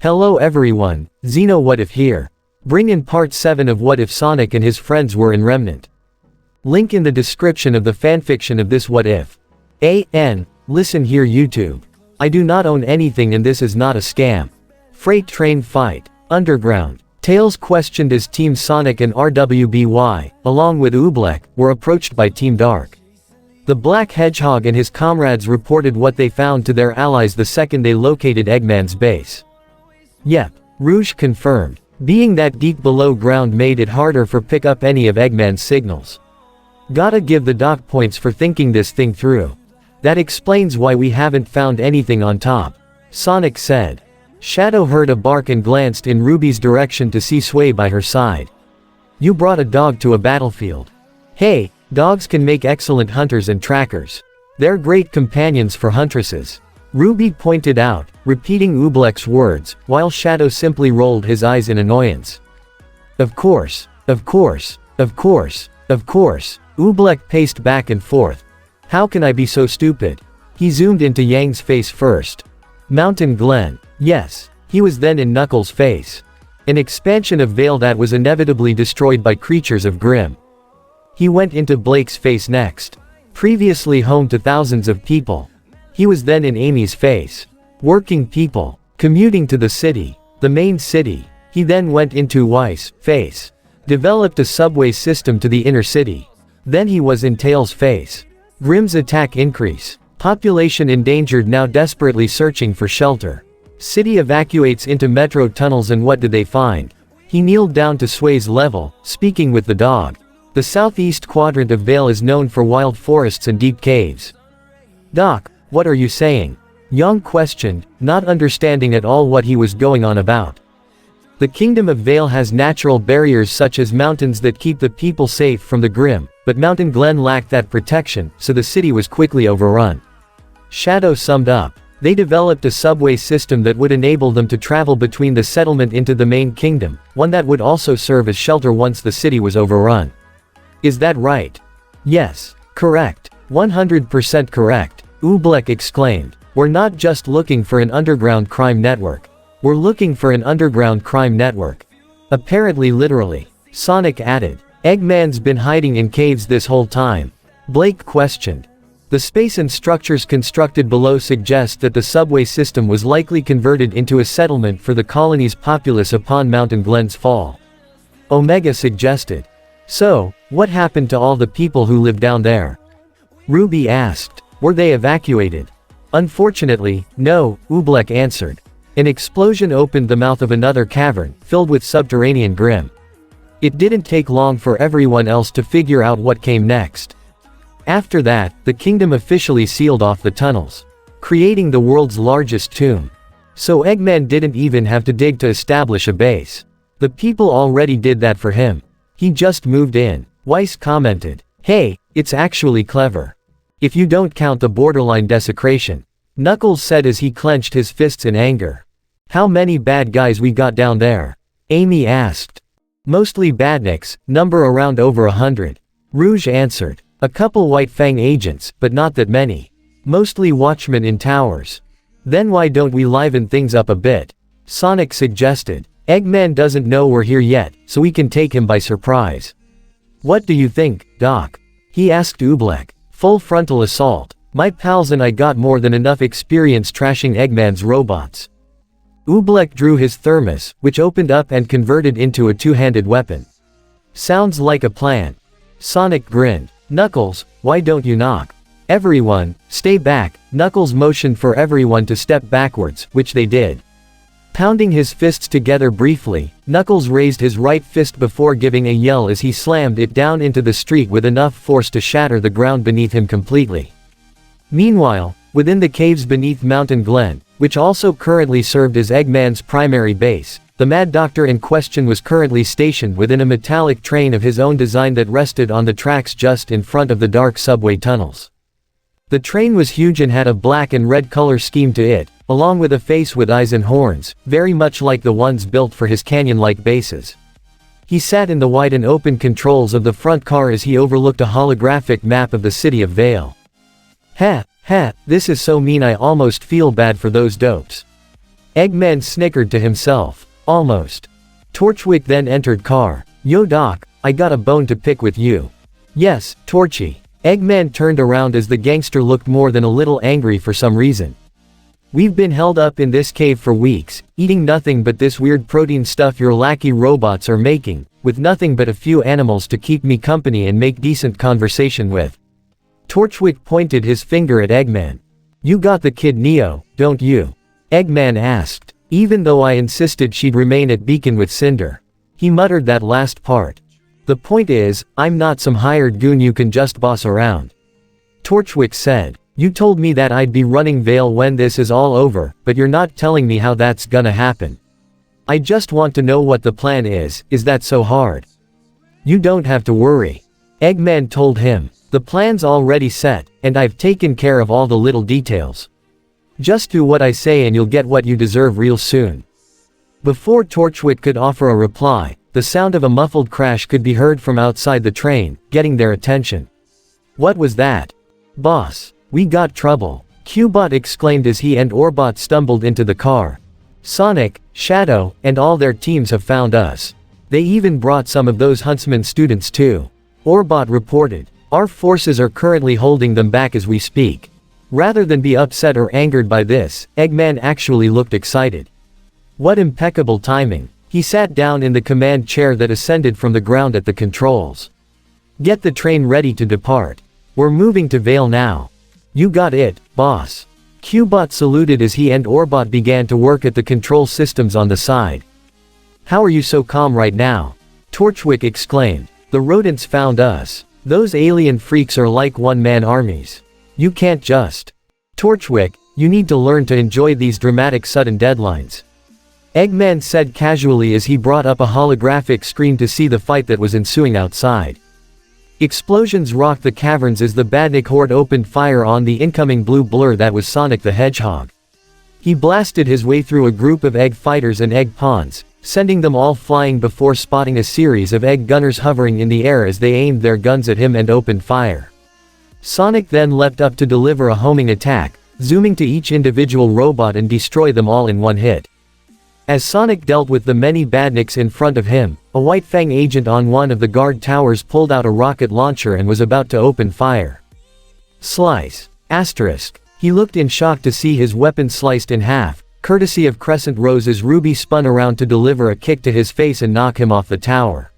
Hello everyone, Xeno What If here. Bring in part 7 of What If Sonic and his friends were in Remnant. Link in the description of the fanfiction of this What If. Listen here YouTube. I do not own anything and this is not a scam. Freight train fight. Underground. Tails questioned as Team Sonic and RWBY, along with RWBY, were approached by Team Dark. The Black Hedgehog and his comrades reported what they found to their allies the second they located Eggman's base. Yep, Rouge confirmed. Being that deep below ground made it harder for pick up any of Eggman's signals. Gotta give the doc points for thinking this thing through. That explains why we haven't found anything on top, Sonic said. Shadow heard a bark and glanced in Ruby's direction to see Sway by her side. You brought a dog to a battlefield. Hey, dogs can make excellent hunters and trackers. They're great companions for huntresses. Ruby pointed out, repeating RWBY's words, while Shadow simply rolled his eyes in annoyance. Of course, of course, of course, of course, RWBY paced back and forth. How can I be so stupid? He zoomed into Yang's face first. Mountain Glen. Yes, he was then in Knuckles' face. An expansion of Vale that was inevitably destroyed by creatures of Grimm. He went into Blake's face next. Previously home to thousands of people. He was then in Amy's face. Working people. Commuting to the city. The main city. He then went into Weiss' face. Developed a subway system to the inner city. Then he was in Tails' face. Grimm's attack increase. Population endangered now desperately searching for shelter. City evacuates into metro tunnels and what did they find? He kneeled down to Sway's level, speaking with the dog. The southeast quadrant of Vale is known for wild forests and deep caves. Doc, what are you saying? Yang questioned, not understanding at all what he was going on about. The Kingdom of Vale has natural barriers such as mountains that keep the people safe from the Grimm, but Mountain Glen lacked that protection, so the city was quickly overrun. Shadow summed up. They developed a subway system that would enable them to travel between the settlement into the main kingdom, one that would also serve as shelter once the city was overrun. Is that right? Yes. Correct. 100% correct, RWBY exclaimed. We're not just looking for an underground crime network. We're looking for an underground crime network. Apparently literally. Sonic added. Eggman's been hiding in caves this whole time. Blake questioned. The space and structures constructed below suggest that the subway system was likely converted into a settlement for the colony's populace upon Mountain Glen's fall. Omega suggested. So, what happened to all the people who lived down there? Ruby asked. Were they evacuated? Unfortunately, no, RWBY answered. An explosion opened the mouth of another cavern, filled with subterranean Grimm. It didn't take long for everyone else to figure out what came next. After that, the kingdom officially sealed off the tunnels, creating the world's largest tomb. So Eggman didn't even have to dig to establish a base. The people already did that for him. He just moved in. Weiss commented. Hey, it's actually clever. If you don't count the borderline desecration. Knuckles said as he clenched his fists in anger. How many bad guys we got down there? Amy asked. Mostly badniks, number around over 100. Rouge answered. A couple White Fang agents, but not that many. Mostly watchmen in towers. Then why don't we liven things up a bit? Sonic suggested. Eggman doesn't know we're here yet, so we can take him by surprise. What do you think, Doc? He asked RWBY. Full frontal assault. My pals and I got more than enough experience trashing Eggman's robots. RWBY drew his thermos, which opened up and converted into a two-handed weapon. Sounds like a plan. Sonic grinned. Knuckles, why don't you knock? Everyone, stay back. Knuckles motioned for everyone to step backwards, which they did. Pounding his fists together briefly, Knuckles raised his right fist before giving a yell as he slammed it down into the street with enough force to shatter the ground beneath him completely. Meanwhile, within the caves beneath Mountain Glen, which also currently served as Eggman's primary base, the Mad Doctor in question was currently stationed within a metallic train of his own design that rested on the tracks just in front of the dark subway tunnels. The train was huge and had a black and red color scheme to it, along with a face with eyes and horns, very much like the ones built for his canyon-like bases. He sat in the wide and open controls of the front car as he overlooked a holographic map of the city of Vale. This is so mean I almost feel bad for those dopes. Eggman snickered to himself. Almost. Torchwick then entered car. Yo Doc, I got a bone to pick with you. Yes, Torchy. Eggman turned around as the gangster looked more than a little angry for some reason. We've been held up in this cave for weeks, eating nothing but this weird protein stuff your lackey robots are making, with nothing but a few animals to keep me company and make decent conversation with. Torchwick pointed his finger at Eggman. You got the kid Neo, don't you? Eggman asked, even though I insisted she'd remain at Beacon with Cinder. He muttered that last part. The point is, I'm not some hired goon you can just boss around. Torchwick said, you told me that I'd be running Vale when this is all over, but you're not telling me how that's gonna happen. I just want to know what the plan is that so hard? You don't have to worry. Eggman told him, the plan's already set, and I've taken care of all the little details. Just do what I say and you'll get what you deserve real soon. Before Torchwick could offer a reply, the sound of a muffled crash could be heard from outside the train, getting their attention. What was that? Boss, we got trouble, Cubot exclaimed as he and Orbot stumbled into the car. Sonic, Shadow, and all their teams have found us. They even brought some of those Huntsman students too. Orbot reported. Our forces are currently holding them back as we speak. Rather than be upset or angered by this, Eggman actually looked excited. What impeccable timing. He sat down in the command chair that ascended from the ground at the controls. Get the train ready to depart. We're moving to Vale now. You got it, boss. Cubot saluted as he and Orbot began to work at the control systems on the side. How are you so calm right now? Torchwick exclaimed. The rodents found us. Those alien freaks are like one-man armies. You can't just. Torchwick, you need to learn to enjoy these dramatic sudden deadlines. Eggman said casually as he brought up a holographic screen to see the fight that was ensuing outside. Explosions rocked the caverns as the Badnik horde opened fire on the incoming blue blur that was Sonic the Hedgehog. He blasted his way through a group of egg fighters and egg pawns, sending them all flying before spotting a series of egg gunners hovering in the air as they aimed their guns at him and opened fire. Sonic then leapt up to deliver a homing attack, zooming to each individual robot and destroy them all in one hit. As Sonic dealt with the many badniks in front of him, a White Fang agent on one of the guard towers pulled out a rocket launcher and was about to open fire. Slice. Asterisk. He looked in shock to see his weapon sliced in half, courtesy of Crescent Rose as RWBY spun around to deliver a kick to his face and knock him off the tower.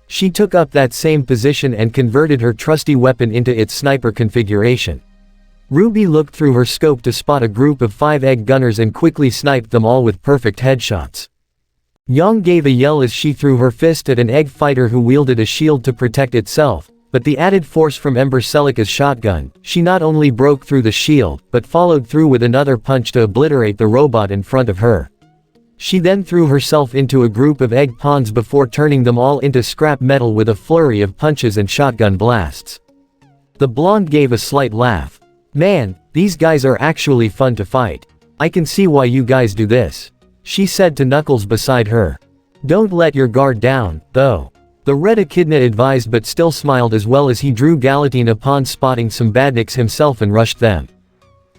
She took up that same position and converted her trusty weapon into its sniper configuration. RWBY looked through her scope to spot a group of 5 egg gunners and quickly sniped them all with perfect headshots. Yang gave a yell as she threw her fist at an egg fighter who wielded a shield to protect itself, but the added force from Ember Celica's shotgun, she not only broke through the shield, but followed through with another punch to obliterate the robot in front of her. She then threw herself into a group of egg pawns before turning them all into scrap metal with a flurry of punches and shotgun blasts. The blonde gave a slight laugh. Man, these guys are actually fun to fight. I can see why you guys do this. She said to Knuckles beside her. Don't let your guard down, though. The Red Echidna advised but still smiled as well as he drew Galatine upon spotting some badniks himself and rushed them.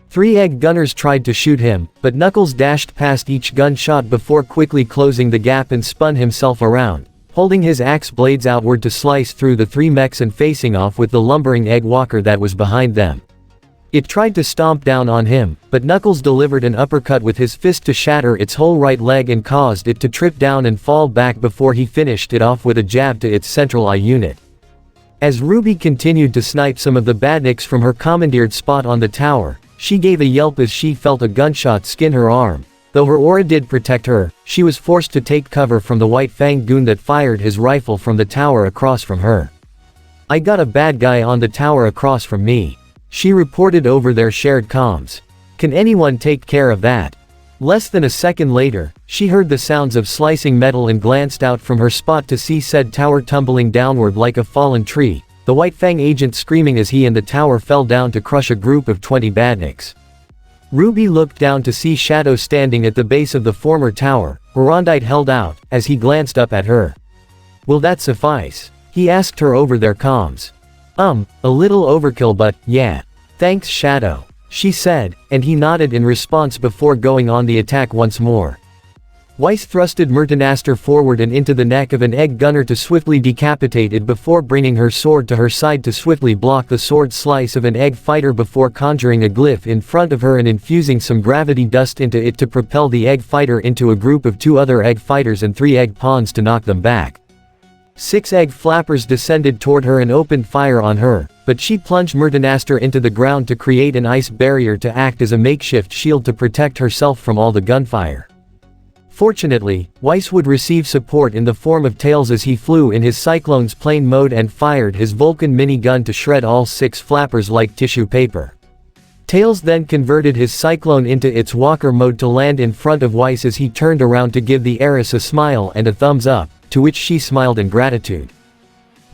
3 egg gunners tried to shoot him, but Knuckles dashed past each gunshot before quickly closing the gap and spun himself around, holding his axe blades outward to slice through the 3 mechs and facing off with the lumbering egg walker that was behind them. It tried to stomp down on him, but Knuckles delivered an uppercut with his fist to shatter its whole right leg and caused it to trip down and fall back before he finished it off with a jab to its central eye unit. As RWBY continued to snipe some of the badniks from her commandeered spot on the tower, she gave a yelp as she felt a gunshot skin her arm. Though her aura did protect her, she was forced to take cover from the White Fang goon that fired his rifle from the tower across from her. I got a bad guy on the tower across from me. She reported over their shared comms. Can anyone take care of that? Less than a second later, she heard the sounds of slicing metal and glanced out from her spot to see said tower tumbling downward like a fallen tree, the White Fang agent screaming as he and the tower fell down to crush a group of 20 badniks. RWBY looked down to see Shadow standing at the base of the former tower. Arondite held out, as he glanced up at her. Will that suffice? He asked her over their comms. A little overkill but, yeah. Thanks Shadow. she said, and he nodded in response before going on the attack once more. Weiss thrusted Myrtanaster forward and into the neck of an egg gunner to swiftly decapitate it before bringing her sword to her side to swiftly block the sword slice of an egg fighter before conjuring a glyph in front of her and infusing some gravity dust into it to propel the egg fighter into a group of 2 other egg fighters and 3 egg pawns to knock them back. 6 egg flappers descended toward her and opened fire on her, but she plunged Myrtanaster into the ground to create an ice barrier to act as a makeshift shield to protect herself from all the gunfire. Fortunately, Weiss would receive support in the form of Tails as he flew in his Cyclone's plane mode and fired his Vulcan minigun to shred all 6 flappers like tissue paper. Tails then converted his Cyclone into its walker mode to land in front of Weiss as he turned around to give the heiress a smile and a thumbs up, to which she smiled in gratitude.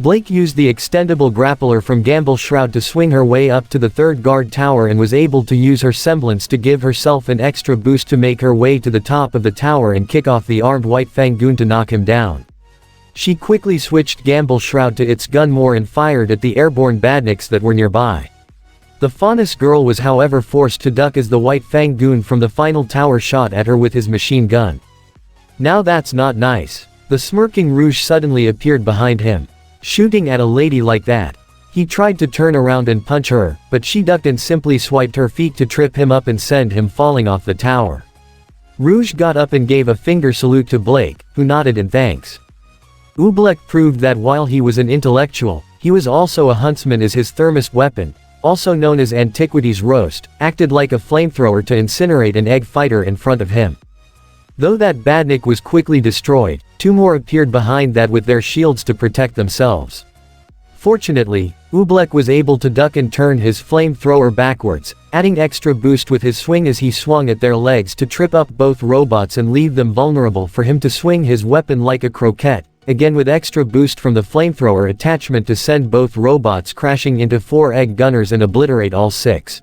Blake used the extendable grappler from Gamble's Shroud to swing her way up to the 3rd guard tower and was able to use her semblance to give herself an extra boost to make her way to the top of the tower and kick off the armed White Fang goon to knock him down. She quickly switched Gamble's Shroud to its gun more and fired at the airborne badniks that were nearby. The Faunus girl was however forced to duck as the White Fang goon from the final tower shot at her with his machine gun. Now that's not nice. The smirking Rouge suddenly appeared behind him. Shooting at a lady like that. He tried to turn around and punch her, but she ducked and simply swiped her feet to trip him up and send him falling off the tower. Rouge got up and gave a finger salute to Blake, who nodded in thanks. Oobleck proved that while he was an intellectual, he was also a huntsman as his thermist weapon, also known as Antiquity's Roast, acted like a flamethrower to incinerate an egg fighter in front of him. Though that badnik was quickly destroyed, 2 more appeared behind that with their shields to protect themselves. Fortunately, Oobleck was able to duck and turn his flamethrower backwards, adding extra boost with his swing as he swung at their legs to trip up both robots and leave them vulnerable for him to swing his weapon like a croquette, again with extra boost from the flamethrower attachment to send both robots crashing into 4 egg gunners and obliterate all 6.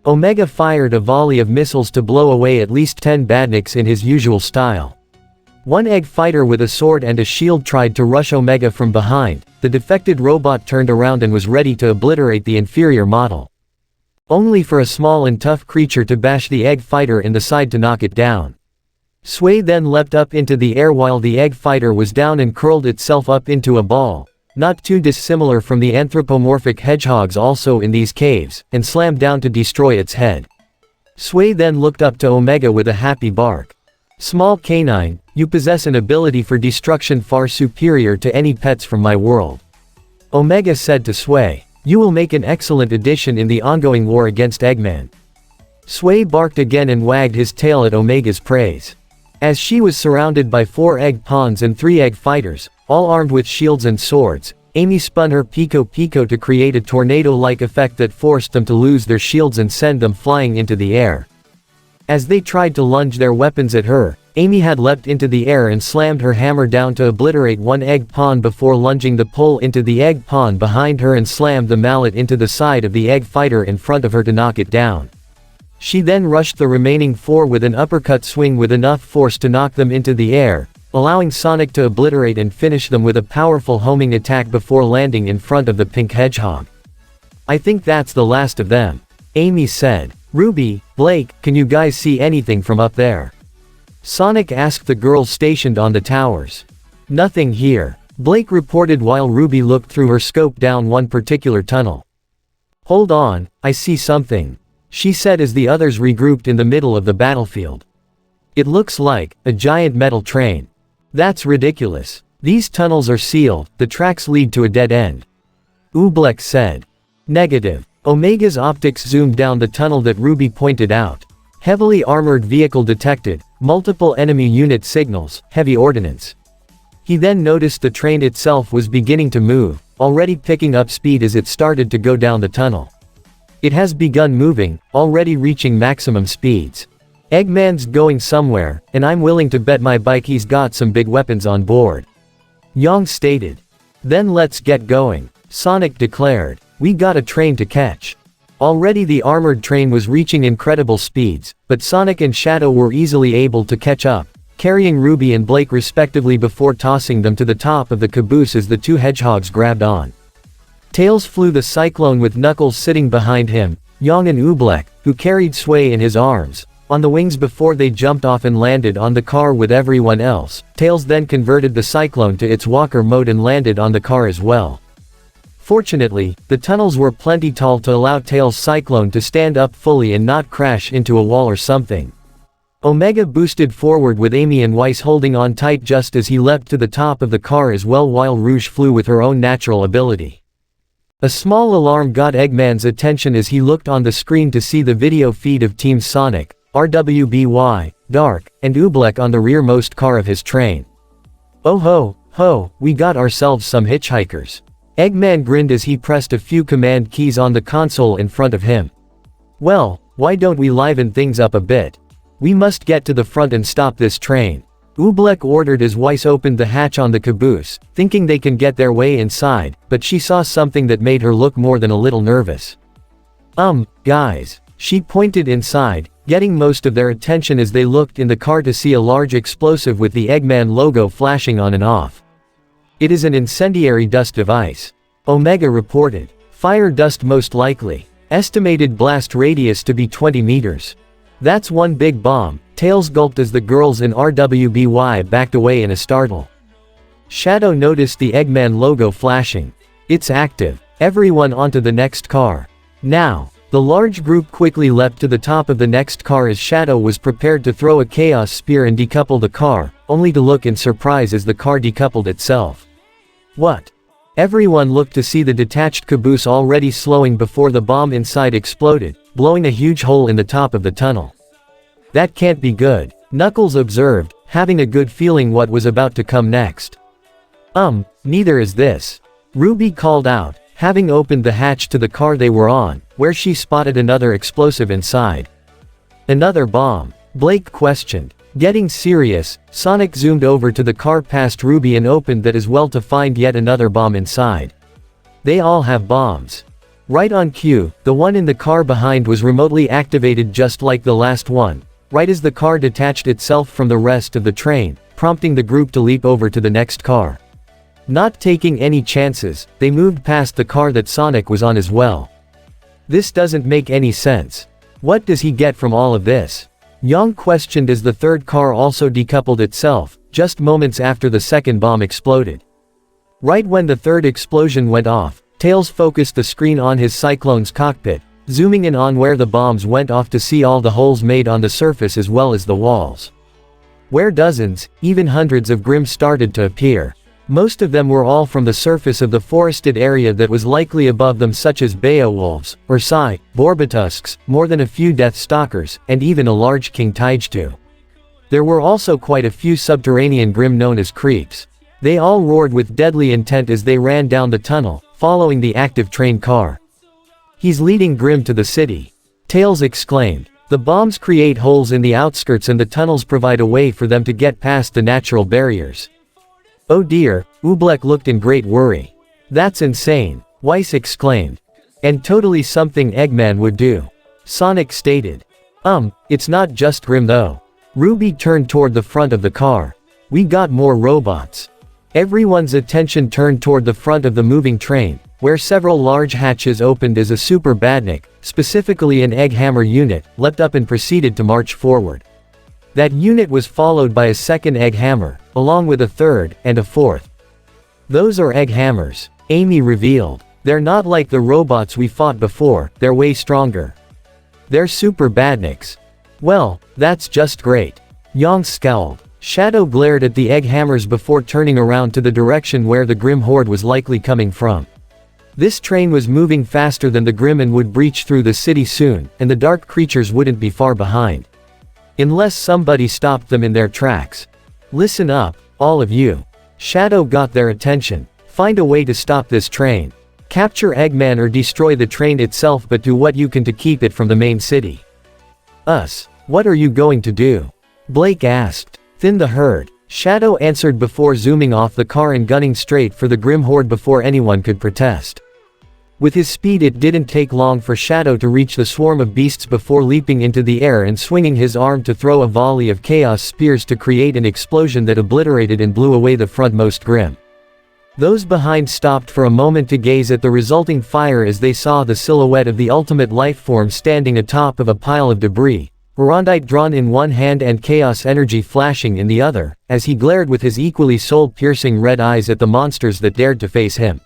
Omega fired a volley of missiles to blow away at least 10 badniks in his usual style. 1 egg fighter with a sword and a shield tried to rush Omega from behind. The defected robot turned around and was ready to obliterate the inferior model. Only for a small and tough creature to bash the egg fighter in the side to knock it down. Sway then leapt up into the air while the egg fighter was down and curled itself up into a ball, not too dissimilar from the anthropomorphic hedgehogs also in these caves, and slammed down to destroy its head. Sway then looked up to Omega with a happy bark. Small canine, you possess an ability for destruction far superior to any pets from my world. Omega said to Sway. You will make an excellent addition in the ongoing war against Eggman. Sway barked again and wagged his tail at Omega's praise. As she was surrounded by 4 egg pawns and 3 egg fighters, all armed with shields and swords, Amy spun her Pico Pico to create a tornado-like effect that forced them to lose their shields and send them flying into the air. As they tried to lunge their weapons at her, Amy had leapt into the air and slammed her hammer down to obliterate 1 egg pawn before lunging the pole into the egg pawn behind her and slammed the mallet into the side of the egg fighter in front of her to knock it down. She then rushed the remaining 4 with an uppercut swing with enough force to knock them into the air, allowing Sonic to obliterate and finish them with a powerful homing attack before landing in front of the pink hedgehog. I think that's the last of them. Amy said. Ruby, Blake, can you guys see anything from up there? Sonic asked the girls stationed on the towers. Nothing here, Blake reported while Ruby looked through her scope down one particular tunnel. Hold on, I see something, she said as the others regrouped in the middle of the battlefield. It looks like a giant metal train. That's ridiculous. These tunnels are sealed, the tracks lead to a dead end. Oobleck said. Negative. Omega's optics zoomed down the tunnel that Ruby pointed out. Heavily armored vehicle detected, multiple enemy unit signals, heavy ordnance. He then noticed the train itself was beginning to move, already picking up speed as it started to go down the tunnel. It has begun moving, already reaching maximum speeds. Eggman's going somewhere, and I'm willing to bet my bike he's got some big weapons on board. Yang stated. Then let's get going, Sonic declared. We got a train to catch. Already the armored train was reaching incredible speeds, but Sonic and Shadow were easily able to catch up, carrying Ruby and Blake respectively before tossing them to the top of the caboose as the 2 hedgehogs grabbed on. Tails flew the Cyclone with Knuckles sitting behind him. Yang and Oobleck, who carried Sway in his arms, on the wings before they jumped off and landed on the car with everyone else. Tails then converted the Cyclone to its walker mode and landed on the car as well. Fortunately, the tunnels were plenty tall to allow Tails' Cyclone to stand up fully and not crash into a wall or something. Omega boosted forward with Amy and Weiss holding on tight just as he leapt to the top of the car as well, while Rouge flew with her own natural ability. A small alarm got Eggman's attention as he looked on the screen to see the video feed of Team Sonic, RWBY, Dark, and Oobleck on the rearmost car of his train. "Oh ho, we got ourselves some hitchhikers." Eggman grinned as he pressed a few command keys on the console in front of him. "Well, why don't we liven things up a bit? We must get to the front and stop this train," Oobleck ordered as Weiss opened the hatch on the caboose, thinking they can get their way inside, but she saw something that made her look more than a little nervous. Guys. She pointed inside, getting most of their attention as they looked in the car to see a large explosive with the Eggman logo flashing on and off. "It is an incendiary dust device," Omega reported. "Fire dust most likely. Estimated blast radius to be 20 meters. That's one big bomb," Tails gulped as the girls in RWBY backed away in a startle. Shadow noticed the Eggman logo flashing. "It's active. Everyone onto the next car. Now." The large group quickly leapt to the top of the next car as Shadow was prepared to throw a chaos spear and decouple the car, only to look in surprise as the car decoupled itself. "What?" Everyone looked to see the detached caboose already slowing before the bomb inside exploded, blowing a huge hole in the top of the tunnel. "That can't be good," Knuckles observed, having a good feeling what was about to come next. Neither is this," Ruby called out, having opened the hatch to the car they were on, where she spotted another explosive inside. "Another bomb?" Blake questioned. Getting serious, Sonic zoomed over to the car past Ruby and opened that as well to find yet another bomb inside. "They all have bombs." Right on cue, the one in the car behind was remotely activated just like the last one, right as the car detached itself from the rest of the train, prompting the group to leap over to the next car. Not taking any chances, they moved past the car that Sonic was on as well. "This doesn't make any sense. What does he get from all of this?" Yang questioned as the third car also decoupled itself, just moments after the second bomb exploded. Right when the third explosion went off, Tails focused the screen on his Cyclone's cockpit, zooming in on where the bombs went off to see all the holes made on the surface as well as the walls, where dozens, even hundreds of Grims started to appear. Most of them were all from the surface of the forested area that was likely above them, such as Beowulfs, Ursai, Borbatusks, more than a few Death Stalkers, and even a large King Taijtu. There were also quite a few subterranean Grim known as Creeps. They all roared with deadly intent as they ran down the tunnel, following the active train car. "He's leading Grim to the city," Tails exclaimed. "The bombs create holes in the outskirts and the tunnels provide a way for them to get past the natural barriers." "Oh dear," Oobleck looked in great worry. "That's insane," Weiss exclaimed. "And totally something Eggman would do," Sonic stated. It's not just Grim though." Ruby turned toward the front of the car. "We got more robots." Everyone's attention turned toward the front of the moving train, where several large hatches opened as a Super Badnik, specifically an Egg Hammer unit, leapt up and proceeded to march forward. That unit was followed by a second Egg Hammer, along with a third, and a fourth. "Those are Egg Hammers," Amy revealed. "They're not like the robots we fought before, they're way stronger. They're Super Badniks." "Well, that's just great." Yang scowled. Shadow glared at the Egg Hammers before turning around to the direction where the Grim Horde was likely coming from. This train was moving faster than the Grim and would breach through the city soon, and the dark creatures wouldn't be far behind. Unless somebody stopped them in their tracks. "Listen up, all of you." Shadow got their attention. "Find a way to stop this train. Capture Eggman or destroy the train itself, but do what you can to keep it from the main city." "Us? What are you going to do?" Blake asked. "Thin the herd," Shadow answered before zooming off the car and gunning straight for the Grim Horde before anyone could protest. With his speed, it didn't take long for Shadow to reach the swarm of beasts before leaping into the air and swinging his arm to throw a volley of chaos spears to create an explosion that obliterated and blew away the frontmost Grim. Those behind stopped for a moment to gaze at the resulting fire as they saw the silhouette of the ultimate lifeform standing atop of a pile of debris, Remnant drawn in one hand and chaos energy flashing in the other, as he glared with his equally soul-piercing red eyes at the monsters that dared to face him.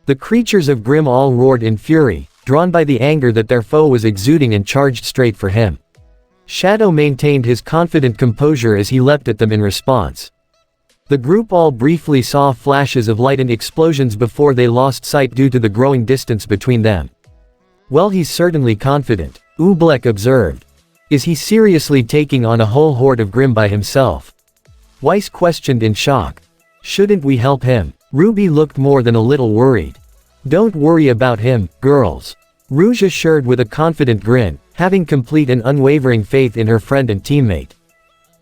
The creatures of Grimm all roared in fury, drawn by the anger that their foe was exuding, and charged straight for him. Shadow maintained his confident composure as he leapt at them in response. The group all briefly saw flashes of light and explosions before they lost sight due to the growing distance between them. "Well, he's certainly confident," RWBY observed. "Is he seriously taking on a whole horde of Grimm by himself?" Weiss questioned in shock. "Shouldn't we help him?" RWBY looked more than a little worried. "Don't worry about him, girls," Rouge assured with a confident grin, having complete and unwavering faith in her friend and teammate.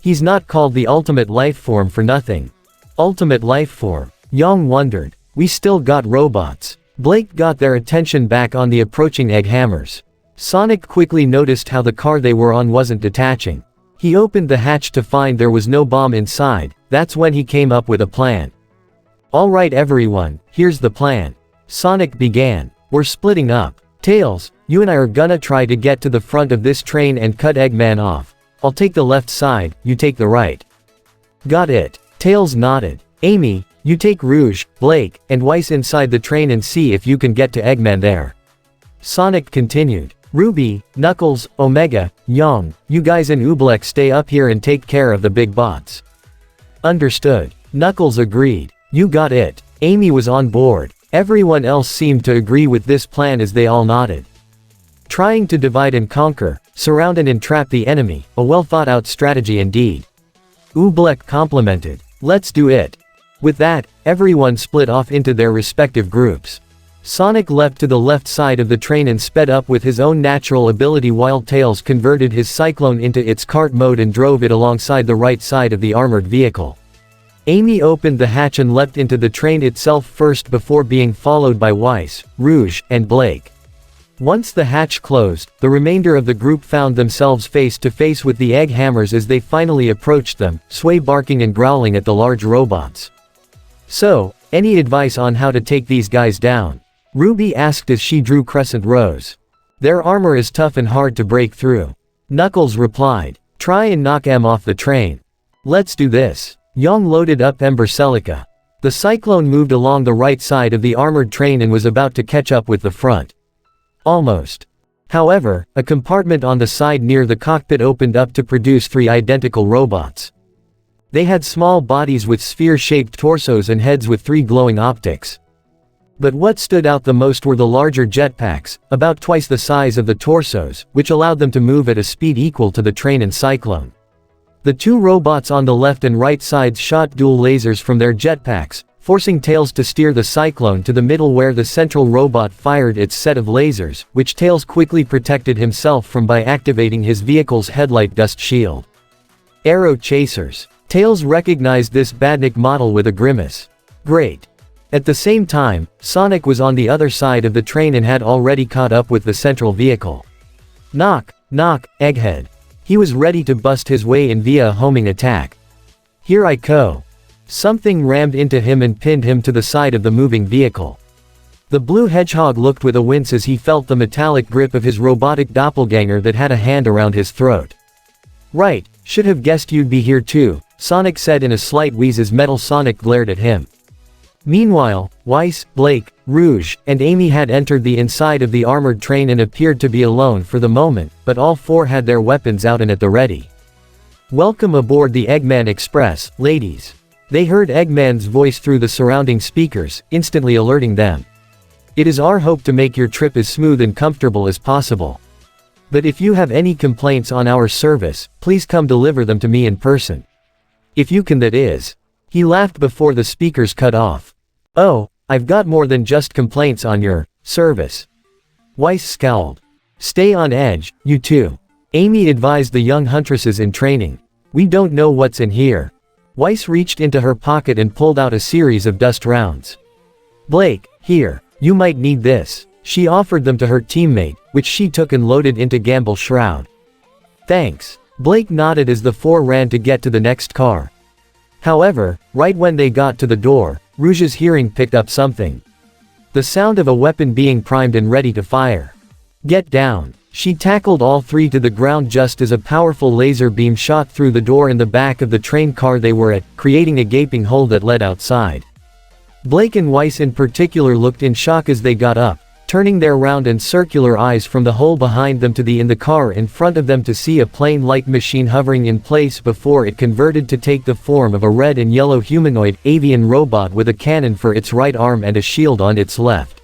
"He's not called the ultimate lifeform for nothing." Ultimate lifeform? Young wondered. "We still got robots." Blake got their attention back on the approaching egg hammers. Sonic quickly noticed how the car they were on wasn't detaching. He opened the hatch to find there was no bomb inside. That's when he came up with a plan. "All right everyone, here's the plan," Sonic began. "We're splitting up. Tails, you and I are gonna try to get to the front of this train and cut Eggman off. I'll take the left side, you take the right." "Got it." Tails nodded. "Amy, you take Rouge, Blake, and Weiss inside the train and see if you can get to Eggman there." Sonic continued. "RWBY, Knuckles, Omega, Young, you guys and RWBY stay up here and take care of the big bots." "Understood." Knuckles agreed. "You got it." Amy was on board. Everyone else seemed to agree with this plan as they all nodded. Trying to divide and conquer, surround and entrap the enemy, a well-thought-out strategy indeed. RWBY complimented. "Let's do it." With that, everyone split off into their respective groups. Sonic leapt to the left side of the train and sped up with his own natural ability, while Tails converted his Cyclone into its kart mode and drove it alongside the right side of the armored vehicle. Amy opened the hatch and leapt into the train itself first before being followed by Weiss, Rouge, and Blake. Once the hatch closed, the remainder of the group found themselves face to face with the egg hammers as they finally approached them, Sway barking and growling at the large robots. "So, any advice on how to take these guys down?" RWBY asked as she drew crescent rows. "Their armor is tough and hard to break through." Knuckles replied. "Try and knock em off the train." "Let's do this." Young loaded up Ember Celica. The Cyclone moved along the right side of the armored train and was about to catch up with the front. Almost. However, a compartment on the side near the cockpit opened up to produce 3 identical robots. They had small bodies with sphere-shaped torsos and heads with 3 glowing optics. But what stood out the most were the larger jetpacks, about twice the size of the torsos, which allowed them to move at a speed equal to the train and Cyclone. The 2 robots on the left and right sides shot dual lasers from their jetpacks, forcing Tails to steer the Cyclone to the middle where the central robot fired its set of lasers, which Tails quickly protected himself from by activating his vehicle's headlight dust shield. Arrow chasers. Tails recognized this Badnik model with a grimace. Great. At the same time, Sonic was on the other side of the train and had already caught up with the central vehicle. Knock, knock, Egghead. He was ready to bust his way in via a homing attack. Here I go. Something rammed into him and pinned him to the side of the moving vehicle. The blue hedgehog looked with a wince as he felt the metallic grip of his robotic doppelganger that had a hand around his throat. "Right, should have guessed you'd be here too," Sonic said in a slight wheeze as Metal Sonic glared at him. Meanwhile, Weiss, Blake, Rouge, and Amy had entered the inside of the armored train and appeared to be alone for the moment, but all 4 had their weapons out and at the ready. "Welcome aboard the Eggman Express, ladies." They heard Eggman's voice through the surrounding speakers, instantly alerting them. "It is our hope to make your trip as smooth and comfortable as possible. But if you have any complaints on our service, please come deliver them to me in person. If you can, that is." He laughed before the speakers cut off. "Oh, I've got more than just complaints on your service." Weiss scowled. "Stay on edge, you two," Amy advised the young huntresses in training. "We don't know what's in here." Weiss reached into her pocket and pulled out a series of dust rounds. "Blake, here, you might need this." She offered them to her teammate, which she took and loaded into Gamble's shroud. "Thanks." Blake nodded as the 4 ran to get to the next car. However, right when they got to the door, RWBY's hearing picked up something. The sound of a weapon being primed and ready to fire. Get down. She tackled all three to the ground just as a powerful laser beam shot through the door in the back of the train car they were at, creating a gaping hole that led outside. Blake and Weiss in particular looked in shock as they got up, turning their round and circular eyes from the hole behind them to the in the car in front of them to see a plane-like machine hovering in place before it converted to take the form of a red and yellow humanoid avian robot with a cannon for its right arm and a shield on its left.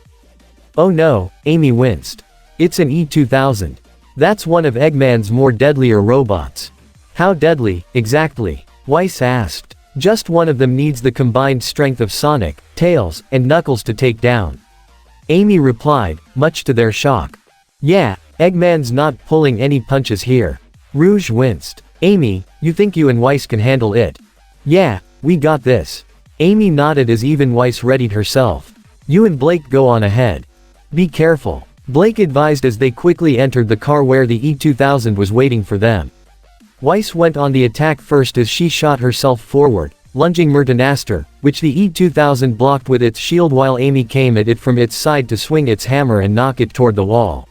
Oh no, Amy winced. It's an E-2000. That's one of Eggman's more deadlier robots. How deadly, exactly? Weiss asked. Just one of them needs the combined strength of Sonic, Tails, and Knuckles to take down. Amy replied, much to their shock. Yeah, Eggman's not pulling any punches here. RWBY winced. Amy, you think you and Weiss can handle it? Yeah, we got this. Amy nodded as even Weiss readied herself. You and Blake go on ahead. Be careful, Blake advised as they quickly entered the car where the E-2000 was waiting for them. Weiss went on the attack first as she shot herself forward, lunging Mertenaster, which the E-2000 blocked with its shield while Amy came at it from its side to swing its hammer and knock it toward the wall.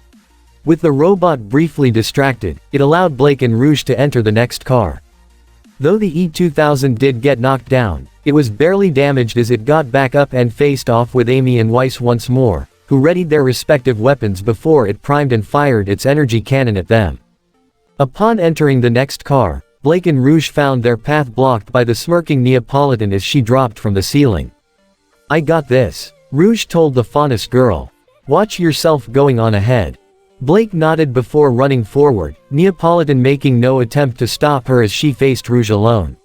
With the robot briefly distracted, it allowed Blake and RWBY to enter the next car. Though the E-2000 did get knocked down, it was barely damaged as it got back up and faced off with Amy and Weiss once more, who readied their respective weapons before it primed and fired its energy cannon at them. Upon entering the next car, Blake and RWBY found their path blocked by the smirking Neapolitan as she dropped from the ceiling. I got this, RWBY told the Faunus girl. Watch yourself going on ahead. Blake nodded before running forward, Neapolitan making no attempt to stop her as she faced RWBY alone.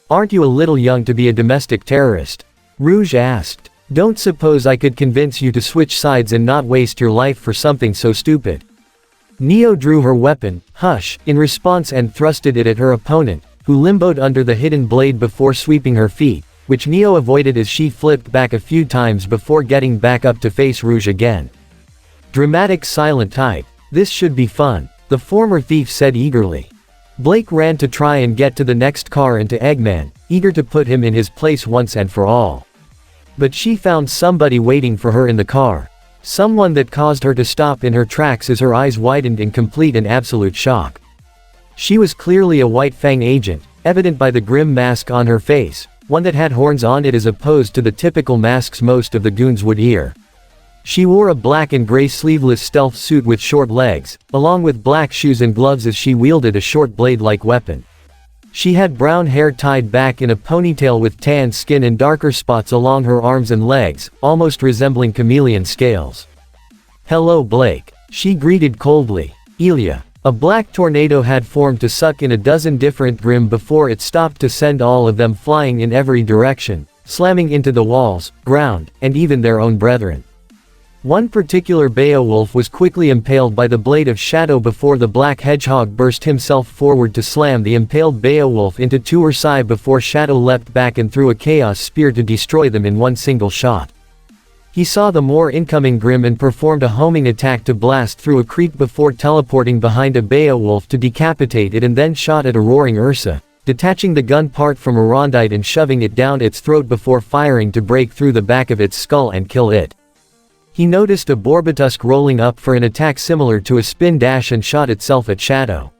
Aren't you a little young to be a domestic terrorist? RWBY asked. Don't suppose I could convince you to switch sides and not waste your life for something so stupid. Neo drew her weapon, Hush, in response and thrusted it at her opponent, who limboed under the hidden blade before sweeping her feet, which Neo avoided as she flipped back a few times before getting back up to face RWBY again. Dramatic silent type. This should be fun, the former thief said eagerly. Blake ran to try and get to the next car and to Eggman, eager to put him in his place once and for all. But she found somebody waiting for her in the car. Someone that caused her to stop in her tracks as her eyes widened in complete and absolute shock. She was clearly a White Fang agent, evident by the grim mask on her face, one that had horns on it as opposed to the typical masks most of the goons would wear. She wore a black and gray sleeveless stealth suit with short legs, along with black shoes and gloves as she wielded a short blade-like weapon. She had brown hair tied back in a ponytail with tan skin and darker spots along her arms and legs, almost resembling chameleon scales. Hello Blake, she greeted coldly. Ilya. A black tornado had formed to suck in a dozen different Grimm before it stopped to send all of them flying in every direction, slamming into the walls, ground, and even their own brethren. One particular Beowulf was quickly impaled by the blade of Shadow before the black hedgehog burst himself forward to slam the impaled Beowulf into Tursai before Shadow leapt back and threw a chaos spear to destroy them in one single shot. He saw the more incoming Grimm and performed a homing attack to blast through a creep before teleporting behind a Beowulf to decapitate it and then shot at a roaring Ursa, detaching the gun part from Arondite and shoving it down its throat before firing to break through the back of its skull and kill it. He noticed a Borbatusk rolling up for an attack similar to a spin dash and shot itself at Shadow.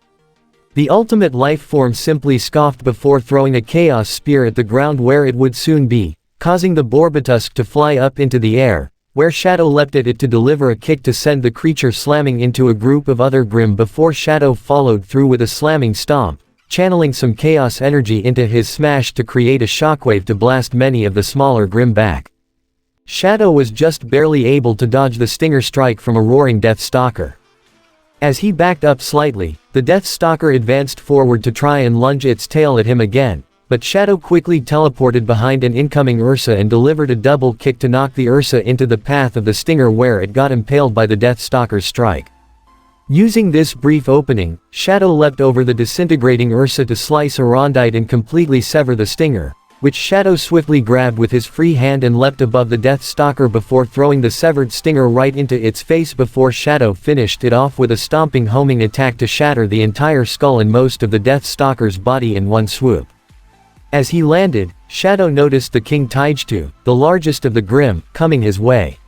The ultimate life form simply scoffed before throwing a chaos spear at the ground where it would soon be, causing the Borbatusk to fly up into the air, where Shadow leapt at it to deliver a kick to send the creature slamming into a group of other Grimm before Shadow followed through with a slamming stomp, channeling some chaos energy into his smash to create a shockwave to blast many of the smaller Grimm back. Shadow was just barely able to dodge the stinger strike from a roaring Death Stalker. As he backed up slightly, the Death Stalker advanced forward to try and lunge its tail at him again, but Shadow quickly teleported behind an incoming Ursa and delivered a double kick to knock the Ursa into the path of the stinger where it got impaled by the Death Stalker's strike. Using this brief opening, Shadow leapt over the disintegrating Ursa to slice Arondite and completely sever the stinger, which Shadow swiftly grabbed with his free hand and leapt above the Death Stalker before throwing the severed stinger right into its face before Shadow finished it off with a stomping homing attack to shatter the entire skull and most of the Death Stalker's body in one swoop. As he landed, Shadow noticed the King Taijtu, the largest of the Grimm, coming his way.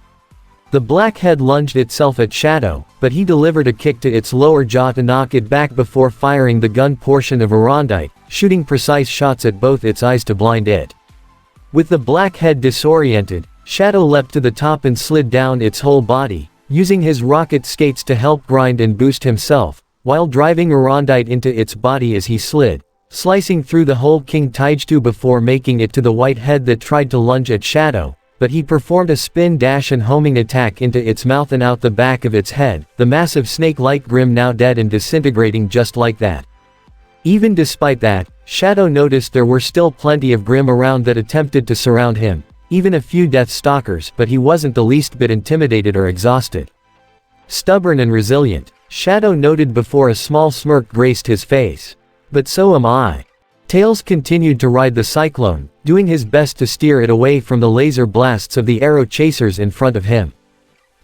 The black head lunged itself at Shadow, but he delivered a kick to its lower jaw to knock it back before firing the gun portion of Arondite, shooting precise shots at both its eyes to blind it. With the black head disoriented, Shadow leapt to the top and slid down its whole body, using his rocket skates to help grind and boost himself, while driving Arondite into its body as he slid, slicing through the whole King Taijtu before making it to the white head that tried to lunge at Shadow, but he performed a spin dash and homing attack into its mouth and out the back of its head, the massive snake-like Grimm now dead and disintegrating just like that. Even despite that, Shadow noticed there were still plenty of Grimm around that attempted to surround him, even a few Death Stalkers, but he wasn't the least bit intimidated or exhausted. Stubborn and resilient, Shadow noted before a small smirk graced his face. But so am I. Tails continued to ride the cyclone, doing his best to steer it away from the laser blasts of the arrow chasers in front of him.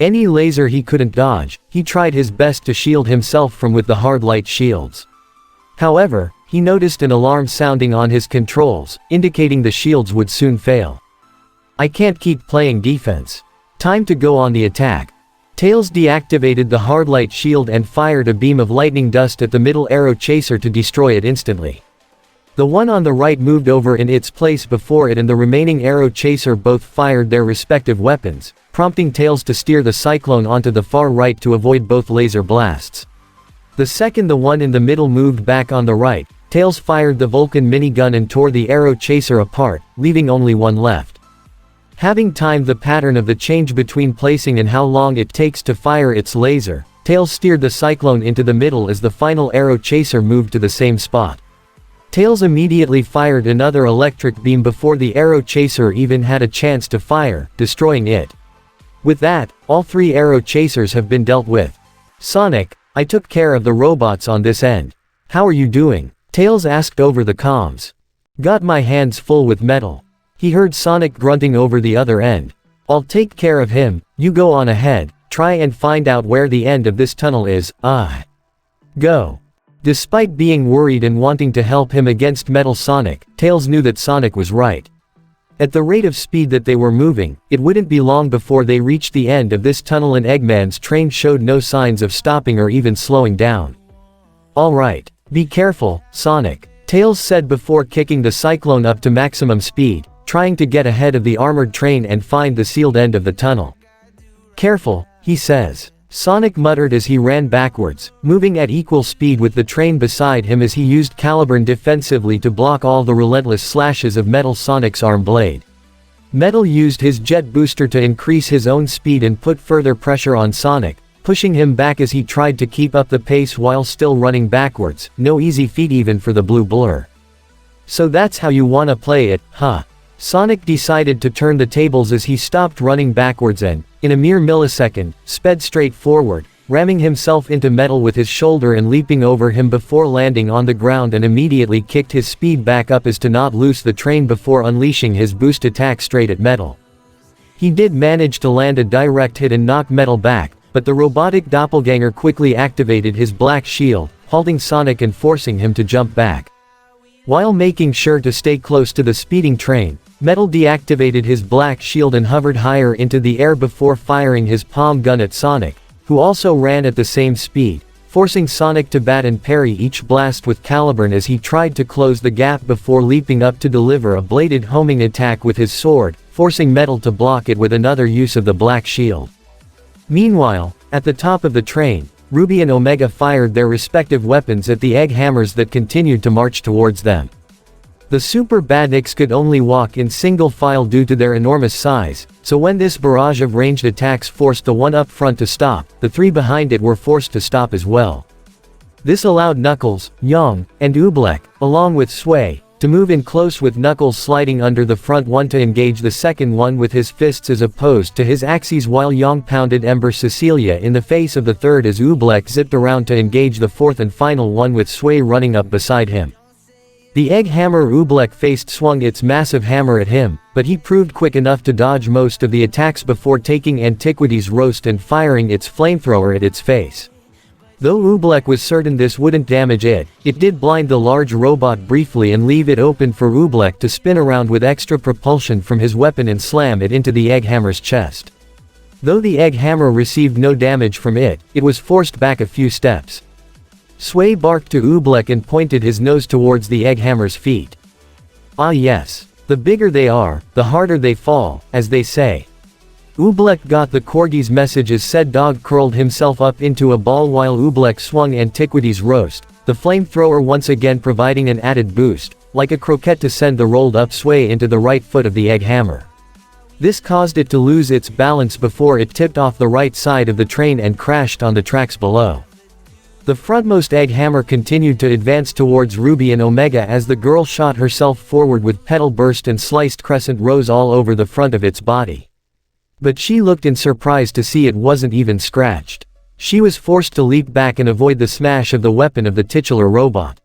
Any laser he couldn't dodge, he tried his best to shield himself from with the hard light shields. However, he noticed an alarm sounding on his controls, indicating the shields would soon fail. I can't keep playing defense. Time to go on the attack. Tails deactivated the hard light shield and fired a beam of lightning dust at the middle arrow chaser to destroy it instantly. The one on the right moved over in its place before it and the remaining arrow chaser both fired their respective weapons, prompting Tails to steer the cyclone onto the far right to avoid both laser blasts. The second the one in the middle moved back on the right, Tails fired the Vulcan minigun and tore the arrow chaser apart, leaving only one left. Having timed the pattern of the change between placing and how long it takes to fire its laser, Tails steered the cyclone into the middle as the final arrow chaser moved to the same spot. Tails immediately fired another electric beam before the arrow chaser even had a chance to fire, destroying it. With that, all three arrow chasers have been dealt with. Sonic, I took care of the robots on this end. How are you doing? Tails asked over the comms. Got my hands full with metal. He heard Sonic grunting over the other end. I'll take care of him, you go on ahead, try and find out where the end of this tunnel is, Go. Despite being worried and wanting to help him against Metal Sonic, Tails knew that Sonic was right. At the rate of speed that they were moving, it wouldn't be long before they reached the end of this tunnel and Eggman's train showed no signs of stopping or even slowing down. Alright, be careful, Sonic, Tails said before kicking the cyclone up to maximum speed, trying to get ahead of the armored train and find the sealed end of the tunnel. Careful, he says. Sonic muttered as he ran backwards, moving at equal speed with the train beside him as he used Caliburn defensively to block all the relentless slashes of Metal Sonic's arm blade. Metal used his jet booster to increase his own speed and put further pressure on Sonic, pushing him back as he tried to keep up the pace while still running backwards, no easy feat even for the blue blur. So that's how you wanna play it, huh? Sonic decided to turn the tables as he stopped running backwards and, in a mere millisecond, sped straight forward, ramming himself into Metal with his shoulder and leaping over him before landing on the ground and immediately kicked his speed back up as to not loose the train before unleashing his boost attack straight at Metal. He did manage to land a direct hit and knock Metal back, but the robotic doppelganger quickly activated his black shield, halting Sonic and forcing him to jump back. While making sure to stay close to the speeding train, Metal deactivated his black shield and hovered higher into the air before firing his palm gun at Sonic, who also ran at the same speed, forcing Sonic to bat and parry each blast with Caliburn as he tried to close the gap before leaping up to deliver a bladed homing attack with his sword, forcing Metal to block it with another use of the black shield. Meanwhile, at the top of the train, Ruby and Omega fired their respective weapons at the egg hammers that continued to march towards them. The Super Badniks could only walk in single file due to their enormous size, so when this barrage of ranged attacks forced the one up front to stop, the three behind it were forced to stop as well. This allowed Knuckles, Young, and Oobleck, along with Sway, to move in close with Knuckles sliding under the front one to engage the second one with his fists as opposed to his axes while Young pounded Ember Cecilia in the face of the third as Oobleck zipped around to engage the fourth and final one with Sway running up beside him. The egg hammer Oobleck faced swung its massive hammer at him, but he proved quick enough to dodge most of the attacks before taking Antiquity's roast and firing its flamethrower at its face. Though Oobleck was certain this wouldn't damage it, it did blind the large robot briefly and leave it open for Oobleck to spin around with extra propulsion from his weapon and slam it into the egg hammer's chest. Though the egg hammer received no damage from it, it was forced back a few steps. Sway barked to Oobleck and pointed his nose towards the egg hammer's feet. Ah yes. The bigger they are, the harder they fall, as they say. Oobleck got the corgi's message as said dog curled himself up into a ball while Oobleck swung Antiquity's roast, the flamethrower once again providing an added boost, like a croquette to send the rolled-up Sway into the right foot of the egg hammer. This caused it to lose its balance before it tipped off the right side of the train and crashed on the tracks below. The frontmost egg hammer continued to advance towards Ruby and Omega as the girl shot herself forward with petal burst and sliced crescent rows all over the front of its body. But she looked in surprise to see it wasn't even scratched. She was forced to leap back and avoid the smash of the weapon of the titular robot.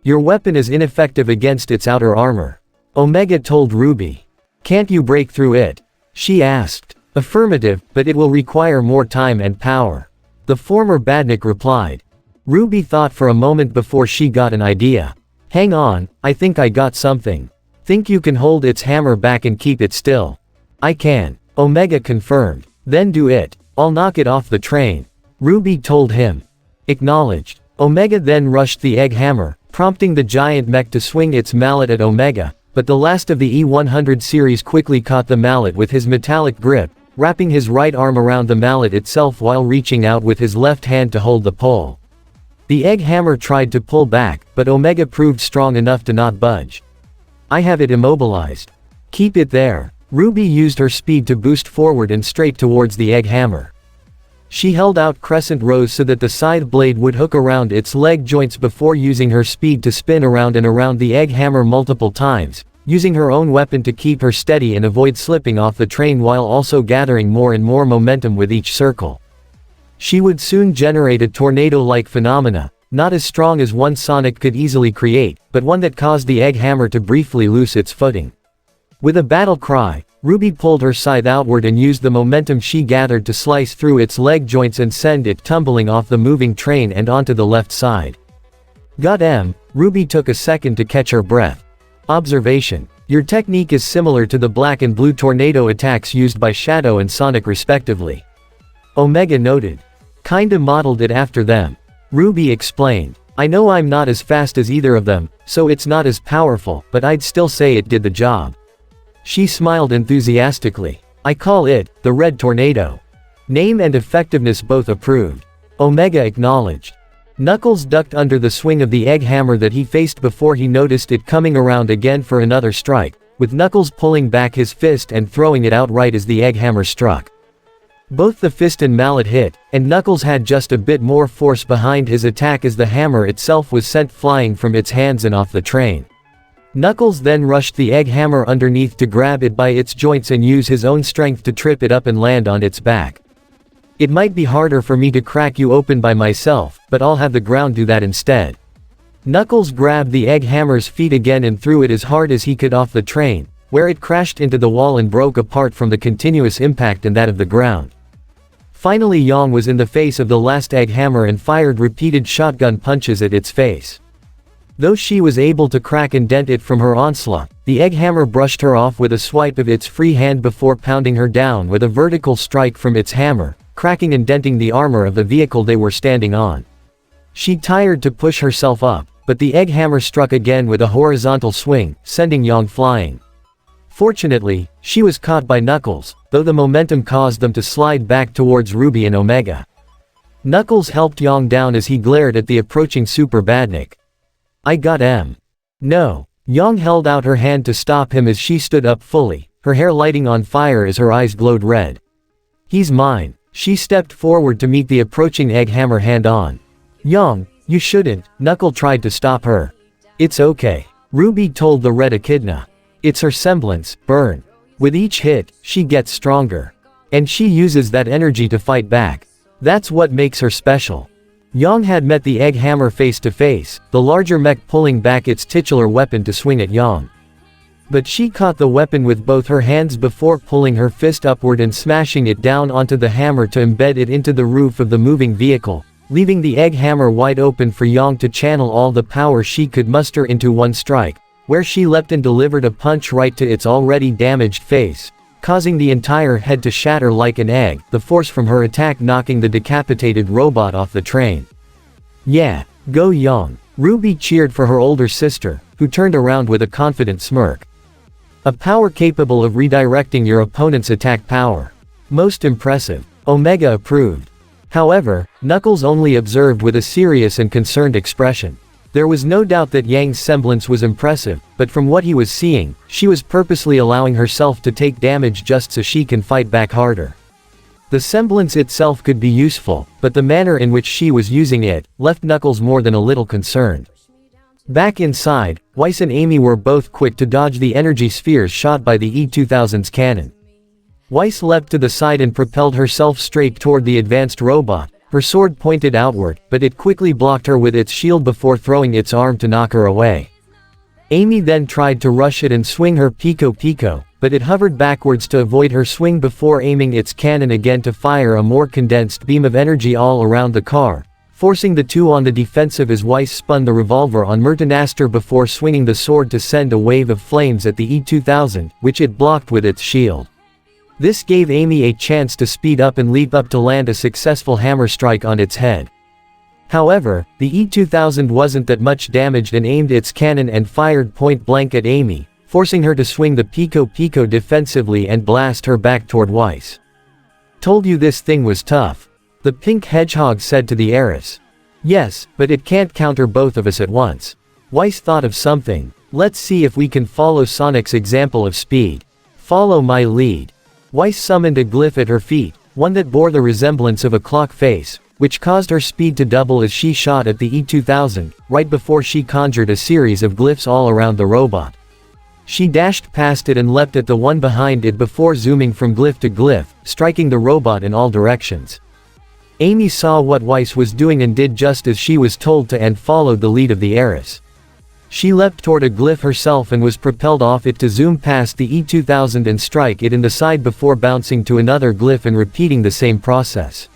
Your weapon is ineffective against its outer armor. Omega told Ruby. Can't you break through it? She asked. Affirmative, but it will require more time and power. The former badnik replied. Ruby thought for a moment before she got an idea. Hang on, I think I got something. Think you can hold its hammer back and keep it still? I can. Omega confirmed. Then do it. I'll knock it off the train. Ruby told him. Acknowledged. Omega then rushed the egg hammer, prompting the giant mech to swing its mallet at Omega, but the last of the E100 series quickly caught the mallet with his metallic grip, wrapping his right arm around the mallet itself while reaching out with his left hand to hold the pole. The egg hammer tried to pull back, but Omega proved strong enough to not budge. I have it immobilized. Keep it there. Ruby used her speed to boost forward and straight towards the egg hammer. She held out crescent rows so that the scythe blade would hook around its leg joints before using her speed to spin around and around the egg hammer multiple times, using her own weapon to keep her steady and avoid slipping off the train while also gathering more and more momentum with each circle. She would soon generate a tornado-like phenomena, not as strong as one Sonic could easily create, but one that caused the egg hammer to briefly lose its footing. With a battle cry, Ruby pulled her scythe outward and used the momentum she gathered to slice through its leg joints and send it tumbling off the moving train and onto the left side. Goddamn, Ruby took a second to catch her breath. Observation. Your technique is similar to the black and blue tornado attacks used by Shadow and Sonic respectively. Omega noted. Kinda modeled it after them. Ruby explained. I know I'm not as fast as either of them, so it's not as powerful, but I'd still say it did the job. She smiled enthusiastically. I call it, the Red Tornado. Name and effectiveness both approved. Omega acknowledged. Knuckles ducked under the swing of the egg hammer that he faced before he noticed it coming around again for another strike, with Knuckles pulling back his fist and throwing it out right as the egg hammer struck. Both the fist and mallet hit, and Knuckles had just a bit more force behind his attack as the hammer itself was sent flying from its hands and off the train. Knuckles then rushed the egg hammer underneath to grab it by its joints and use his own strength to trip it up and land on its back. It might be harder for me to crack you open by myself, but I'll have the ground do that instead. Knuckles grabbed the egg hammer's feet again and threw it as hard as he could off the train, where it crashed into the wall and broke apart from the continuous impact and that of the ground. Finally Yang was in the face of the last egg hammer and fired repeated shotgun punches at its face. Though she was able to crack and dent it from her onslaught, the egg hammer brushed her off with a swipe of its free hand before pounding her down with a vertical strike from its hammer, cracking and denting the armor of the vehicle they were standing on. She tired to push herself up, but the egg hammer struck again with a horizontal swing, sending Yang flying. Fortunately, she was caught by Knuckles, though the momentum caused them to slide back towards Ruby and Omega. Knuckles helped Yang down as he glared at the approaching Super Badnik. I got him. No. Yang held out her hand to stop him as she stood up fully, her hair lighting on fire as her eyes glowed red. He's mine. She stepped forward to meet the approaching egg hammer hand on. Yang, you shouldn't. Knuckle tried to stop her. It's okay. Ruby told the red echidna. It's her semblance, burn. With each hit, she gets stronger. And she uses that energy to fight back. That's what makes her special. Yang had met the egg hammer face to face, the larger mech pulling back its titular weapon to swing at Yang. But she caught the weapon with both her hands before pulling her fist upward and smashing it down onto the hammer to embed it into the roof of the moving vehicle, leaving the egg hammer wide open for Yang to channel all the power she could muster into one strike, where she leapt and delivered a punch right to its already damaged face, causing the entire head to shatter like an egg, the force from her attack knocking the decapitated robot off the train. "Yeah, go Yang." Ruby cheered for her older sister, who turned around with a confident smirk. "A power capable of redirecting your opponent's attack power. Most impressive." Omega approved. However, Knuckles only observed with a serious and concerned expression. There was no doubt that Yang's semblance was impressive, but from what he was seeing, she was purposely allowing herself to take damage just so she can fight back harder. The semblance itself could be useful, but the manner in which she was using it left Knuckles more than a little concerned. Back inside, Weiss and Amy were both quick to dodge the energy spheres shot by the E-2000's cannon. Weiss leapt to the side and propelled herself straight toward the advanced robot, her sword pointed outward, but it quickly blocked her with its shield before throwing its arm to knock her away. Amy then tried to rush it and swing her Pico Pico, but it hovered backwards to avoid her swing before aiming its cannon again to fire a more condensed beam of energy all around the car, forcing the two on the defensive as Weiss spun the revolver on Myrtanaster before swinging the sword to send a wave of flames at the E-2000, which it blocked with its shield. This gave Amy a chance to speed up and leap up to land a successful hammer strike on its head. However, the E-2000 wasn't that much damaged and aimed its cannon and fired point blank at Amy, forcing her to swing the Pico Pico defensively and blast her back toward Weiss. "Told you this thing was tough," the pink hedgehog said to the heiress. "Yes, but it can't counter both of us at once." Weiss thought of something. "Let's see if we can follow Sonic's example of speed. Follow my lead." Weiss summoned a glyph at her feet, one that bore the resemblance of a clock face, which caused her speed to double as she shot at the E-2000, right before she conjured a series of glyphs all around the robot. She dashed past it and leapt at the one behind it before zooming from glyph to glyph, striking the robot in all directions. Amy saw what Weiss was doing and did just as she was told to and followed the lead of the heiress. She leapt toward a glyph herself and was propelled off it to zoom past the E-2000 and strike it in the side before bouncing to another glyph and repeating the same process.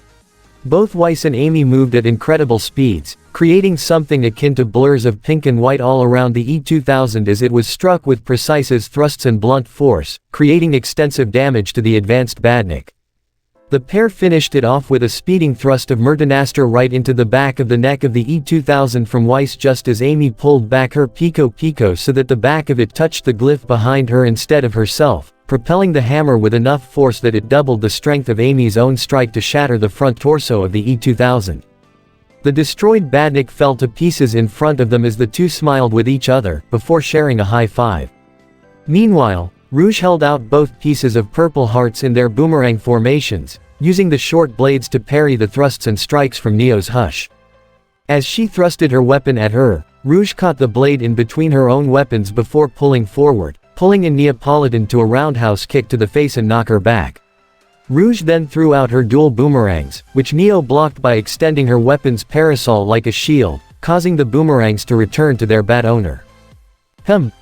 Both Weiss and Amy moved at incredible speeds, creating something akin to blurs of pink and white all around the E-2000 as it was struck with precise thrusts and blunt force, creating extensive damage to the advanced Badnik. The pair finished it off with a speeding thrust of Myrtanaster right into the back of the neck of the E-2000 from Weiss just as Amy pulled back her Pico Pico so that the back of it touched the glyph behind her instead of herself, propelling the hammer with enough force that it doubled the strength of Amy's own strike to shatter the front torso of the E-2000. The destroyed Badnik fell to pieces in front of them as the two smiled with each other, before sharing a high five. Meanwhile, Rouge held out both pieces of purple hearts in their boomerang formations, using the short blades to parry the thrusts and strikes from Neo's Hush. As she thrusted her weapon at her, Rouge caught the blade in between her own weapons before pulling forward, pulling in Neapolitan to a roundhouse kick to the face and knock her back. Rouge then threw out her dual boomerangs, which Neo blocked by extending her weapon's parasol like a shield, causing the boomerangs to return to their bat owner.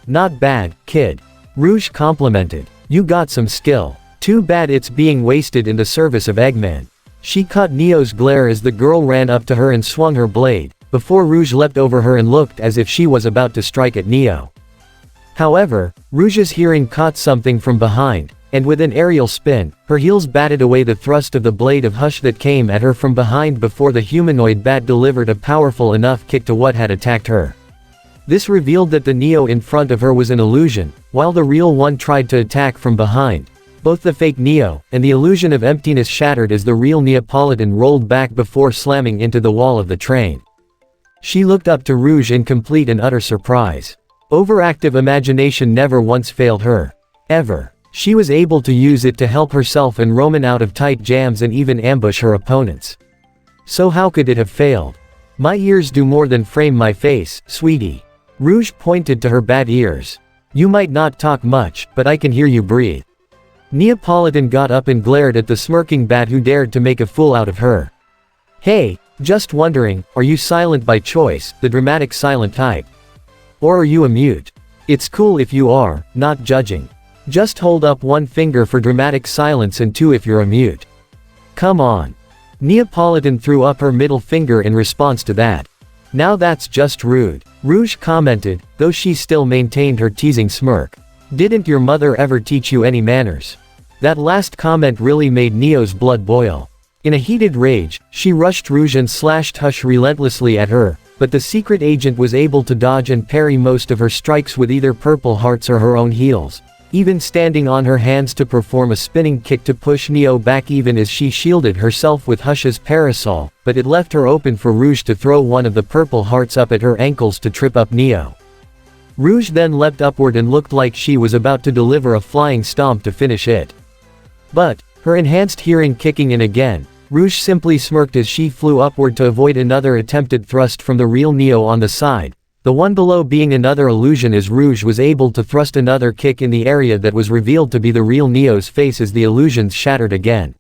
Not bad, kid. Rouge complimented. You got some skill. Too bad it's being wasted in the service of Eggman. She caught Neo's glare as the girl ran up to her and swung her blade, before Rouge leapt over her and looked as if she was about to strike at Neo. However, Rouge's hearing caught something from behind, and with an aerial spin, her heels batted away the thrust of the blade of Hush that came at her from behind before the humanoid bat delivered a powerful enough kick to what had attacked her. This revealed that the Neo in front of her was an illusion, while the real one tried to attack from behind. Both the fake Neo and the illusion of emptiness shattered as the real Neapolitan rolled back before slamming into the wall of the train. She looked up to Rouge in complete and utter surprise. Overactive imagination never once failed her. Ever. She was able to use it to help herself and Roman out of tight jams and even ambush her opponents. So how could it have failed? My ears do more than frame my face, sweetie. Rouge pointed to her bat ears. You might not talk much, but I can hear you breathe. Neapolitan got up and glared at the smirking bat who dared to make a fool out of her. Hey, just wondering, are you silent by choice, the dramatic silent type? Or are you a mute? It's cool if you are, not judging. Just hold up one finger for dramatic silence and two if you're a mute. Come on. Neapolitan threw up her middle finger in response to that. Now that's just rude. Rouge commented, though she still maintained her teasing smirk. Didn't your mother ever teach you any manners? That last comment really made Neo's blood boil. In a heated rage, she rushed Rouge and slashed Hush relentlessly at her, but the secret agent was able to dodge and parry most of her strikes with either purple hearts or her own heels, even standing on her hands to perform a spinning kick to push Neo back even as she shielded herself with Hush's parasol, but it left her open for Rouge to throw one of the purple hearts up at her ankles to trip up Neo. Rouge then leapt upward and looked like she was about to deliver a flying stomp to finish it. But, her enhanced hearing kicking in again, Rouge simply smirked as she flew upward to avoid another attempted thrust from the real Neo on the side, the one below being another illusion as Rouge was able to thrust another kick in the area that was revealed to be the real Neo's face as the illusions shattered again.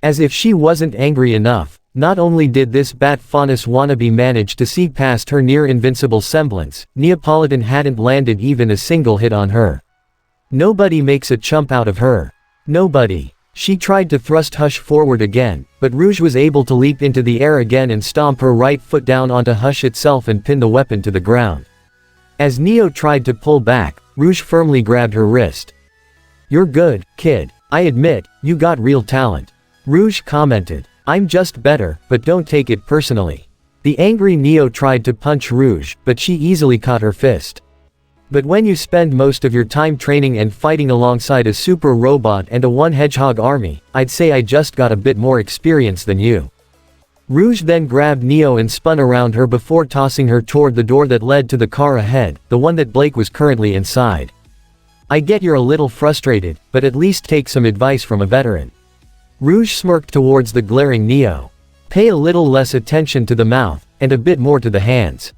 As if she wasn't angry enough, not only did this Bat Faunus wannabe manage to see past her near-invincible semblance, Neapolitan hadn't landed even a single hit on her. Nobody makes a chump out of her. Nobody. She tried to thrust Hush forward again, but Rouge was able to leap into the air again and stomp her right foot down onto Hush itself and pin the weapon to the ground. As Neo tried to pull back, Rouge firmly grabbed her wrist. "You're good, kid. I admit, you got real talent," Rouge commented. "I'm just better, but don't take it personally." The angry Neo tried to punch Rouge, but she easily caught her fist. "But when you spend most of your time training and fighting alongside a super robot and a one-hedgehog army, I'd say I just got a bit more experience than you." Rouge then grabbed Neo and spun around her before tossing her toward the door that led to the car ahead, the one that Blake was currently inside. "I get you're a little frustrated, but at least take some advice from a veteran." Rouge smirked towards the glaring Neo. "Pay a little less attention to the mouth, and a bit more to the hands."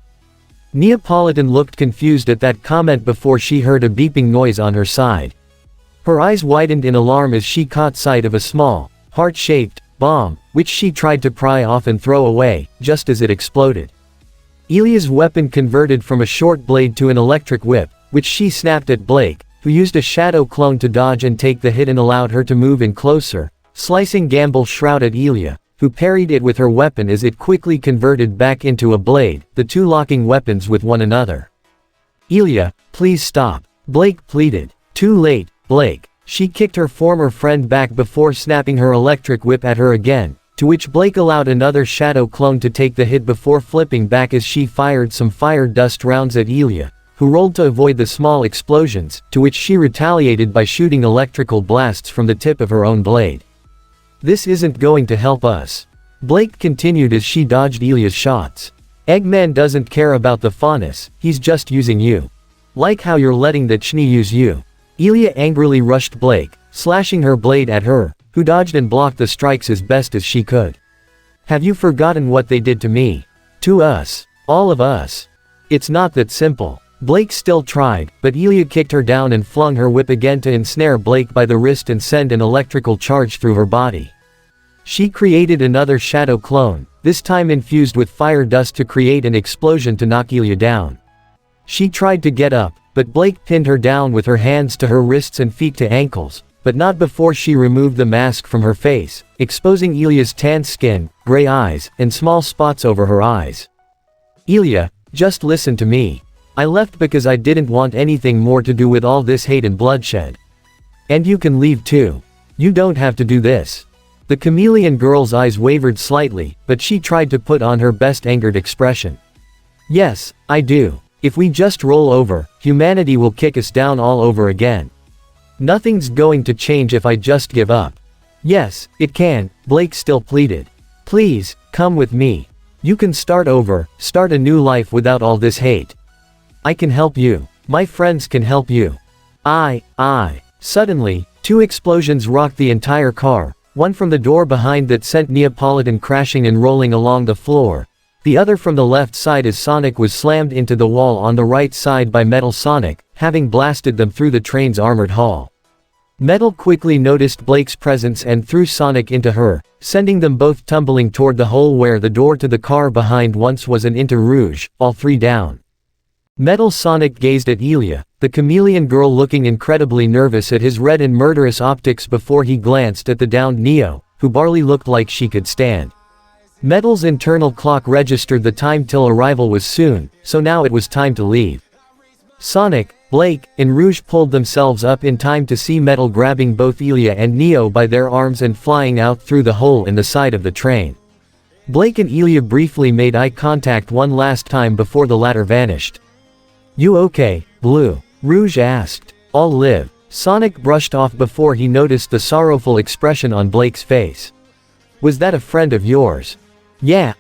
Neapolitan looked confused at that comment before she heard a beeping noise on her side. Her eyes widened in alarm as she caught sight of a small, heart-shaped bomb, which she tried to pry off and throw away, just as it exploded. Ilya's weapon converted from a short blade to an electric whip, which she snapped at Blake, who used a shadow clone to dodge and take the hit and allowed her to move in closer, slicing Gamble Shroud at Ilya, who parried it with her weapon as it quickly converted back into a blade, the two locking weapons with one another. "Ilya, please stop," Blake pleaded. "Too late, Blake." She kicked her former friend back before snapping her electric whip at her again, to which Blake allowed another shadow clone to take the hit before flipping back as she fired some fire dust rounds at Ilya, who rolled to avoid the small explosions, to which she retaliated by shooting electrical blasts from the tip of her own blade. "This isn't going to help us," Blake continued as she dodged Ilya's shots. "Eggman doesn't care about the Faunus, he's just using you. Like how you're letting the Chni use you." Ilya angrily rushed Blake, slashing her blade at her, who dodged and blocked the strikes as best as she could. "Have you forgotten what they did to me? To us. All of us. It's not that simple." Blake still tried, but Ilya kicked her down and flung her whip again to ensnare Blake by the wrist and send an electrical charge through her body. She created another shadow clone, this time infused with fire dust to create an explosion to knock Ilya down. She tried to get up, but Blake pinned her down with her hands to her wrists and feet to ankles, but not before she removed the mask from her face, exposing Ilya's tan skin, gray eyes, and small spots over her eyes. "Ilya, just listen to me. I left because I didn't want anything more to do with all this hate and bloodshed. And you can leave too. You don't have to do this." The chameleon girl's eyes wavered slightly, but she tried to put on her best angered expression. "Yes, I do. If we just roll over, humanity will kick us down all over again. Nothing's going to change if I just give up." "Yes, it can," Blake still pleaded. "Please, come with me. You can start over, start a new life without all this hate. I can help you. My friends can help you." I. Suddenly, two explosions rocked the entire car, one from the door behind that sent Neapolitan crashing and rolling along the floor, the other from the left side as Sonic was slammed into the wall on the right side by Metal Sonic, having blasted them through the train's armored hull. Metal quickly noticed Blake's presence and threw Sonic into her, sending them both tumbling toward the hole where the door to the car behind once was and into Rouge, all three down. Metal Sonic gazed at Ilya, the chameleon girl looking incredibly nervous at his red and murderous optics before he glanced at the downed Neo, who barely looked like she could stand. Metal's internal clock registered the time till arrival was soon, so now it was time to leave. Sonic, Blake, and Rouge pulled themselves up in time to see Metal grabbing both Ilya and Neo by their arms and flying out through the hole in the side of the train. Blake and Ilya briefly made eye contact one last time before the latter vanished. "You okay, Blue?" Rouge asked. "I'll live." Sonic brushed off before he noticed the sorrowful expression on Blake's face. "Was that a friend of yours?" "Yeah,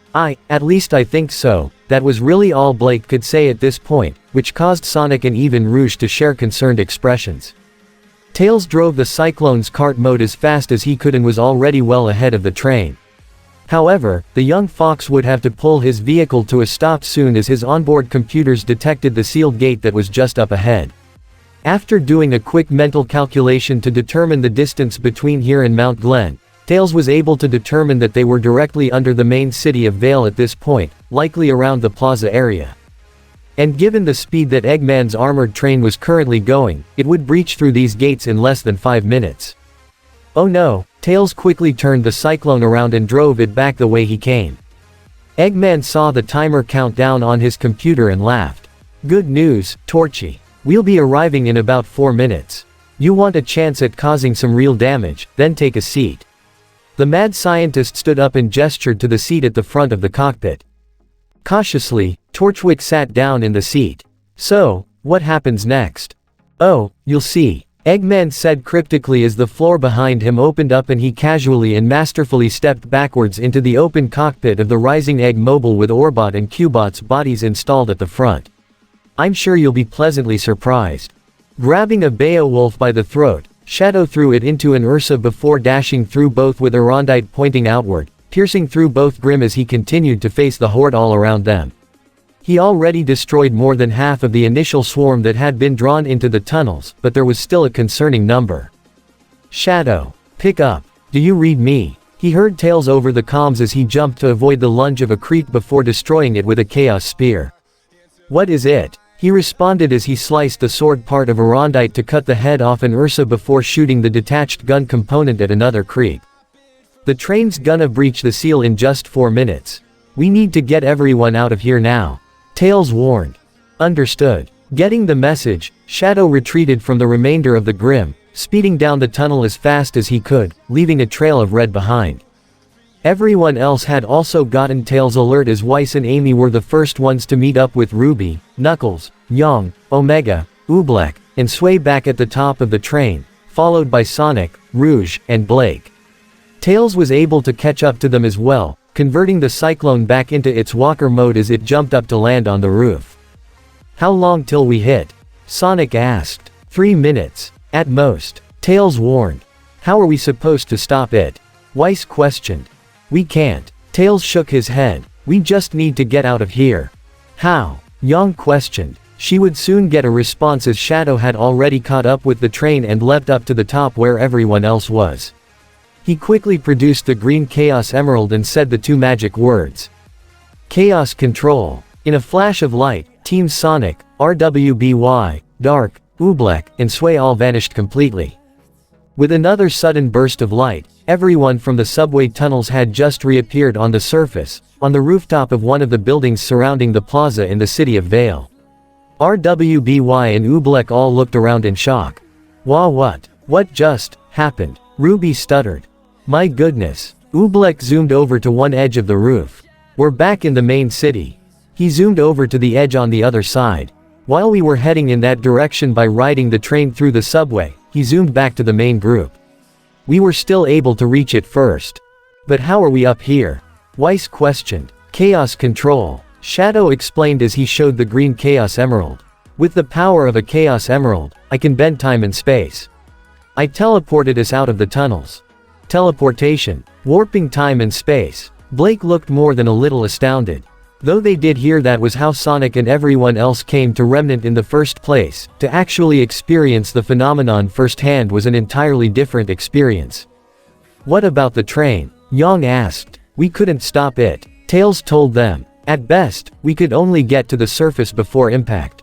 at least I think so." That was really all Blake could say at this point, which caused Sonic and even Rouge to share concerned expressions. Tails drove the Cyclone's kart mode as fast as he could and was already well ahead of the train. However, the young fox would have to pull his vehicle to a stop soon as his onboard computers detected the sealed gate that was just up ahead. After doing a quick mental calculation to determine the distance between here and Mount Glen, Tails was able to determine that they were directly under the main city of Vale at this point, likely around the plaza area. And given the speed that Eggman's armored train was currently going, it would breach through these gates in less than 5 minutes. Oh no, Tails quickly turned the Cyclone around and drove it back the way he came. Eggman saw the timer count down on his computer and laughed. "Good news, Torchy. We'll be arriving in about 4 minutes. You want a chance at causing some real damage, then take a seat." The mad scientist stood up and gestured to the seat at the front of the cockpit. Cautiously, Torchwick sat down in the seat. "So, what happens next?" "Oh, you'll see," Eggman said cryptically as the floor behind him opened up and he casually and masterfully stepped backwards into the open cockpit of the Rising Egg Mobile with Orbot and Cubot's bodies installed at the front. "I'm sure you'll be pleasantly surprised." Grabbing a Beowulf by the throat, Shadow threw it into an Ursa before dashing through both with Arondite pointing outward, piercing through both Grim as he continued to face the horde all around them. He already destroyed more than half of the initial swarm that had been drawn into the tunnels, but there was still a concerning number. "Shadow, pick up. Do you read me?" He heard Tails over the comms as he jumped to avoid the lunge of a creep before destroying it with a Chaos Spear. "What is it?" He responded as he sliced the sword part of Arondite to cut the head off an Ursa before shooting the detached gun component at another creep. "The train's gonna breach the seal in just 4 minutes. We need to get everyone out of here now," Tails warned. "Understood." Getting the message, Shadow retreated from the remainder of the Grim, speeding down the tunnel as fast as he could, leaving a trail of red behind. Everyone else had also gotten Tails' alert as Weiss and Amy were the first ones to meet up with RWBY, Knuckles, Young, Omega, Oobleck, and Sway back at the top of the train, followed by Sonic, Rouge, and Blake. Tails was able to catch up to them as well, converting the Cyclone back into its walker mode as it jumped up to land on the roof. "How long till we hit?" Sonic asked. 3 minutes. At most. Tails warned. "How are we supposed to stop it?" Weiss questioned. "We can't." Tails shook his head. "We just need to get out of here." "How?" Yang questioned. She would soon get a response as Shadow had already caught up with the train and leapt up to the top where everyone else was. He quickly produced the green Chaos Emerald and said the 2 magic words. "Chaos Control." In a flash of light, Team Sonic, RWBY, Dark, Oobleck, and Sway all vanished completely. With another sudden burst of light, everyone from the subway tunnels had just reappeared on the surface, on the rooftop of one of the buildings surrounding the plaza in the city of Vale. RWBY and Oobleck all looked around in shock. What just happened? RWBY stuttered. "My goodness." Oobleck zoomed over to one edge of the roof. "We're back in the main city." He zoomed over to the edge on the other side. While we were heading in that direction by riding the train through the subway, he zoomed back to the main group. "We were still able to reach it first. But how are we up here?" Weiss questioned. "Chaos Control," Shadow explained as he showed the green Chaos Emerald. "With the power of a Chaos Emerald, I can bend time and space. I teleported us out of the tunnels." Teleportation. Warping time and space. Blake looked more than a little astounded. Though they did hear that was how Sonic and everyone else came to Remnant in the first place, to actually experience the phenomenon firsthand was an entirely different experience. "What about the train?" Yang asked. "We couldn't stop it," Tails told them. "At best, we could only get to the surface before impact."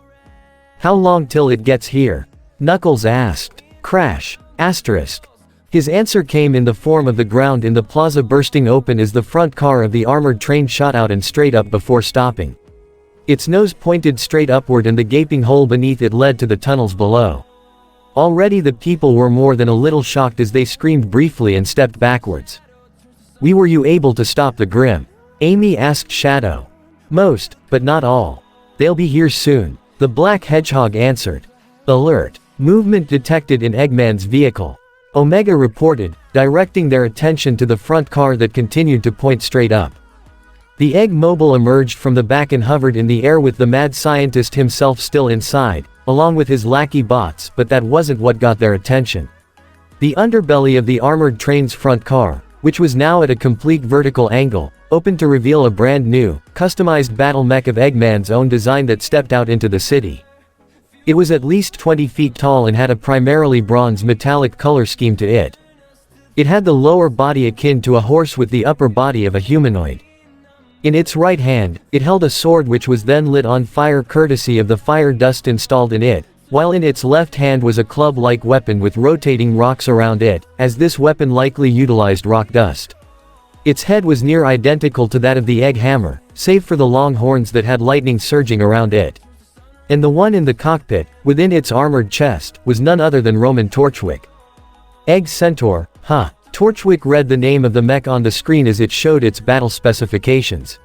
"How long till it gets here?" Knuckles asked. "Crash. Asterisk. His answer came in the form of the ground in the plaza bursting open as the front car of the armored train shot out and straight up before stopping. Its nose pointed straight upward and the gaping hole beneath it led to the tunnels below. Already the people were more than a little shocked as they screamed briefly and stepped backwards. Were you able to stop the Grim? Amy asked Shadow. Most, but not all. They'll be here soon, the Black Hedgehog answered. Alert. Movement detected in Eggman's vehicle. Omega reported, directing their attention to the front car that continued to point straight up. The Egg Mobile emerged from the back and hovered in the air with the mad scientist himself still inside, along with his lackey bots, but that wasn't what got their attention. The underbelly of the armored train's front car, which was now at a complete vertical angle, opened to reveal a brand new, customized battle mech of Eggman's own design that stepped out into the city. It was at least 20 feet tall and had a primarily bronze metallic color scheme to it. It had the lower body akin to a horse with the upper body of a humanoid. In its right hand, it held a sword which was then lit on fire courtesy of the fire dust installed in it, while in its left hand was a club-like weapon with rotating rocks around it, as this weapon likely utilized rock dust. Its head was near identical to that of the Egg Hammer, save for the long horns that had lightning surging around it. And the one in the cockpit, within its armored chest, was none other than Roman Torchwick. Egg Centaur, huh? Torchwick read the name of the mech on the screen as it showed its battle specifications.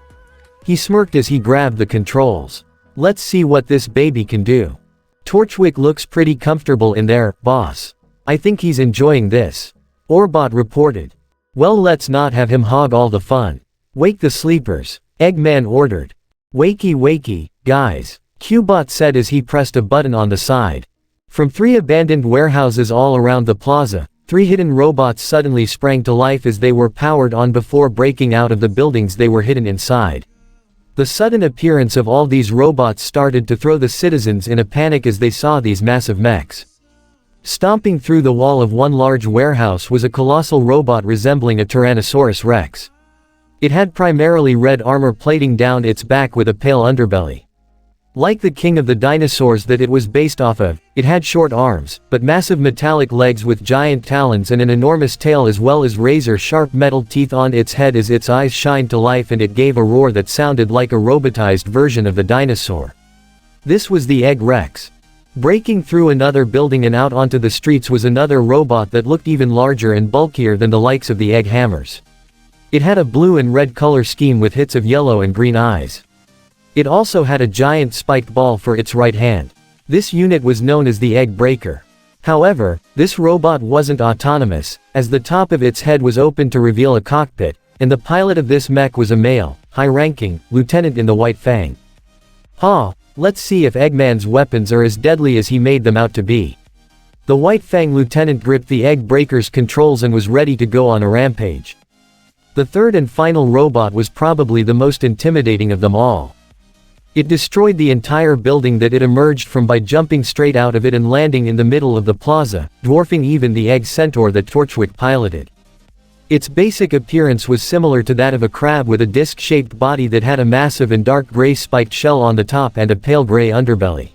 He smirked as he grabbed the controls. Let's see what this baby can do. Torchwick looks pretty comfortable in there, boss. I think he's enjoying this. Orbot reported. Well, let's not have him hog all the fun. Wake the sleepers, Eggman ordered. Wakey wakey, guys, Cubot said as he pressed a button on the side. From 3 abandoned warehouses all around the plaza, 3 hidden robots suddenly sprang to life as they were powered on before breaking out of the buildings they were hidden inside. The sudden appearance of all these robots started to throw the citizens in a panic as they saw these massive mechs. Stomping through the wall of one large warehouse was a colossal robot resembling a Tyrannosaurus Rex. It had primarily red armor plating down its back with a pale underbelly. Like the king of the dinosaurs that it was based off of, it had short arms, but massive metallic legs with giant talons and an enormous tail as well as razor-sharp metal teeth on its head as its eyes shined to life and it gave a roar that sounded like a robotized version of the dinosaur. This was the Egg Rex. Breaking through another building and out onto the streets was another robot that looked even larger and bulkier than the likes of the Egg Hammers. It had a blue and red color scheme with hits of yellow and green eyes. It also had a giant spiked ball for its right hand. This unit was known as the Egg Breaker. However, this robot wasn't autonomous, as the top of its head was open to reveal a cockpit, and the pilot of this mech was a male, high-ranking, lieutenant in the White Fang. Let's see if Eggman's weapons are as deadly as he made them out to be. The White Fang lieutenant gripped the Egg Breaker's controls and was ready to go on a rampage. The third and final robot was probably the most intimidating of them all. It destroyed the entire building that it emerged from by jumping straight out of it and landing in the middle of the plaza, dwarfing even the Egg Centaur that Torchwick piloted. Its basic appearance was similar to that of a crab with a disc-shaped body that had a massive and dark gray spiked shell on the top and a pale gray underbelly.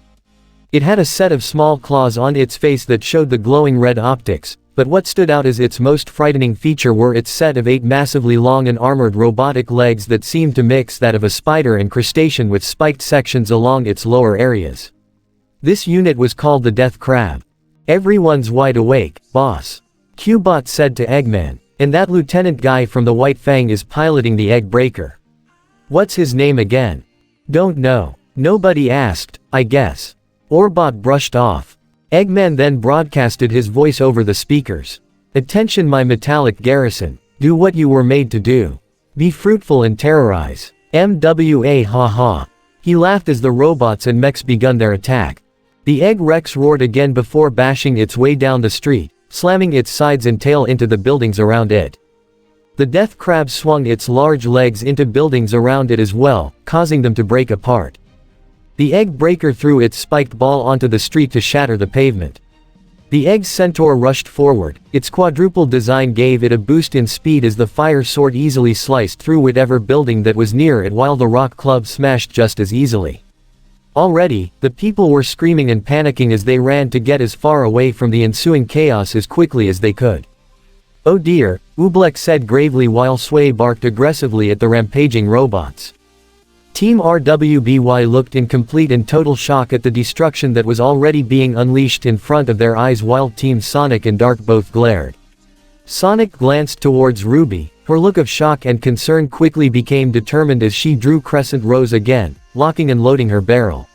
It had a set of small claws on its face that showed the glowing red optics, but what stood out as its most frightening feature were its set of 8 massively long and armored robotic legs that seemed to mix that of a spider and crustacean with spiked sections along its lower areas. This unit was called the Death Crab. Everyone's wide awake, boss. Cubot said to Eggman, and that lieutenant guy from the White Fang is piloting the Egg Breaker. What's his name again? Don't know. Nobody asked, I guess. Orbot brushed off. Eggman then broadcasted his voice over the speakers. Attention my metallic garrison, do what you were made to do. Be fruitful and terrorize. MWA ha ha. He laughed as the robots and mechs begun their attack. The Egg Rex roared again before bashing its way down the street, slamming its sides and tail into the buildings around it. The Death Crab swung its large legs into buildings around it as well, causing them to break apart. The Egg Breaker threw its spiked ball onto the street to shatter the pavement. The Egg Centaur rushed forward, its quadruple design gave it a boost in speed as the fire sword easily sliced through whatever building that was near it while the rock club smashed just as easily. Already, the people were screaming and panicking as they ran to get as far away from the ensuing chaos as quickly as they could. Oh dear, Oobleck said gravely while Sway barked aggressively at the rampaging robots. Team RWBY looked in complete and total shock at the destruction that was already being unleashed in front of their eyes while Team Sonic and Dark both glared. Sonic glanced towards RWBY, her look of shock and concern quickly became determined as she drew crescent rows again, locking and loading her barrel.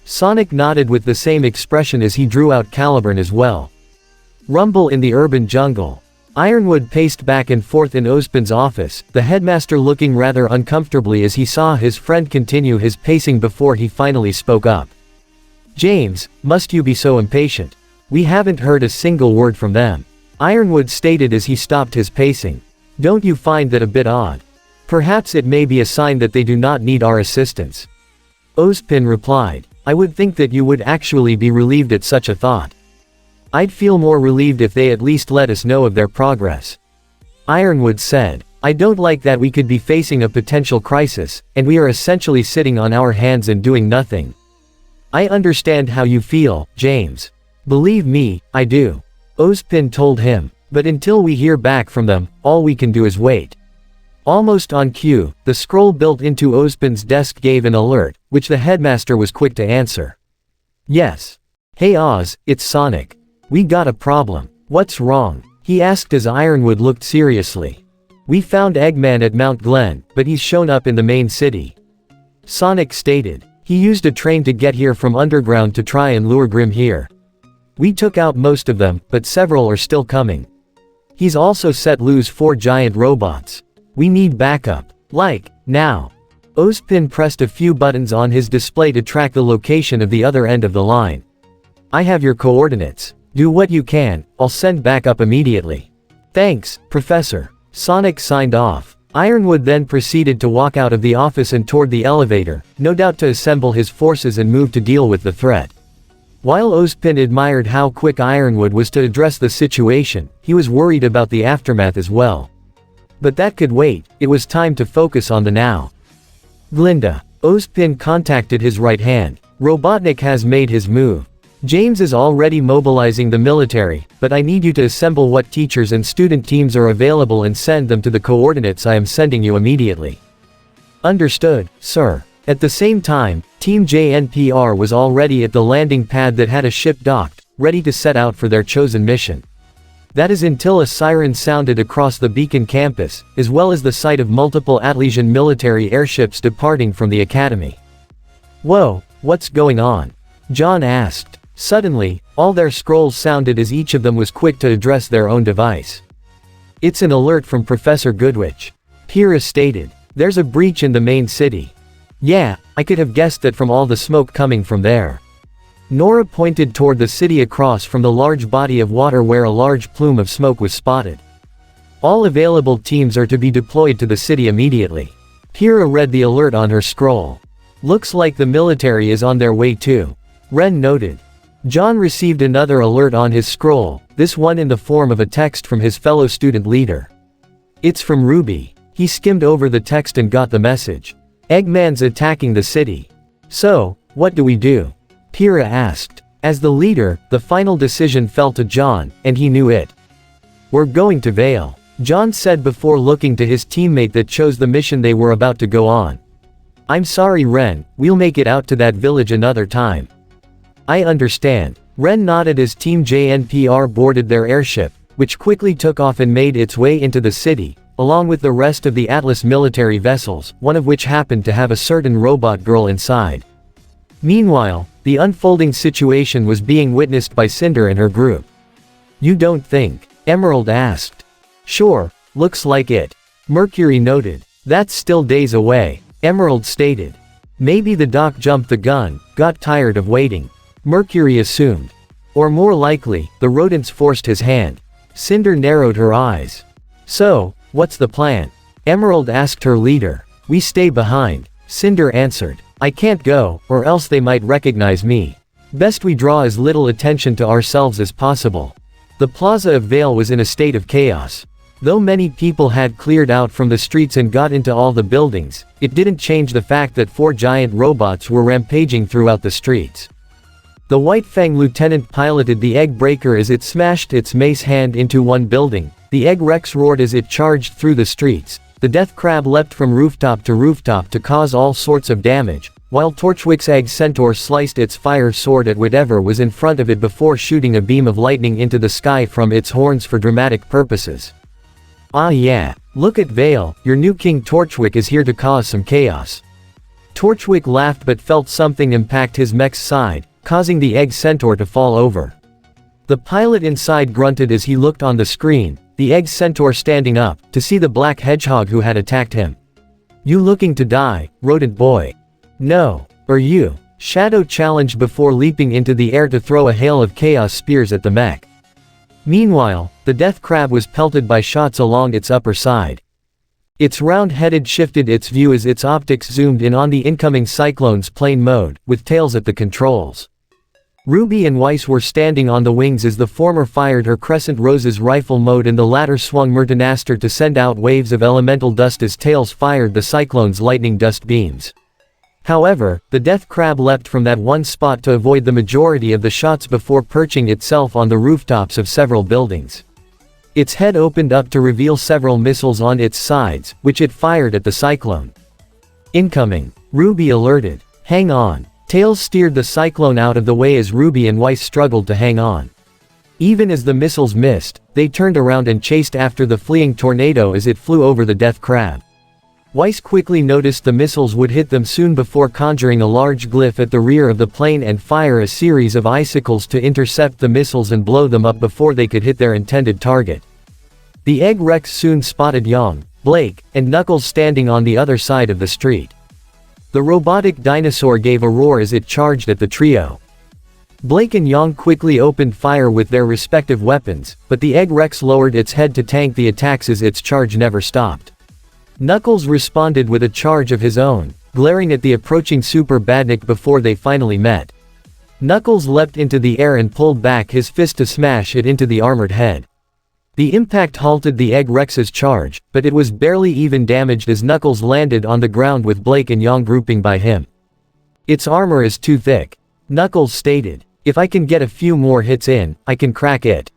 Sonic nodded with the same expression as he drew out Caliburn as well. Rumble in the urban jungle. Ironwood paced back and forth in Ozpin's office, the headmaster looking rather uncomfortably as he saw his friend continue his pacing before he finally spoke up. James, must you be so impatient? We haven't heard a single word from them. Ironwood stated as he stopped his pacing. Don't you find that a bit odd? Perhaps it may be a sign that they do not need our assistance. Ozpin replied. I would think that you would actually be relieved at such a thought. I'd feel more relieved if they at least let us know of their progress. Ironwood said. I don't like that we could be facing a potential crisis, and we are essentially sitting on our hands and doing nothing. I understand how you feel, James. Believe me, I do. Ozpin told him. But until we hear back from them, all we can do is wait. Almost on cue, the scroll built into Ozpin's desk gave an alert, which the headmaster was quick to answer. Yes. Hey Oz, it's Sonic. We got a problem. What's wrong? He asked as Ironwood looked seriously. We found Eggman at Mount Glen, but he's shown up in the main city. Sonic stated. He used a train to get here from underground to try and lure Grim here. We took out most of them, but several are still coming. He's also set loose 4 giant robots. We need backup. Like, now. Ozpin pressed a few buttons on his display to track the location of the other end of the line. I have your coordinates. Do what you can, I'll send backup immediately. Thanks, Professor. Sonic signed off. Ironwood then proceeded to walk out of the office and toward the elevator, no doubt to assemble his forces and move to deal with the threat. While Ozpin admired how quick Ironwood was to address the situation, he was worried about the aftermath as well. But that could wait, it was time to focus on the now. Glinda. Ozpin contacted his right hand. Robotnik has made his move. James is already mobilizing the military, but I need you to assemble what teachers and student teams are available and send them to the coordinates I am sending you immediately. Understood, sir. At the same time, Team JNPR was already at the landing pad that had a ship docked, ready to set out for their chosen mission. That is until a siren sounded across the Beacon campus, as well as the sight of multiple Atlesian military airships departing from the academy. Whoa, what's going on? John asked. Suddenly, all their scrolls sounded as each of them was quick to address their own device. It's an alert from Professor Goodwitch. Pyrrha stated. There's a breach in the main city. Yeah, I could have guessed that from all the smoke coming from there. Nora pointed toward the city across from the large body of water where a large plume of smoke was spotted. All available teams are to be deployed to the city immediately. Pyrrha read the alert on her scroll. Looks like the military is on their way too. Ren noted. John received another alert on his scroll, this one in the form of a text from his fellow student leader. It's from RWBY. He skimmed over the text and got the message. Eggman's attacking the city. So, what do we do? Pyrrha asked. As the leader, the final decision fell to John, and he knew it. We're going to Vale. John said before looking to his teammate that chose the mission they were about to go on. I'm sorry Ren, we'll make it out to that village another time. I understand. Ren nodded as Team JNPR boarded their airship, which quickly took off and made its way into the city, along with the rest of the Atlas military vessels, one of which happened to have a certain robot girl inside. Meanwhile, the unfolding situation was being witnessed by Cinder and her group. You don't think? Emerald asked. Sure, looks like it. Mercury noted. That's still days away, Emerald stated. Maybe the doc jumped the gun, got tired of waiting. Mercury assumed. Or more likely, the rodents forced his hand. Cinder narrowed her eyes. So, what's the plan? Emerald asked her leader. We stay behind. Cinder answered. I can't go, or else they might recognize me. Best we draw as little attention to ourselves as possible. The plaza of Vale was in a state of chaos. Though many people had cleared out from the streets and got into all the buildings, it didn't change the fact that 4 giant robots were rampaging throughout the streets. The White Fang lieutenant piloted the egg breaker as it smashed its mace hand into one building. The egg Rex roared as it charged through the streets. The death crab leapt from rooftop to cause all sorts of damage, while Torchwick's egg centaur sliced its fire sword at whatever was in front of it before shooting a beam of lightning into the sky from its horns for dramatic purposes. Ah yeah, look at Vale, your new King Torchwick is here to cause some chaos. Torchwick laughed but felt something impact his mech's side, causing the egg centaur to fall over. The pilot inside grunted as he looked on the screen, the egg centaur standing up, to see the black hedgehog who had attacked him. You looking to die, rodent boy? No. Or you? Shadow challenged before leaping into the air to throw a hail of chaos spears at the mech. Meanwhile, the death crab was pelted by shots along its upper side. Its round head shifted its view as its optics zoomed in on the incoming Cyclone's plane mode, with tails at the controls. Ruby and Weiss were standing on the wings as the former fired her Crescent Rose's rifle mode and the latter swung Myrtinaster to send out waves of elemental dust as tails fired the Cyclone's lightning dust beams. However, the death crab leapt from that one spot to avoid the majority of the shots before perching itself on the rooftops of several buildings. Its head opened up to reveal several missiles on its sides, which it fired at the Cyclone. Incoming. Ruby alerted. Hang on. Tails steered the Cyclone out of the way as Ruby and Weiss struggled to hang on. Even as the missiles missed, they turned around and chased after the fleeing tornado as it flew over the death crab. Weiss quickly noticed the missiles would hit them soon before conjuring a large glyph at the rear of the plane and fire a series of icicles to intercept the missiles and blow them up before they could hit their intended target. The egg Rex soon spotted Yang, Blake, and Knuckles standing on the other side of the street. The robotic dinosaur gave a roar as it charged at the trio. Blake and Yang quickly opened fire with their respective weapons, but the egg Rex lowered its head to tank the attacks as its charge never stopped. Knuckles responded with a charge of his own, glaring at the approaching Super Badnik before they finally met. Knuckles leapt into the air and pulled back his fist to smash it into the armored head. The impact halted the egg Rex's charge, but it was barely even damaged as Knuckles landed on the ground with Blake and Yang grouping by him. Its armor is too thick. Knuckles stated. If I can get a few more hits in, I can crack it.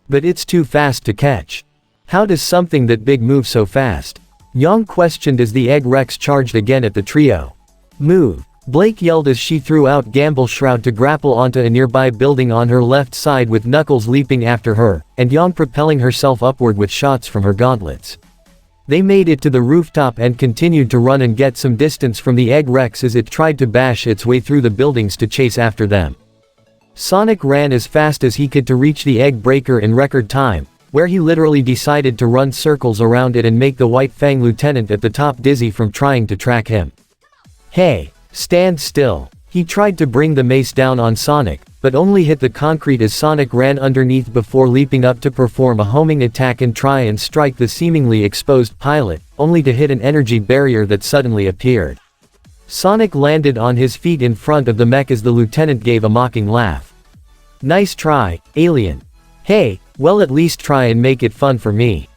But it's too fast to catch. How does something that big move so fast? Yang questioned as the egg Rex charged again at the trio. Move. Blake yelled as she threw out Gamble Shroud to grapple onto a nearby building on her left side with Knuckles leaping after her, and Yang propelling herself upward with shots from her gauntlets. They made it to the rooftop and continued to run and get some distance from the egg Rex as it tried to bash its way through the buildings to chase after them. Sonic ran as fast as he could to reach the egg breaker in record time, where he literally decided to run circles around it and make the White Fang lieutenant at the top dizzy from trying to track him. Hey! Stand still. He tried to bring the mace down on Sonic, but only hit the concrete as Sonic ran underneath before leaping up to perform a homing attack and try and strike the seemingly exposed pilot, only to hit an energy barrier that suddenly appeared. Sonic landed on his feet in front of the mech as the lieutenant gave a mocking laugh. Nice try, alien. Hey, well at least try and make it fun for me.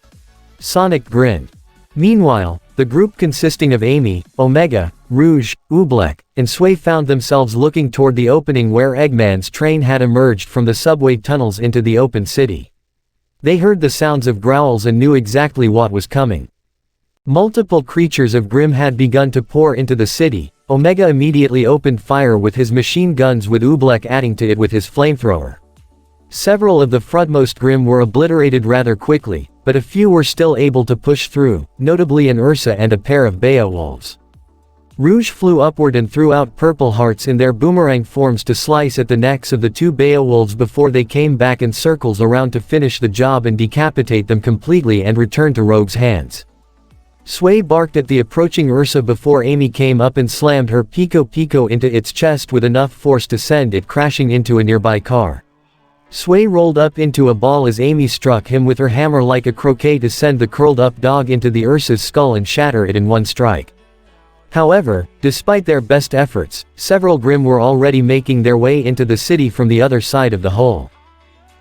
Sonic grinned. Meanwhile, the group consisting of Amy, Omega, Rouge, Oobleck, and Sway found themselves looking toward the opening where Eggman's train had emerged from the subway tunnels into the open city. They heard the sounds of growls and knew exactly what was coming. Multiple creatures of Grimm had begun to pour into the city. Omega immediately opened fire with his machine guns with Oobleck adding to it with his flamethrower. Several of the frontmost Grimm were obliterated rather quickly, but a few were still able to push through, notably an Ursa and a pair of Beowulfs. Rouge flew upward and threw out purple hearts in their boomerang forms to slice at the necks of the two Beowulfs before they came back in circles around to finish the job and decapitate them completely and return to Rogue's hands. Sway barked at the approaching Ursa before Amy came up and slammed her Pico Pico into its chest with enough force to send it crashing into a nearby car. Sway rolled up into a ball as Amy struck him with her hammer like a croquet to send the curled-up dog into the Ursa's skull and shatter it in one strike. However, despite their best efforts, several Grimm were already making their way into the city from the other side of the hole.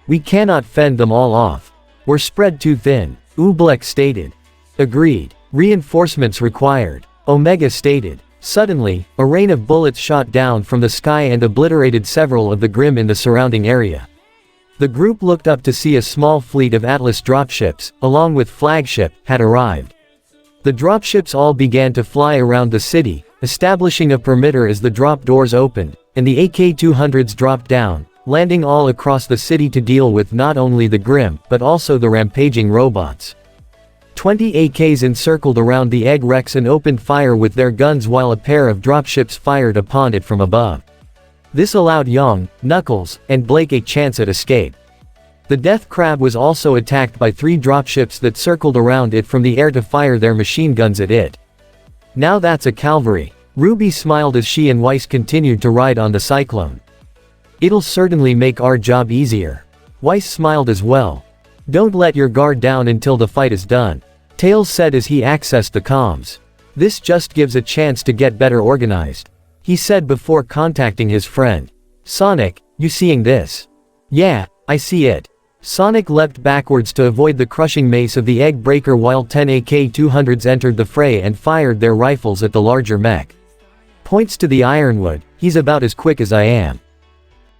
We cannot fend them all off. We're spread too thin, Oobleck stated. Agreed. Reinforcements required. Omega stated. Suddenly, a rain of bullets shot down from the sky and obliterated several of the Grimm in the surrounding area. The group looked up to see a small fleet of Atlas dropships, along with flagship, had arrived. The dropships all began to fly around the city, establishing a perimeter as the drop doors opened, and the AK-200s dropped down, landing all across the city to deal with not only the Grimm, but also the rampaging robots. 20 AKs encircled around the Egg Rex and opened fire with their guns while a pair of dropships fired upon it from above. This allowed Young, Knuckles, and Blake a chance at escape. The Death Crab was also attacked by 3 dropships that circled around it from the air to fire their machine guns at it. Now that's a cavalry. RWBY smiled as she and Weiss continued to ride on the Cyclone. It'll certainly make our job easier. Weiss smiled as well. Don't let your guard down until the fight is done, Tails said as he accessed the comms. This just gives a chance to get better organized, he said before contacting his friend. Sonic, you seeing this? Yeah, I see it. Sonic leapt backwards to avoid the crushing mace of the Egg Breaker while 10 AK-200s entered the fray and fired their rifles at the larger mech. Points to the Ironwood, he's about as quick as I am.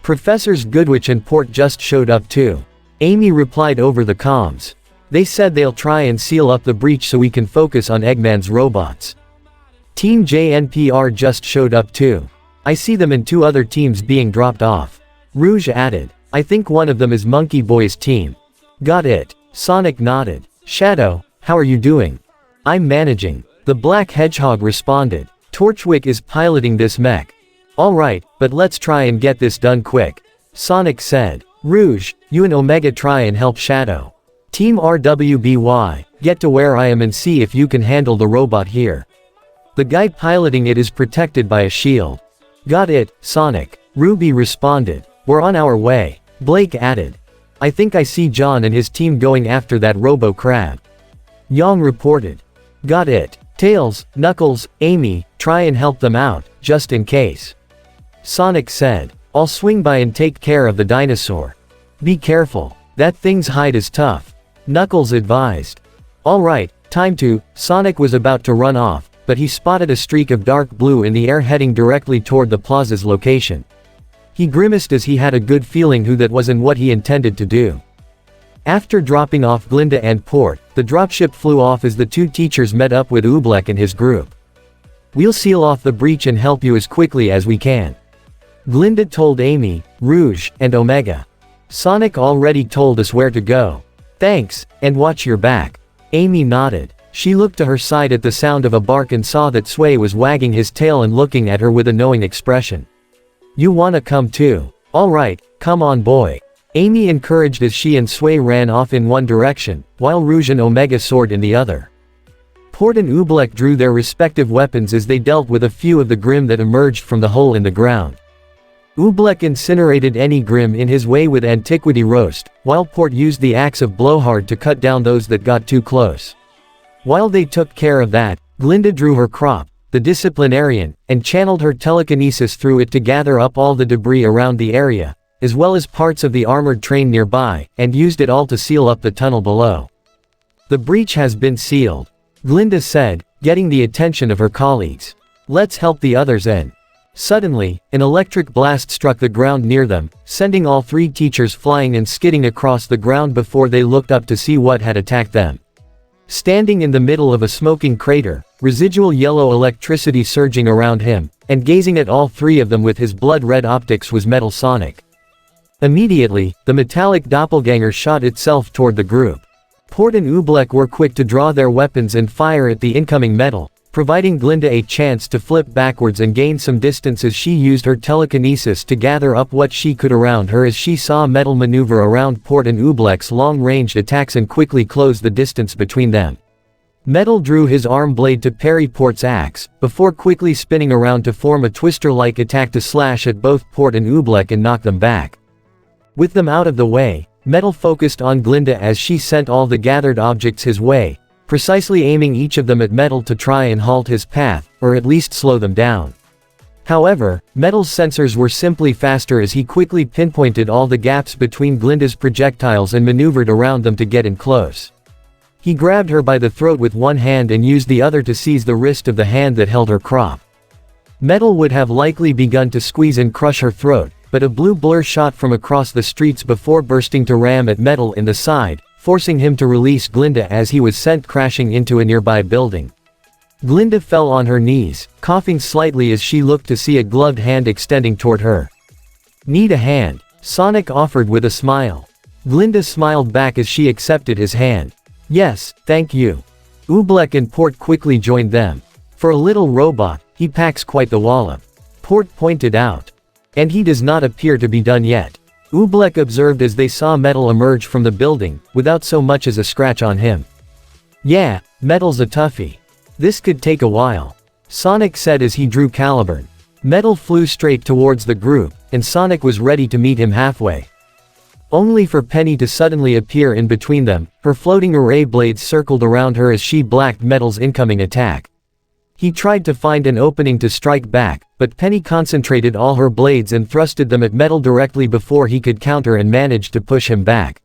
Professors Goodwitch and Port just showed up too. Amy replied over the comms. They said they'll try and seal up the breach so we can focus on Eggman's robots. Team JNPR just showed up too. I see them and 2 other teams being dropped off. Rouge added. I think one of them is Monkey Boy's team. Got it. Sonic nodded. Shadow, how are you doing? I'm managing. The Black Hedgehog responded. Torchwick is piloting this mech. Alright, but let's try and get this done quick. Sonic said. Rouge, you and Omega try and help Shadow. Team RWBY, get to where I am and see if you can handle the robot here. The guy piloting it is protected by a shield. Got it, Sonic. RWBY responded. We're on our way. Blake added. I think I see John and his team going after that robo-crab. Yang reported. Got it. Tails, Knuckles, Amy, try and help them out, just in case. Sonic said. I'll swing by and take care of the dinosaur. Be careful. That thing's hide is tough. Knuckles advised. Alright, time to. Sonic was about to run off, but he spotted a streak of dark blue in the air heading directly toward the plaza's location. He grimaced as he had a good feeling that wasn't what he intended to do. After dropping off Glinda and Port, the dropship flew off as the 2 teachers met up with Oobleck and his group. We'll seal off the breach and help you as quickly as we can, Glinda told Amy, Rouge, and Omega. Sonic already told us where to go. Thanks, and watch your back. Amy nodded. She looked to her side at the sound of a bark and saw that Sway was wagging his tail and looking at her with a knowing expression. You wanna come too? Alright, come on boy. Amy encouraged as she and Sway ran off in one direction, while Rouge and Omega soared in the other. Port and Oobleck drew their respective weapons as they dealt with a few of the Grimm that emerged from the hole in the ground. Oobleck incinerated any Grimm in his way with Antiquity Roast, while Port used the Axe of Blowhard to cut down those that got too close. While they took care of that, Glinda drew her crop, the disciplinarian, and channeled her telekinesis through it to gather up all the debris around the area, as well as parts of the armored train nearby, and used it all to seal up the tunnel below. The breach has been sealed, Glinda said, getting the attention of her colleagues. Let's help the others in. Suddenly, an electric blast struck the ground near them, sending all 3 teachers flying and skidding across the ground before they looked up to see what had attacked them. Standing in the middle of a smoking crater, residual yellow electricity surging around him, and gazing at all 3 of them with his blood-red optics was Metal Sonic. Immediately, the metallic doppelganger shot itself toward the group. Port and Oobleck were quick to draw their weapons and fire at the incoming Metal, providing Glinda a chance to flip backwards and gain some distance as she used her telekinesis to gather up what she could around her as she saw Metal maneuver around Port and Oobleck's long-ranged attacks and quickly close the distance between them. Metal drew his arm blade to parry Port's axe, before quickly spinning around to form a twister-like attack to slash at both Port and Oobleck and knock them back. With them out of the way, Metal focused on Glinda as she sent all the gathered objects his way, precisely aiming each of them at Metal to try and halt his path, or at least slow them down. However, Metal's sensors were simply faster as he quickly pinpointed all the gaps between Glinda's projectiles and maneuvered around them to get in close. He grabbed her by the throat with one hand and used the other to seize the wrist of the hand that held her crop. Metal would have likely begun to squeeze and crush her throat, but a blue blur shot from across the streets before bursting to ram at Metal in the side, forcing him to release Glinda as he was sent crashing into a nearby building. Glinda fell on her knees, coughing slightly as she looked to see a gloved hand extending toward her. "Need a hand?" Sonic offered with a smile. Glinda smiled back as she accepted his hand. "Yes, thank you." Oobleck and Port quickly joined them. "For a little robot, he packs quite the wallop," Port pointed out. "And he does not appear to be done yet," Oobleck observed as they saw Metal emerge from the building, without so much as a scratch on him. "Yeah, Metal's a toughie. This could take a while," Sonic said as he drew Caliburn. Metal flew straight towards the group, and Sonic was ready to meet him halfway. Only for Penny to suddenly appear in between them, her floating array blades circled around her as she blocked Metal's incoming attack. He tried to find an opening to strike back, but Penny concentrated all her blades and thrusted them at Metal directly before he could counter and managed to push him back.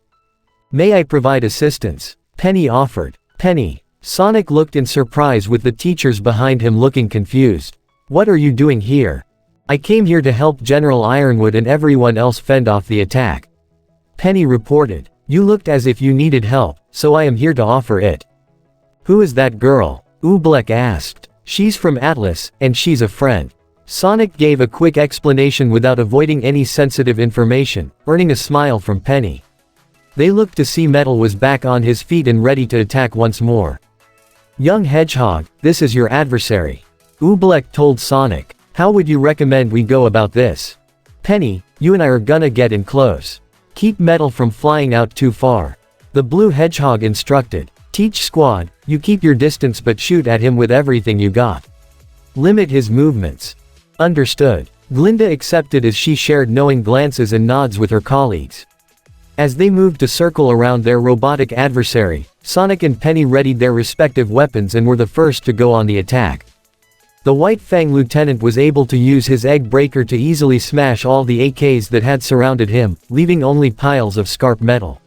"May I provide assistance?" Penny offered. "Penny." Sonic looked in surprise with the teachers behind him looking confused. "What are you doing here?" "I came here to help General Ironwood and everyone else fend off the attack," Penny reported. "You looked as if you needed help, so I am here to offer it." "Who is that girl?" Oobleck asked. "She's from Atlas, and she's a friend." Sonic gave a quick explanation without avoiding any sensitive information, earning a smile from Penny. They looked to see Metal was back on his feet and ready to attack once more. "Young Hedgehog, this is your adversary," Oobleck told Sonic. "How would you recommend we go about this?" "Penny, you and I are gonna get in close. Keep Metal from flying out too far," the blue hedgehog instructed. "Teach Squad, you keep your distance but shoot at him with everything you got. Limit his movements." "Understood." Glinda accepted as she shared knowing glances and nods with her colleagues. As they moved to circle around their robotic adversary, Sonic and Penny readied their respective weapons and were the first to go on the attack. The White Fang lieutenant was able to use his egg breaker to easily smash all the AKs that had surrounded him, leaving only piles of scarp metal.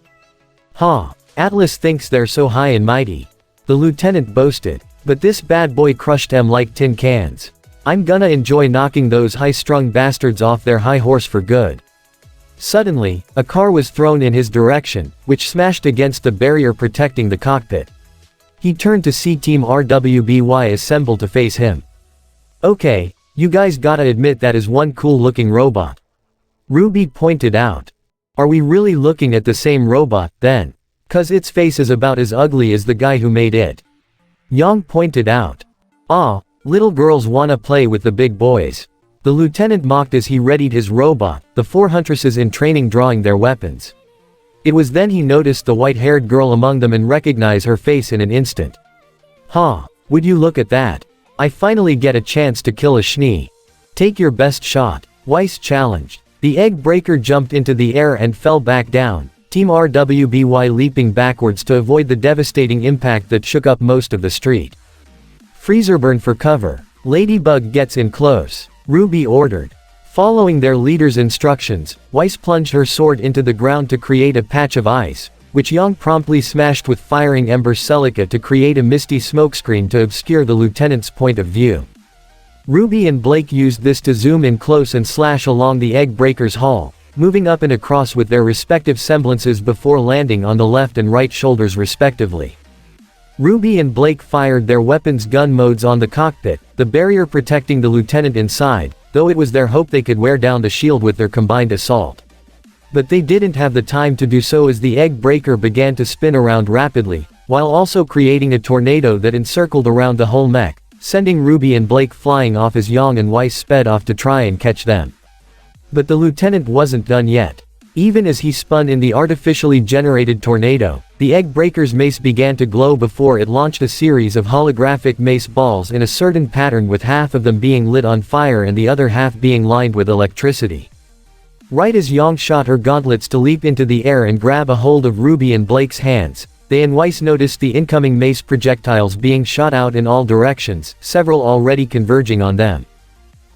"Ha! Atlas thinks they're so high and mighty," the lieutenant boasted. "But this bad boy crushed them like tin cans. I'm gonna enjoy knocking those high-strung bastards off their high horse for good." Suddenly, a car was thrown in his direction, which smashed against the barrier protecting the cockpit. He turned to see Team RWBY assemble to face him. "Okay, you guys gotta admit that is one cool-looking robot," RWBY pointed out. "Are we really looking at the same robot, then? 'Cause its face is about as ugly as the guy who made it," Yang pointed out. "Ah, little girls wanna play with the big boys," the lieutenant mocked as he readied his robot, the four huntresses in training drawing their weapons. It was then he noticed the white-haired girl among them and recognized her face in an instant. "Ha, would you look at that? I finally get a chance to kill a Schnee. Take your best shot," Weiss challenged. The egg breaker jumped into the air and fell back down, Team RWBY leaping backwards to avoid the devastating impact that shook up most of the street. "Freezerburn for cover. Ladybug gets in close," RWBY ordered. Following their leader's instructions, Weiss plunged her sword into the ground to create a patch of ice, which Yang promptly smashed with firing ember silica to create a misty smokescreen to obscure the lieutenant's point of view. RWBY and Blake used this to zoom in close and slash along the egg breaker's hull, moving up and across with their respective semblances before landing on the left and right shoulders respectively. RWBY and Blake fired their weapons gun modes on the cockpit, the barrier protecting the lieutenant inside, though it was their hope they could wear down the shield with their combined assault. But they didn't have the time to do so as the egg breaker began to spin around rapidly, while also creating a tornado that encircled around the whole mech, sending RWBY and Blake flying off as Yang and Weiss sped off to try and catch them. But the lieutenant wasn't done yet. Even as he spun in the artificially generated tornado, the egg breaker's mace began to glow before it launched a series of holographic mace balls in a certain pattern, with half of them being lit on fire and the other half being lined with electricity. Right as Yang shot her gauntlets to leap into the air and grab a hold of RWBY and Blake's hands, they and Weiss noticed the incoming mace projectiles being shot out in all directions, several already converging on them.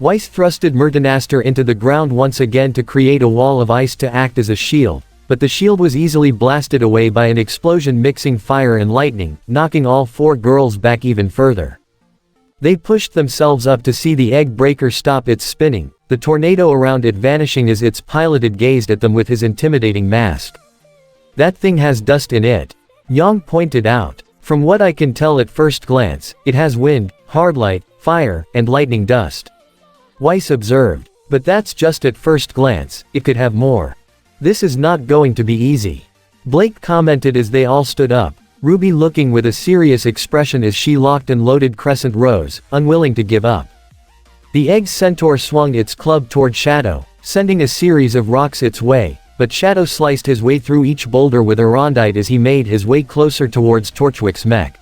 Weiss thrusted Mertenaster into the ground once again to create a wall of ice to act as a shield, but the shield was easily blasted away by an explosion mixing fire and lightning, knocking all four girls back even further. They pushed themselves up to see the egg breaker stop its spinning, the tornado around it vanishing as its pilot gazed at them with his intimidating mask. "That thing has dust in it," Yang pointed out. "From what I can tell at first glance, it has wind, hard light, fire, and lightning dust," Weiss observed. "But that's just at first glance, it could have more. This is not going to be easy," Blake commented as they all stood up, Ruby looking with a serious expression as she locked and loaded crescent rows, unwilling to give up. The egg centaur swung its club toward Shadow, sending a series of rocks its way, but Shadow sliced his way through each boulder with Arondite as he made his way closer towards Torchwick's mech.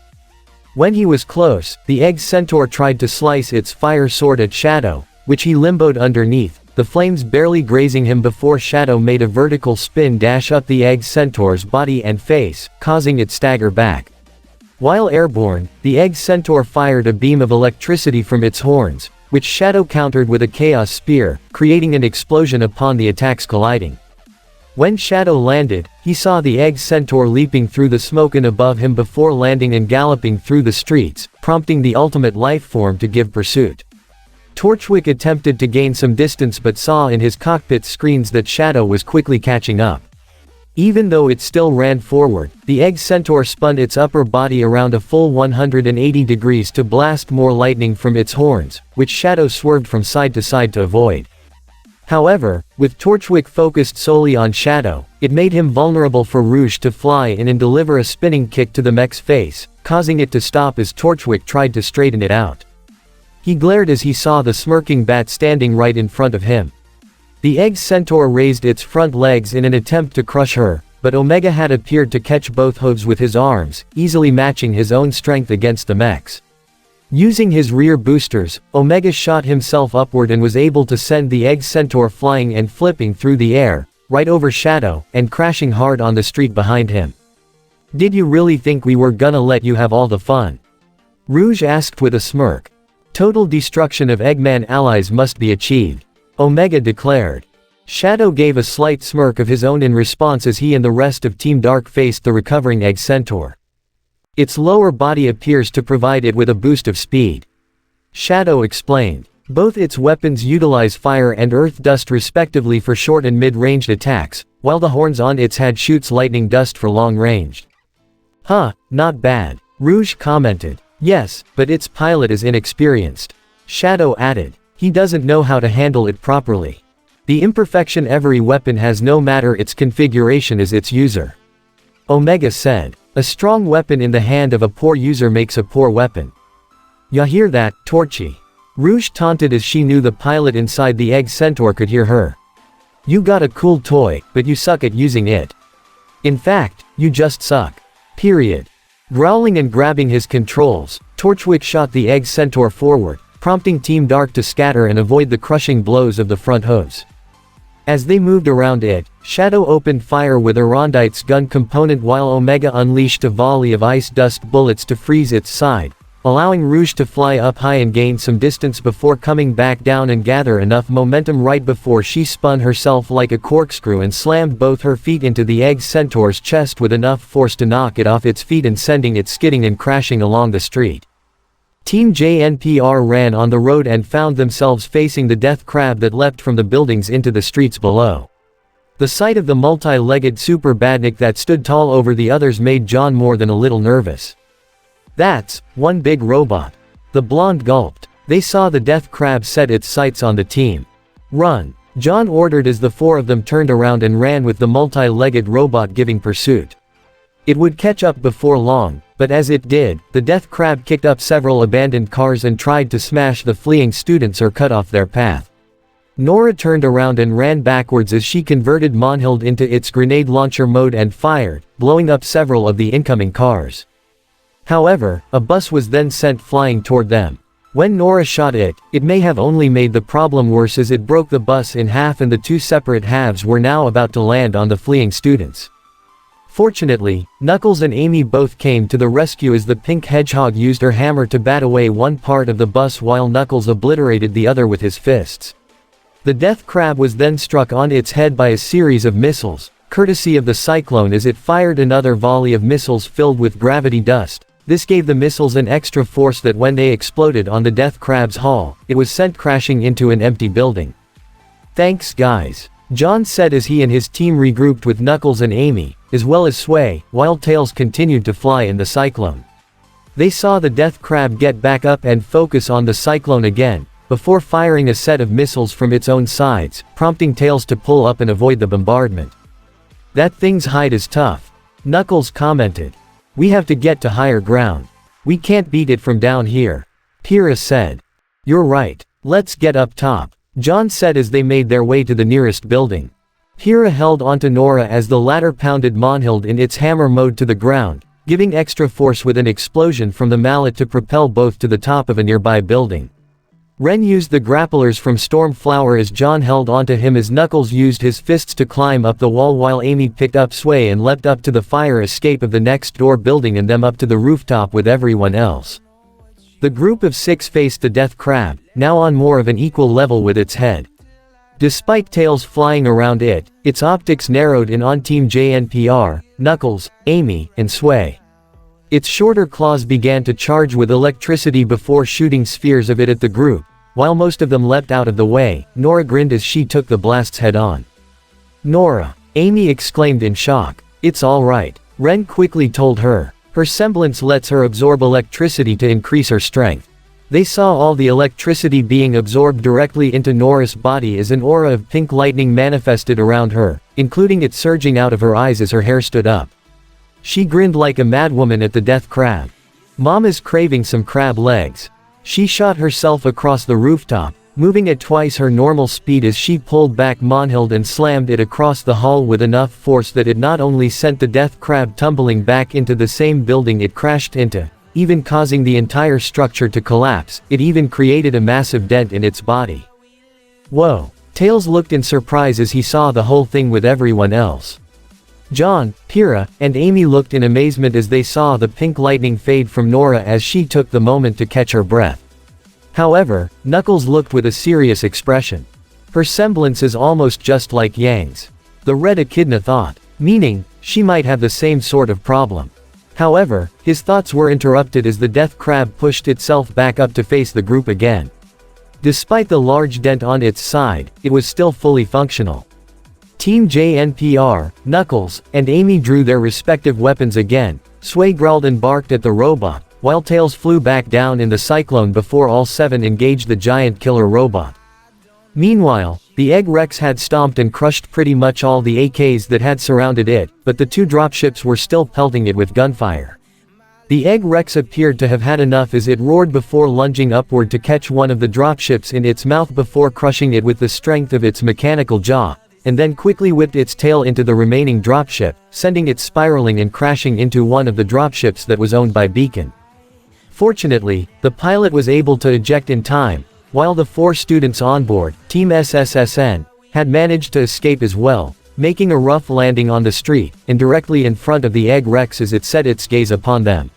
When he was close, the egg centaur tried to slice its fire sword at Shadow, which he limboed underneath, the flames barely grazing him before Shadow made a vertical spin dash up the egg centaur's body and face, causing it stagger back. While airborne, the egg centaur fired a beam of electricity from its horns, which Shadow countered with a chaos spear, creating an explosion upon the attacks colliding. When Shadow landed, he saw the egg centaur leaping through the smoke and above him before landing and galloping through the streets, prompting the ultimate life form to give pursuit. Torchwick attempted to gain some distance but saw in his cockpit screens that Shadow was quickly catching up. Even though it still ran forward, the egg centaur spun its upper body around a full 180 degrees to blast more lightning from its horns, which Shadow swerved from side to side to avoid. However, with Torchwick focused solely on Shadow, it made him vulnerable for Rouge to fly in and deliver a spinning kick to the mech's face, causing it to stop as Torchwick tried to straighten it out. He glared as he saw the smirking bat standing right in front of him. The egg centaur raised its front legs in an attempt to crush her, but Omega had appeared to catch both hooves with his arms, easily matching his own strength against the mech's. Using his rear boosters, Omega shot himself upward and was able to send the egg centaur flying and flipping through the air, right over Shadow, and crashing hard on the street behind him. "Did you really think we were gonna let you have all the fun?" Rouge asked with a smirk. "Total destruction of Eggman allies must be achieved," Omega declared. Shadow gave a slight smirk of his own in response as he and the rest of Team Dark faced the recovering egg centaur. "Its lower body appears to provide it with a boost of speed," Shadow explained. "Both its weapons utilize fire and earth dust respectively for short and mid-ranged attacks, while the horns on its head shoots lightning dust for long-ranged." "Huh, not bad," Rouge commented. "Yes, but its pilot is inexperienced," Shadow added. "He doesn't know how to handle it properly. The imperfection every weapon has no matter its configuration is its user," Omega said. "A strong weapon in the hand of a poor user makes a poor weapon." "Ya hear that, Torchy?" Rouge taunted as she knew the pilot inside the egg centaur could hear her. "You got a cool toy, but you suck at using it. In fact, you just suck. Period." Growling and grabbing his controls, Torchwick shot the egg centaur forward, prompting Team Dark to scatter and avoid the crushing blows of the front hooves. As they moved around it, Shadow opened fire with Arondite's gun component while Omega unleashed a volley of ice dust bullets to freeze its side, allowing Rouge to fly up high and gain some distance before coming back down and gather enough momentum right before she spun herself like a corkscrew and slammed both her feet into the egg centaur's chest with enough force to knock it off its feet and sending it skidding and crashing along the street. Team JNPR ran on the road and found themselves facing the death crab that leapt from the buildings into the streets below. The sight of the multi-legged super badnik that stood tall over the others made John more than a little nervous. "That's one big robot," the blonde gulped. They saw the death crab set its sights on the team. "Run," John ordered as the four of them turned around and ran with the multi-legged robot giving pursuit. It would catch up before long, but as it did, the death crab kicked up several abandoned cars and tried to smash the fleeing students or cut off their path. Nora turned around and ran backwards as she converted Monhild into its grenade launcher mode and fired, blowing up several of the incoming cars. However, a bus was then sent flying toward them. When Nora shot it, it may have only made the problem worse as it broke the bus in half and the two separate halves were now about to land on the fleeing students. Fortunately, Knuckles and Amy both came to the rescue as the pink hedgehog used her hammer to bat away one part of the bus while Knuckles obliterated the other with his fists. The death crab was then struck on its head by a series of missiles, courtesy of the cyclone as it fired another volley of missiles filled with gravity dust, This gave the missiles an extra force that when they exploded on the Death Crab's hull, it was sent crashing into an empty building. "Thanks guys," John said as he and his team regrouped with Knuckles and Amy, as well as Sway, while Tails continued to fly in the cyclone. They saw the Death Crab get back up and focus on the cyclone again, before firing a set of missiles from its own sides, prompting Tails to pull up and avoid the bombardment. "That thing's hide is tough," Knuckles commented. "We have to get to higher ground. We can't beat it from down here," Pyrrha said. "You're right. Let's get up top," John said as they made their way to the nearest building. Pyrrha held onto Nora as the latter pounded Monhild in its hammer mode to the ground, giving extra force with an explosion from the mallet to propel both to the top of a nearby building. Ren used the grapplers from Stormflower as John held onto him as Knuckles used his fists to climb up the wall while Amy picked up Sway and leapt up to the fire escape of the next door building and them up to the rooftop with everyone else. The group of 6 faced the Death Crab, now on more of an equal level with its head. Despite Tails flying around it, its optics narrowed in on Team JNPR, Knuckles, Amy, and Sway. Its shorter claws began to charge with electricity before shooting spheres of it at the group. While most of them leapt out of the way, Nora grinned as she took the blasts head-on. "Nora!" Amy exclaimed in shock. "It's all right," Ren quickly told her. Her semblance lets her absorb electricity to increase her strength. They saw all the electricity being absorbed directly into Nora's body as an aura of pink lightning manifested around her, including it surging out of her eyes as her hair stood up. She grinned like a madwoman at the Death Crab. "Mama's craving some crab legs." She shot herself across the rooftop, moving at twice her normal speed as she pulled back Monhild and slammed it across the hall with enough force that it not only sent the Death Crab tumbling back into the same building it crashed into, even causing the entire structure to collapse, it even created a massive dent in its body. "Whoa." Tails looked in surprise as he saw the whole thing with everyone else. John, Pyrrha, and Amy looked in amazement as they saw the pink lightning fade from Nora as she took the moment to catch her breath. However, Knuckles looked with a serious expression. Her semblance is almost just like Yang's. The Red Echidna thought, meaning, she might have the same sort of problem. However, his thoughts were interrupted as the Death Crab pushed itself back up to face the group again. Despite the large dent on its side, it was still fully functional. Team JNPR, Knuckles, and Amy drew their respective weapons again. Sway growled and barked at the robot, while Tails flew back down in the cyclone before all 7 engaged the giant killer robot. Meanwhile, the Egg Rex had stomped and crushed pretty much all the AKs that had surrounded it, but the 2 dropships were still pelting it with gunfire. The Egg Rex appeared to have had enough as it roared before lunging upward to catch one of the dropships in its mouth before crushing it with the strength of its mechanical jaw, and then quickly whipped its tail into the remaining dropship, sending it spiraling and crashing into one of the dropships that was owned by Beacon. Fortunately, the pilot was able to eject in time, while the 4 students on board, Team SSSN, had managed to escape as well, making a rough landing on the street, and directly in front of the Egg Rex as it set its gaze upon them.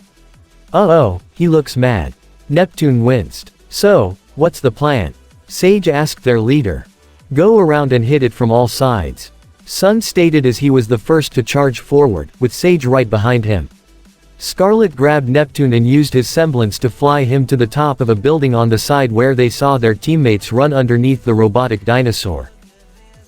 "Uh-oh, he looks mad." Neptune winced. "So, what's the plan?" Sage asked their leader. "Go around and hit it from all sides," Sun stated as he was the first to charge forward, with Sage right behind him. Scarlet grabbed Neptune and used his semblance to fly him to the top of a building on the side where they saw their teammates run underneath the robotic dinosaur.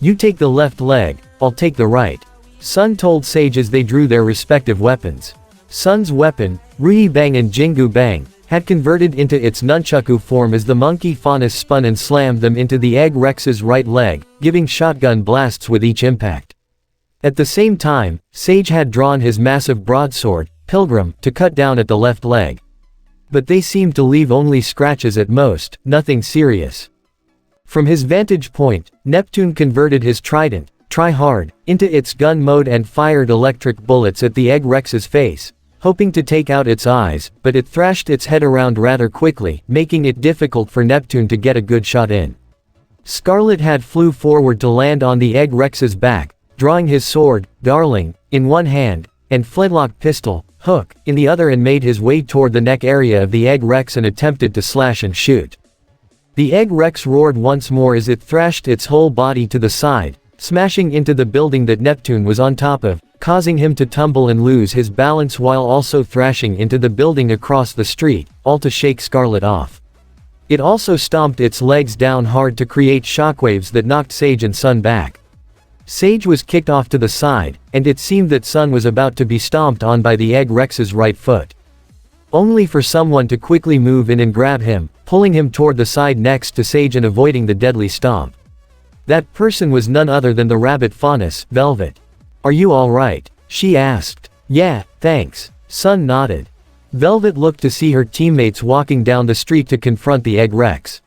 "You take the left leg, I'll take the right," Sun told Sage as they drew their respective weapons. Sun's weapon, RWBY Bang and Jingu Bang, had converted into its nunchaku form as the monkey faunus spun and slammed them into the Egg Rex's right leg, giving shotgun blasts with each impact. At the same time, Sage had drawn his massive broadsword, Pilgrim, to cut down at the left leg. But they seemed to leave only scratches at most, nothing serious. From his vantage point, Neptune converted his trident, Try Hard, into its gun mode and fired electric bullets at the Egg Rex's face, hoping to take out its eyes, but it thrashed its head around rather quickly, making it difficult for Neptune to get a good shot in. Scarlet had flew forward to land on the Egg Rex's back, drawing his sword, Darling, in one hand, and flintlock pistol, Hook, in the other, and made his way toward the neck area of the Egg Rex and attempted to slash and shoot. The Egg Rex roared once more as it thrashed its whole body to the side, smashing into the building that Neptune was on top of, causing him to tumble and lose his balance while also thrashing into the building across the street, all to shake Scarlet off. It also stomped its legs down hard to create shockwaves that knocked Sage and Sun back. Sage was kicked off to the side, and it seemed that Sun was about to be stomped on by the Egg Rex's right foot. Only for someone to quickly move in and grab him, pulling him toward the side next to Sage and avoiding the deadly stomp. That person was none other than the rabbit faunus, Velvet. "Are you alright?" she asked. "Yeah, thanks." Sun nodded. Velvet looked to see her teammates walking down the street to confront the Egg Rex.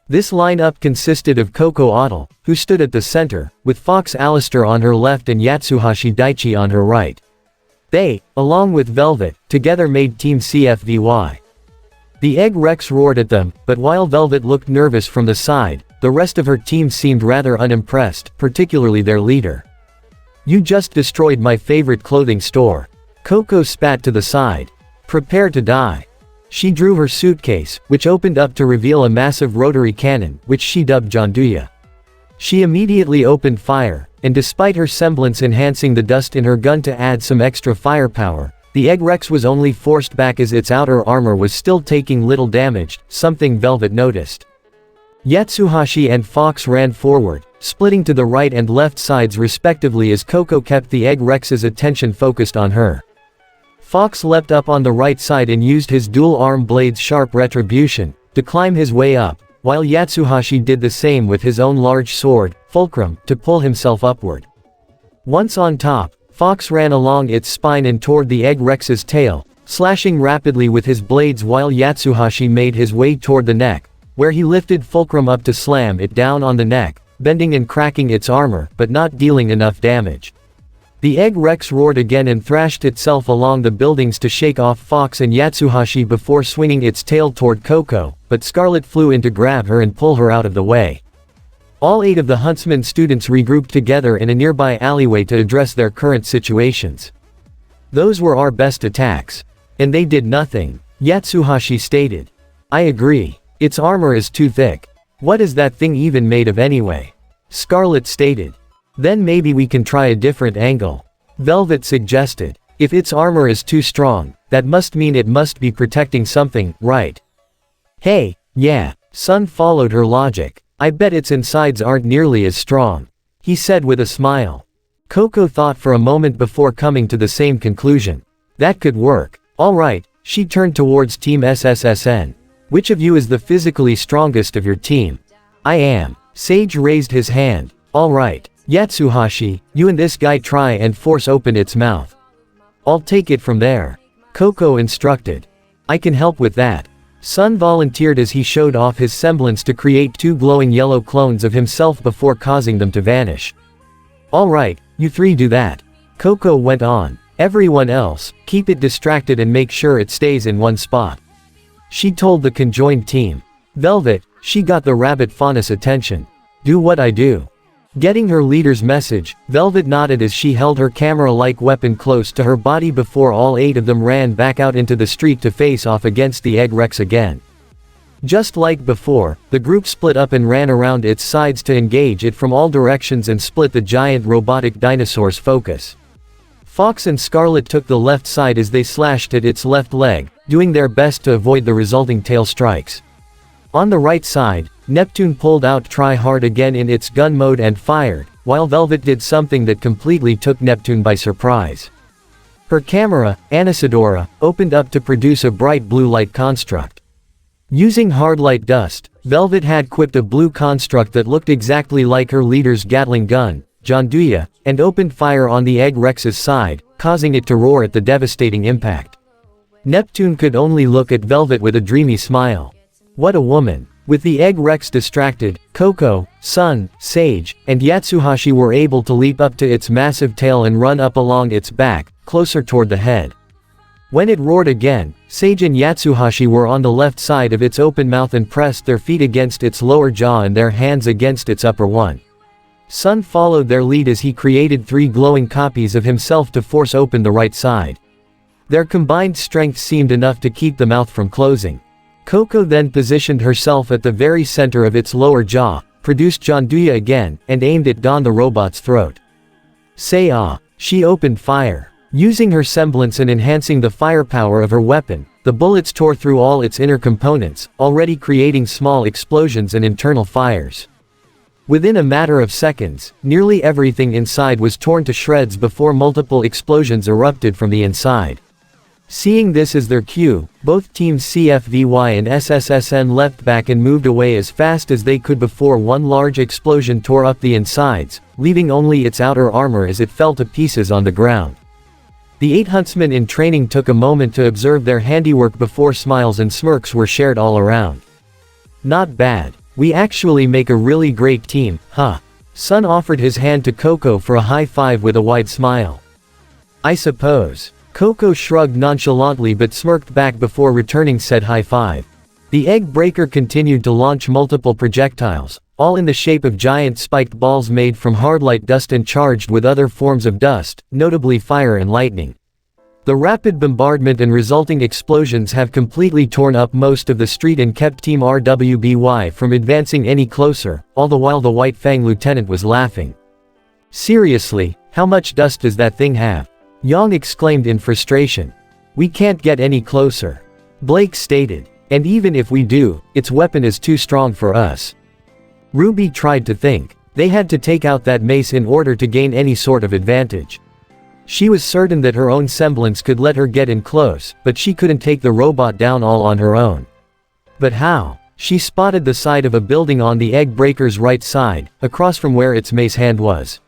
This lineup consisted of Coco Otto, who stood at the center, with Fox Alistair on her left and Yatsuhashi Daichi on her right. They, along with Velvet, together made Team CFVY. The Egg Rex roared at them, but while Velvet looked nervous from the side, the rest of her team seemed rather unimpressed, particularly their leader. "You just destroyed my favorite clothing store." Coco spat to the side. "Prepare to die." She drew her suitcase, which opened up to reveal a massive rotary cannon, which she dubbed Janduya. She immediately opened fire, and despite her semblance enhancing the dust in her gun to add some extra firepower, the Egg Rex was only forced back as its outer armor was still taking little damage, something Velvet noticed. Yatsuhashi and Fox ran forward, splitting to the right and left sides respectively as Coco kept the Egg Rex's attention focused on her. Fox leapt up on the right side and used his dual arm blade's sharp retribution to climb his way up, while Yatsuhashi did the same with his own large sword, Fulcrum, to pull himself upward. Once on top, Fox ran along its spine and toward the Egg Rex's tail, slashing rapidly with his blades while Yatsuhashi made his way toward the neck, where he lifted Fulcrum up to slam it down on the neck, bending and cracking its armor, but not dealing enough damage. The Egg Rex roared again and thrashed itself along the buildings to shake off Fox and Yatsuhashi before swinging its tail toward Coco, but Scarlet flew in to grab her and pull her out of the way. All 8 of the Huntsman students regrouped together in a nearby alleyway to address their current situations. "Those were our best attacks. And they did nothing," Yatsuhashi stated. "I agree. Its armor is too thick. What is that thing even made of anyway?" Scarlet stated. "Then maybe we can try a different angle," Velvet suggested. "If its armor is too strong, that must mean it must be protecting something, right?" "Hey, yeah," Sun followed her logic. "I bet its insides aren't nearly as strong," he said with a smile. Coco thought for a moment before coming to the same conclusion. That could work. Alright, she turned towards Team SSSN. "Which of you is the physically strongest of your team?" "I am." Sage raised his hand. "Alright, Yatsuhashi, you and this guy try and force open its mouth. I'll take it from there," Coco instructed. "I can help with that." Sun volunteered as he showed off his semblance to create 2 glowing yellow clones of himself before causing them to vanish. "Alright, you 3 do that," Coco went on. "Everyone else, keep it distracted and make sure it stays in one spot," she told the conjoined team. Velvet, she got the rabbit faunus attention. "Do what I do." Getting her leader's message, Velvet nodded as she held her camera-like weapon close to her body before all 8 of them ran back out into the street to face off against the Egg Rex again. Just like before, the group split up and ran around its sides to engage it from all directions and split the giant robotic dinosaur's focus. Fox and Scarlet took the left side as they slashed at its left leg, doing their best to avoid the resulting tail strikes. On the right side, Neptune pulled out Try Hard again in its gun mode and fired, while Velvet did something that completely took Neptune by surprise. Her camera, Anisadora, opened up to produce a bright blue light construct. Using hard light dust, Velvet had quipped a blue construct that looked exactly like her leader's Gatling gun, Janduya, and opened fire on the Egg Rex's side, causing it to roar at the devastating impact. Neptune could only look at Velvet with a dreamy smile. What a woman. With the Egg Rex distracted, Coco, Sun, Sage, and Yatsuhashi were able to leap up to its massive tail and run up along its back, closer toward the head. When it roared again, Sage and Yatsuhashi were on the left side of its open mouth and pressed their feet against its lower jaw and their hands against its upper one. Sun followed their lead as he created 3 glowing copies of himself to force open the right side. Their combined strength seemed enough to keep the mouth from closing. Coco then positioned herself at the very center of its lower jaw, produced Janduya again, and aimed it down the robot's throat. "Say ah," She opened fire. Using her semblance and enhancing the firepower of her weapon, the bullets tore through all its inner components, already creating small explosions and internal fires. Within a matter of seconds, nearly everything inside was torn to shreds before multiple explosions erupted from the inside. Seeing this as their cue, both teams CFVY and SSSN leapt back and moved away as fast as they could before one large explosion tore up the insides, leaving only its outer armor as it fell to pieces on the ground. The 8 huntsmen in training took a moment to observe their handiwork before smiles and smirks were shared all around. Not bad. We actually make a really great team, huh? Sun offered his hand to Coco for a high five with a wide smile. I suppose. Coco shrugged nonchalantly but smirked back before returning said high five. The egg breaker continued to launch multiple projectiles, all in the shape of giant spiked balls made from hardlight dust and charged with other forms of dust, notably fire and lightning. The rapid bombardment and resulting explosions have completely torn up most of the street and kept Team RWBY from advancing any closer, all the while the White Fang lieutenant was laughing. Seriously, how much dust does that thing have? Yang exclaimed in frustration. We can't get any closer. Blake stated. And even if we do, its weapon is too strong for us. RWBY tried to think. They had to take out that mace in order to gain any sort of advantage. She was certain that her own semblance could let her get in close, but she couldn't take the robot down all on her own. But how? She spotted the side of a building on the egg breaker's right side, across from where its mace hand was.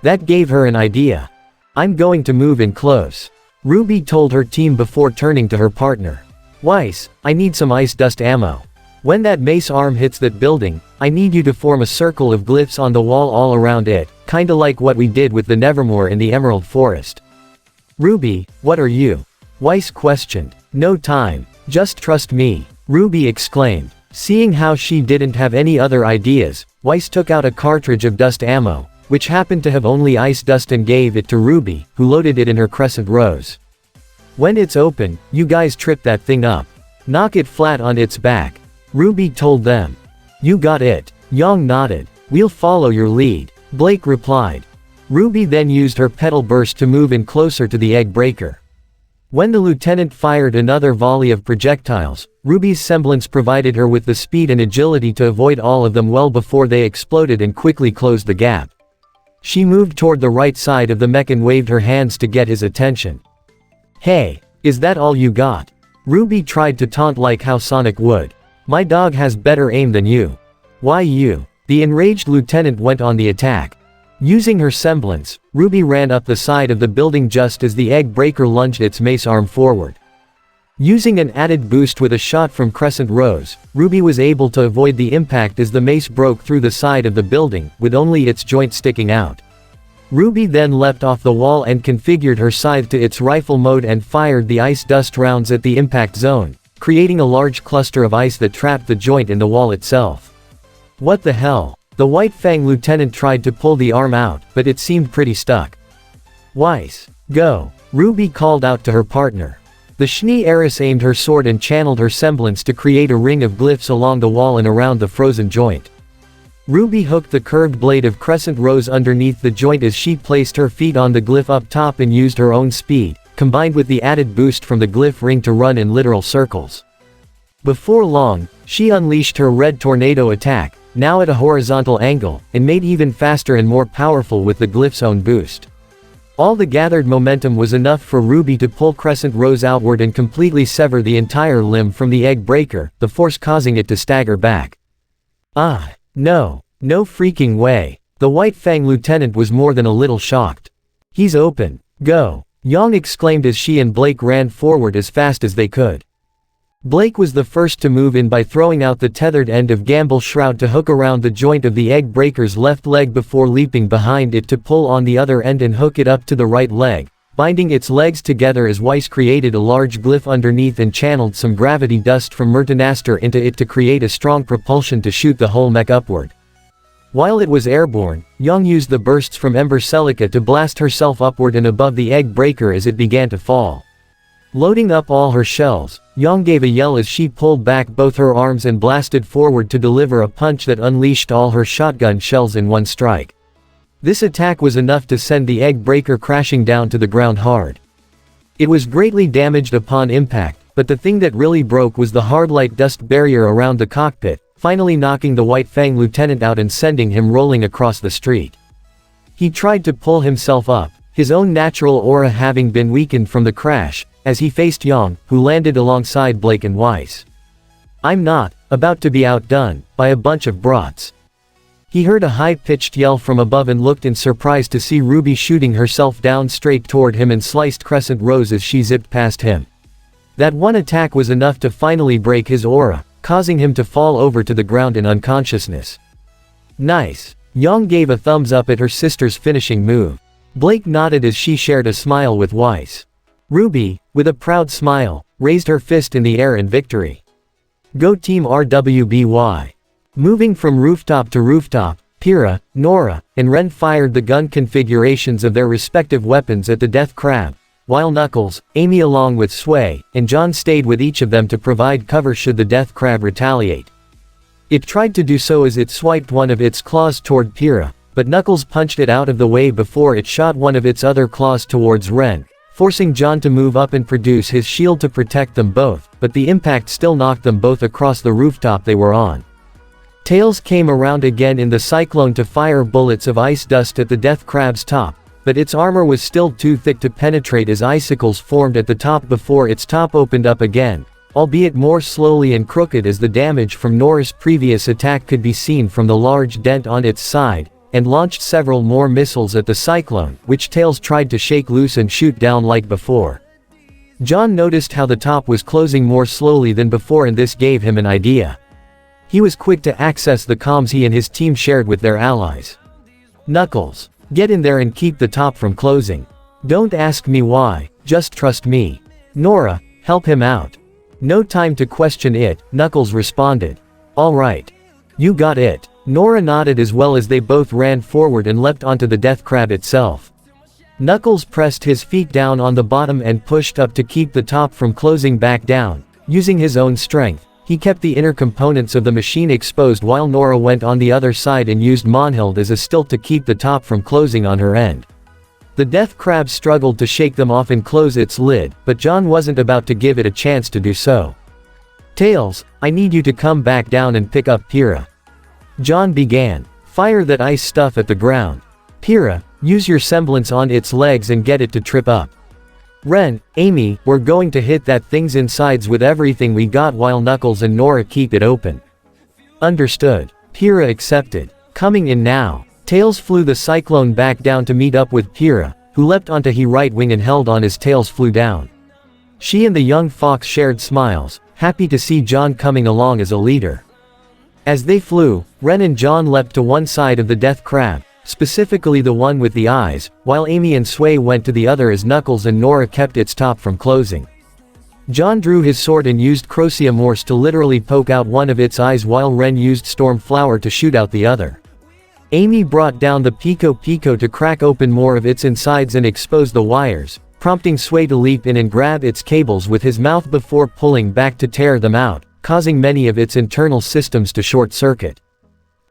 That gave her an idea. I'm going to move in close. RWBY told her team before turning to her partner. Weiss, I need some ice dust ammo. When that mace arm hits that building, I need you to form a circle of glyphs on the wall all around it, kinda like what we did with the Nevermore in the Emerald Forest. RWBY, what are you? Weiss questioned. No time. Just trust me, RWBY exclaimed. Seeing how she didn't have any other ideas, Weiss took out a cartridge of dust ammo, which happened to have only ice dust, and gave it to RWBY, who loaded it in her crescent rose. When it's open, you guys trip that thing up. Knock it flat on its back. RWBY told them. You got it. Yang nodded. We'll follow your lead, Blake replied. RWBY then used her petal burst to move in closer to the egg breaker. When the lieutenant fired another volley of projectiles, RWBY's semblance provided her with the speed and agility to avoid all of them well before they exploded and quickly closed the gap. She moved toward the right side of the mech and waved her hands to get his attention. Hey, is that all you got? RWBY tried to taunt like how Sonic would. My dog has better aim than you. Why you? The enraged lieutenant went on the attack. Using her semblance, RWBY ran up the side of the building just as the egg breaker lunged its mace arm forward. Using an added boost with a shot from Crescent Rose, RWBY was able to avoid the impact as the mace broke through the side of the building, with only its joint sticking out. RWBY then leapt off the wall and configured her scythe to its rifle mode and fired the ice dust rounds at the impact zone, creating a large cluster of ice that trapped the joint in the wall itself. What the hell? The White Fang lieutenant tried to pull the arm out, but it seemed pretty stuck. Weiss, go! RWBY called out to her partner. The Schnee heiress aimed her sword and channeled her semblance to create a ring of glyphs along the wall and around the frozen joint. RWBY hooked the curved blade of Crescent Rose underneath the joint as she placed her feet on the glyph up top and used her own speed, combined with the added boost from the glyph ring, to run in literal circles. Before long, she unleashed her red tornado attack, now at a horizontal angle, and made even faster and more powerful with the glyph's own boost. All the gathered momentum was enough for RWBY to pull Crescent Rose outward and completely sever the entire limb from the egg breaker, the force causing it to stagger back. Ah, no freaking way. The White Fang lieutenant was more than a little shocked. He's open. Go! Yang exclaimed as she and Blake ran forward as fast as they could. Blake was the first to move in by throwing out the tethered end of Gamble's shroud to hook around the joint of the egg breaker's left leg before leaping behind it to pull on the other end and hook it up to the right leg, binding its legs together as Weiss created a large glyph underneath and channeled some gravity dust from Mertanaster into it to create a strong propulsion to shoot the whole mech upward. While it was airborne, Yang used the bursts from Ember Celica to blast herself upward and above the egg breaker as it began to fall. Loading up all her shells, Yang gave a yell as she pulled back both her arms and blasted forward to deliver a punch that unleashed all her shotgun shells in one strike. This attack was enough to send the egg breaker crashing down to the ground hard. It was greatly damaged upon impact, but the thing that really broke was the hard light dust barrier around the cockpit, finally knocking the White Fang lieutenant out and sending him rolling across the street. He tried to pull himself up, his own natural aura having been weakened from the crash, as he faced Yang, who landed alongside Blake and Weiss. "I'm not about to be outdone by a bunch of brats." He heard a high-pitched yell from above and looked in surprise to see RWBY shooting herself down straight toward him and sliced crescent rows as she zipped past him. That one attack was enough to finally break his aura, causing him to fall over to the ground in unconsciousness. "Nice." Yang gave a thumbs up at her sister's finishing move. Blake nodded as she shared a smile with Weiss. RWBY, with a proud smile, raised her fist in the air in victory. "Go Team RWBY." Moving from rooftop to rooftop, Pyrrha, Nora, and Ren fired the gun configurations of their respective weapons at the Death Crab, while Knuckles, Amy along with Sway, and John stayed with each of them to provide cover should the Death Crab retaliate. It tried to do so as it swiped one of its claws toward Pyrrha, but Knuckles punched it out of the way before it shot one of its other claws towards Ren, forcing John to move up and produce his shield to protect them both, but the impact still knocked them both across the rooftop they were on. Tails came around again in the cyclone to fire bullets of ice dust at the Death Crab's top, but its armor was still too thick to penetrate as icicles formed at the top before its top opened up again, albeit more slowly and crooked as the damage from Nora's previous attack could be seen from the large dent on its side, and launched several more missiles at the cyclone, which Tails tried to shake loose and shoot down like before. John noticed how the top was closing more slowly than before, and this gave him an idea. He was quick to access the comms he and his team shared with their allies. "Knuckles, get in there and keep the top from closing. Don't ask me why, just trust me. Nora, help him out." "No time to question it," Knuckles responded. "All right. You got it." Nora nodded as well as they both ran forward and leapt onto the Death Crab itself. Knuckles pressed his feet down on the bottom and pushed up to keep the top from closing back down. Using his own strength, he kept the inner components of the machine exposed while Nora went on the other side and used Monhild as a stilt to keep the top from closing on her end. The Death Crab struggled to shake them off and close its lid, but John wasn't about to give it a chance to do so. "Tails, I need you to come back down and pick up Pyrrha." John began. "Fire that ice stuff at the ground. Pyrrha, use your semblance on its legs and get it to trip up. Ren, Amy, we're going to hit that thing's insides with everything we got while Knuckles and Nora keep it open." "Understood." Pyrrha accepted. "Coming in now." Tails flew the cyclone back down to meet up with Pyrrha, who leapt onto his right wing and held on as Tails flew down. She and the young fox shared smiles, happy to see John coming along as a leader. As they flew, Ren and John leapt to one side of the Death Crab, specifically the one with the eyes, while Amy and Sway went to the other as Knuckles and Nora kept its top from closing. John drew his sword and used Crocia Morse to literally poke out one of its eyes while Ren used Storm Flower to shoot out the other. Amy brought down the Pico Pico to crack open more of its insides and expose the wires, prompting Sway to leap in and grab its cables with his mouth before pulling back to tear them out, causing many of its internal systems to short-circuit.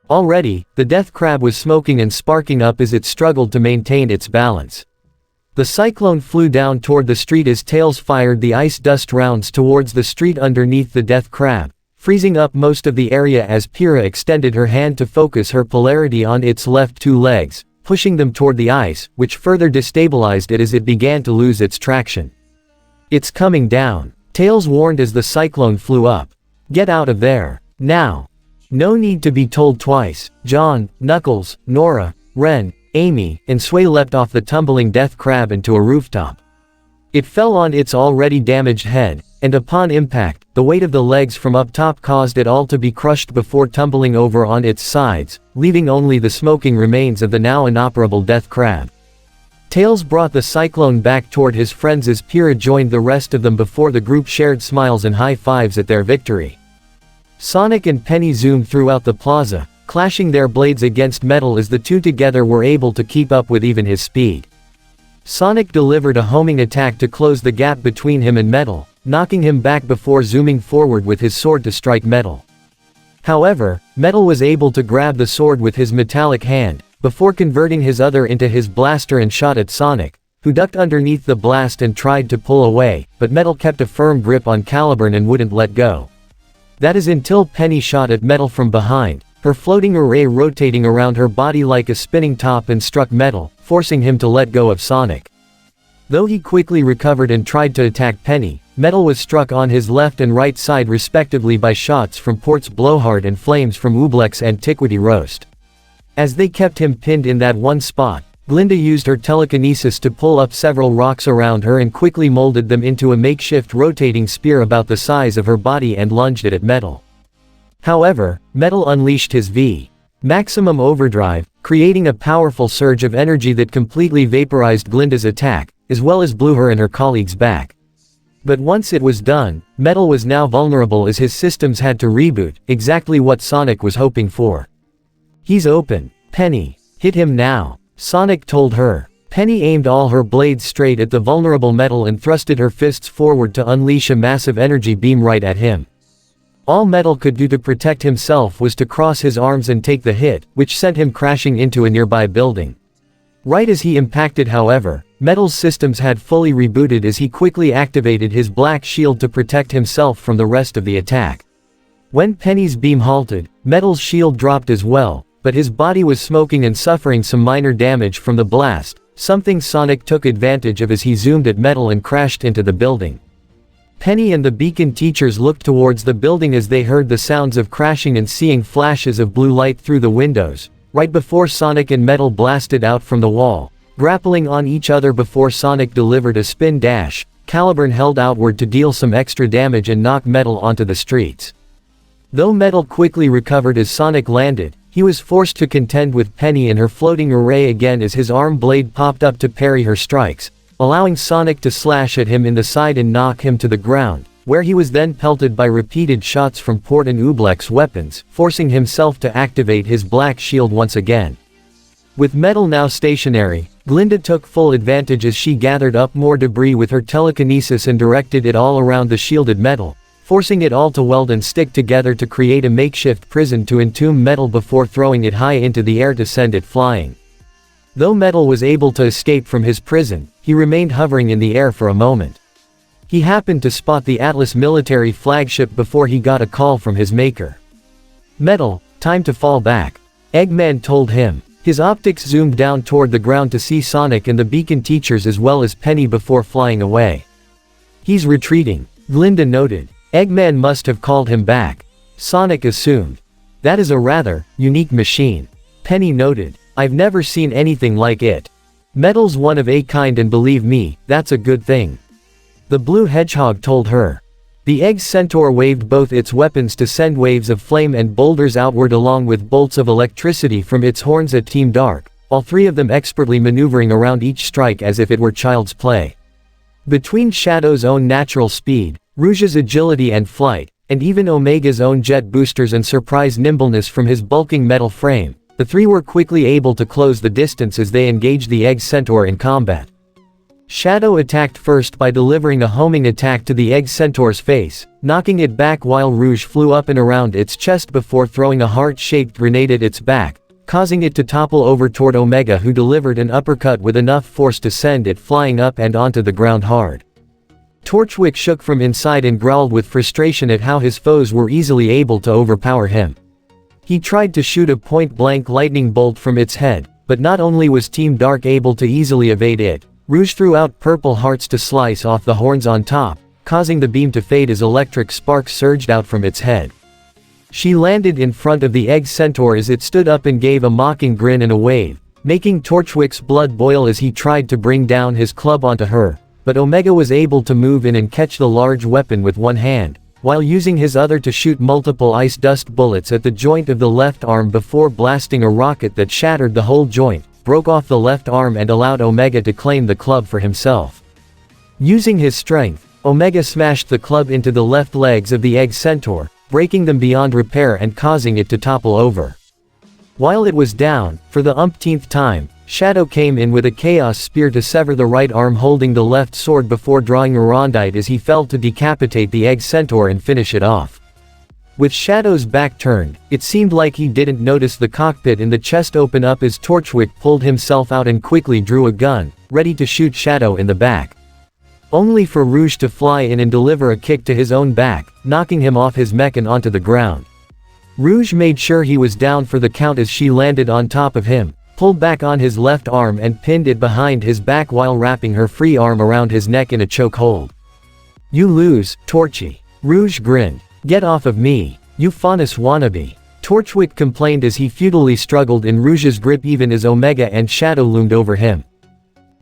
Already, the Death Crab was smoking and sparking up as it struggled to maintain its balance. The cyclone flew down toward the street as Tails fired the ice dust rounds towards the street underneath the Death Crab, freezing up most of the area as Pyrrha extended her hand to focus her polarity on its left two legs, pushing them toward the ice, which further destabilized it as it began to lose its traction. "It's coming down," Tails warned as the cyclone flew up. "Get out of there. Now." No need to be told twice. John, Knuckles, Nora, Ren, Amy, and Sway leapt off the tumbling Death Crab into a rooftop. It fell on its already damaged head, and upon impact, the weight of the legs from up top caused it all to be crushed before tumbling over on its sides, leaving only the smoking remains of the now inoperable Death Crab. Tails brought the cyclone back toward his friends as Pyrrha joined the rest of them before the group shared smiles and high fives at their victory. Sonic and Penny zoomed throughout the plaza, clashing their blades against metal as the two together were able to keep up with even his speed. Sonic delivered a homing attack to close the gap between him and Metal, knocking him back before zooming forward with his sword to strike Metal. However, Metal was able to grab the sword with his metallic hand, before converting his other into his blaster and shot at Sonic, who ducked underneath the blast and tried to pull away, but Metal kept a firm grip on Caliburn and wouldn't let go. That is until Penny shot at Metal from behind, her floating array rotating around her body like a spinning top and struck Metal, forcing him to let go of Sonic. Though he quickly recovered and tried to attack Penny, Metal was struck on his left and right side respectively by shots from Port's Blowhard and flames from Oobleck's Antiquity Roast. As they kept him pinned in that one spot, Glinda used her telekinesis to pull up several rocks around her and quickly molded them into a makeshift rotating spear about the size of her body and lunged it at Metal. However, Metal unleashed his maximum overdrive, creating a powerful surge of energy that completely vaporized Glinda's attack, as well as blew her and her colleagues back. But once it was done, Metal was now vulnerable as his systems had to reboot, exactly what Sonic was hoping for. "He's open, Penny. Hit him now," Sonic told her. Penny aimed all her blades straight at the vulnerable Metal and thrusted her fists forward to unleash a massive energy beam right at him. All Metal could do to protect himself was to cross his arms and take the hit, which sent him crashing into a nearby building. Right as he impacted, however, Metal's systems had fully rebooted as he quickly activated his black shield to protect himself from the rest of the attack. When Penny's beam halted, Metal's shield dropped as well, but his body was smoking and suffering some minor damage from the blast, something Sonic took advantage of as he zoomed at Metal and crashed into the building. Penny and the Beacon teachers looked towards the building as they heard the sounds of crashing and seeing flashes of blue light through the windows, right before Sonic and Metal blasted out from the wall. Grappling on each other before Sonic delivered a spin dash, Caliburn held outward to deal some extra damage and knock Metal onto the streets. Though Metal quickly recovered as Sonic landed, he was forced to contend with Penny and her floating array again as his arm blade popped up to parry her strikes, allowing Sonic to slash at him in the side and knock him to the ground, where he was then pelted by repeated shots from Port and Oobleck's weapons, forcing himself to activate his black shield once again. With Metal now stationary, Glinda took full advantage as she gathered up more debris with her telekinesis and directed it all around the shielded Metal, forcing it all to weld and stick together to create a makeshift prison to entomb Metal before throwing it high into the air to send it flying. Though Metal was able to escape from his prison, he remained hovering in the air for a moment. He happened to spot the Atlas military flagship before he got a call from his maker. "Metal, time to fall back," Eggman told him. His optics zoomed down toward the ground to see Sonic and the Beacon teachers as well as Penny before flying away. "He's retreating," Glinda noted. Eggman must have called him back, Sonic assumed. "That is a rather unique machine," Penny noted. "I've never seen anything like it. Metal's one of a kind and believe me, that's a good thing," the blue hedgehog told her. The Egg Centaur waved both its weapons to send waves of flame and boulders outward along with bolts of electricity from its horns at Team Dark, all three of them expertly maneuvering around each strike as if it were child's play. Between Shadow's own natural speed, Rouge's agility and flight, and even Omega's own jet boosters and surprise nimbleness from his bulking metal frame, the three were quickly able to close the distance as they engaged the Egg Centaur in combat. Shadow attacked first by delivering a homing attack to the Egg Centaur's face, knocking it back while Rouge flew up and around its chest before throwing a heart-shaped grenade at its back, causing it to topple over toward Omega, who delivered an uppercut with enough force to send it flying up and onto the ground hard. Torchwick shook from inside and growled with frustration at how his foes were easily able to overpower him. He tried to shoot a point-blank lightning bolt from its head, but not only was Team Dark able to easily evade it, Rouge threw out purple hearts to slice off the horns on top, causing the beam to fade as electric sparks surged out from its head. She landed in front of the Egg Centaur as it stood up and gave a mocking grin and a wave, making Torchwick's blood boil as he tried to bring down his club onto her, but Omega was able to move in and catch the large weapon with one hand, while using his other to shoot multiple ice dust bullets at the joint of the left arm before blasting a rocket that shattered the whole joint, broke off the left arm and allowed Omega to claim the club for himself. Using his strength, Omega smashed the club into the left legs of the Egg Centaur, breaking them beyond repair and causing it to topple over. While it was down, for the umpteenth time, Shadow came in with a Chaos Spear to sever the right arm holding the left sword before drawing a Rondite as he fell to decapitate the Egg Centaur and finish it off. With Shadow's back turned, it seemed like he didn't notice the cockpit in the chest open up as Torchwick pulled himself out and quickly drew a gun, ready to shoot Shadow in the back. Only for Rouge to fly in and deliver a kick to his own back, knocking him off his mech and onto the ground. Rouge made sure he was down for the count as she landed on top of him, pulled back on his left arm and pinned it behind his back while wrapping her free arm around his neck in a chokehold. "You lose, Torchy." Rouge grinned. "Get off of me, you Faunus wannabe." Torchwick complained as he futilely struggled in Rouge's grip even as Omega and Shadow loomed over him.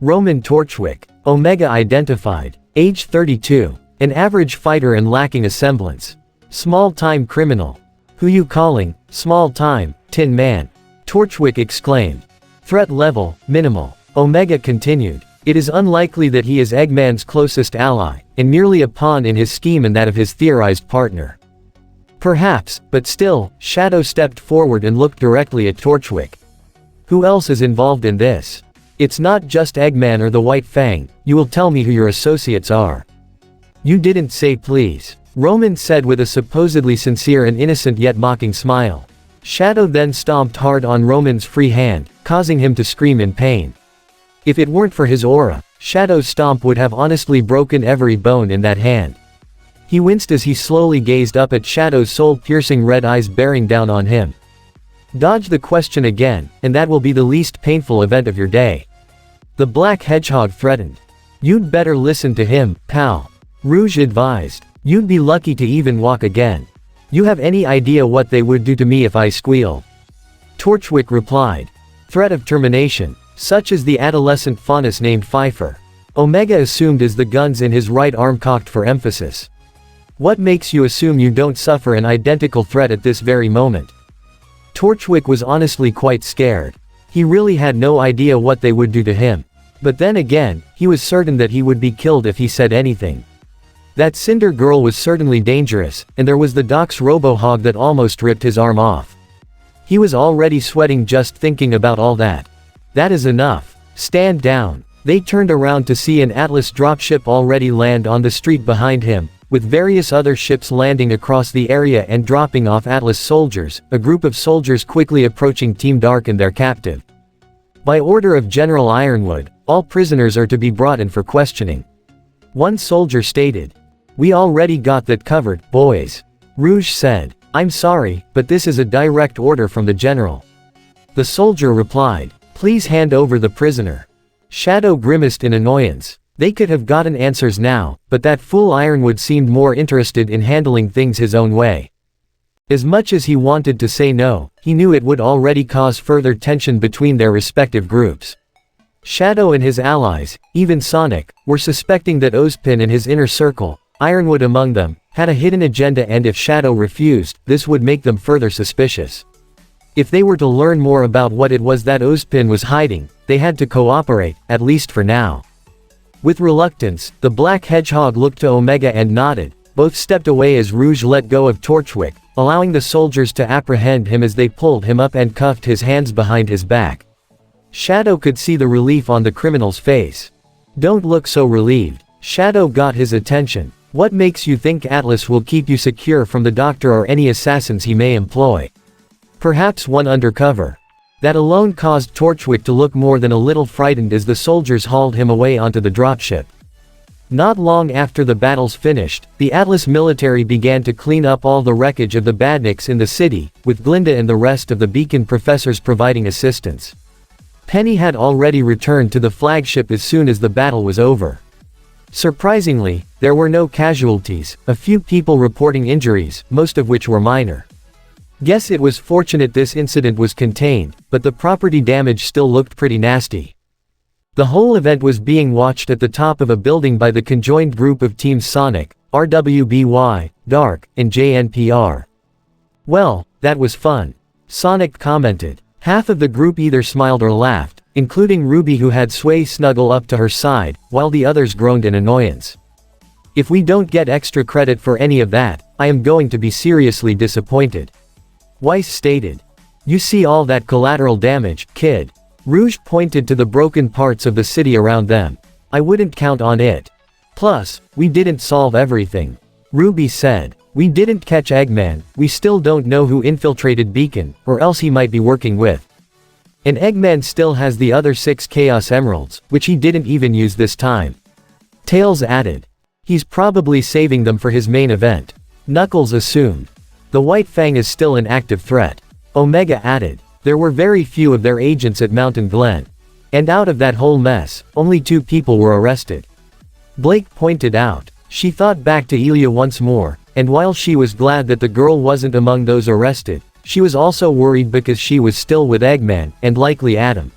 Roman Torchwick. Omega identified. Age 32. An average fighter and lacking a semblance. Small-time criminal. "Who you calling, small-time, Tin Man?" Torchwick exclaimed. "Threat level, minimal." Omega continued. "It is unlikely that he is Eggman's closest ally, and merely a pawn in his scheme and that of his theorized partner." "Perhaps, but still," Shadow stepped forward and looked directly at Torchwick. "Who else is involved in this? It's not just Eggman or the White Fang, you will tell me who your associates are." "You didn't say please," Roman said with a supposedly sincere and innocent yet mocking smile. Shadow then stomped hard on Roman's free hand, causing him to scream in pain. If it weren't for his aura, Shadow's stomp would have honestly broken every bone in that hand. He winced as he slowly gazed up at Shadow's soul-piercing red eyes bearing down on him. "Dodge the question again, and that will be the least painful event of your day." The Black Hedgehog threatened. "You'd better listen to him, pal," Rouge advised. "You'd be lucky to even walk again. You have any idea what they would do to me if I squeal?" Torchwick replied. "Threat of termination, such as the adolescent Faunus named Pfeiffer." Omega assumed as the guns in his right arm cocked for emphasis. "What makes you assume you don't suffer an identical threat at this very moment?" Torchwick was honestly quite scared. He really had no idea what they would do to him. But then again, he was certain that he would be killed if he said anything. That Cinder Girl was certainly dangerous, and there was the Doc's Robo-Hog that almost ripped his arm off. He was already sweating just thinking about all that. "That is enough. Stand down." They turned around to see an Atlas dropship already land on the street behind him, with various other ships landing across the area and dropping off Atlas soldiers, a group of soldiers quickly approaching Team Dark and their captive. By order of General Ironwood, all prisoners are to be brought in for questioning. One soldier stated. "We already got that covered, boys." Rouge said. "I'm sorry, but this is a direct order from the general." The soldier replied. "Please hand over the prisoner." Shadow grimaced in annoyance. They could have gotten answers now, but that fool Ironwood seemed more interested in handling things his own way. As much as he wanted to say no, he knew it would already cause further tension between their respective groups. Shadow and his allies, even Sonic, were suspecting that Ozpin and his inner circle, Ironwood among them, had a hidden agenda, and if Shadow refused, this would make them further suspicious. If they were to learn more about what it was that Ozpin was hiding, they had to cooperate, at least for now. With reluctance, the Black Hedgehog looked to Omega and nodded. Both stepped away as Rouge let go of Torchwick, allowing the soldiers to apprehend him as they pulled him up and cuffed his hands behind his back. Shadow could see the relief on the criminal's face. "Don't look so relieved." Shadow got his attention. "What makes you think Atlas will keep you secure from the Doctor or any assassins he may employ? Perhaps one undercover." That alone caused Torchwick to look more than a little frightened as the soldiers hauled him away onto the dropship. Not long after the battles finished, the Atlas military began to clean up all the wreckage of the Badniks in the city, with Glinda and the rest of the Beacon professors providing assistance. Penny had already returned to the flagship as soon as the battle was over. Surprisingly, there were no casualties, a few people reporting injuries, most of which were minor. Guess it was fortunate this incident was contained, but the property damage still looked pretty nasty. The whole event was being watched at the top of a building by the conjoined group of Teams Sonic, RWBY, Dark, and JNPR. "Well, that was fun," Sonic commented. Half of the group either smiled or laughed, including Ruby, who had Sway snuggle up to her side, while the others groaned in annoyance. "If we don't get extra credit for any of that, I am going to be seriously disappointed," Weiss stated. "You see all that collateral damage, kid?" Rouge pointed to the broken parts of the city around them. "I wouldn't count on it. Plus, we didn't solve everything," Ruby said. We didn't catch Eggman, we still don't know who infiltrated Beacon, or else he might be working with. And Eggman still has the other 6 Chaos Emeralds, which he didn't even use this time. Tails added. He's probably saving them for his main event. Knuckles assumed. The White Fang is still an active threat. Omega added. There were very few of their agents at Mountain Glen. And out of that whole mess, only 2 people were arrested. Blake pointed out. She thought back to Elia once more, and while she was glad that the girl wasn't among those arrested, she was also worried because she was still with Eggman, and likely Adam.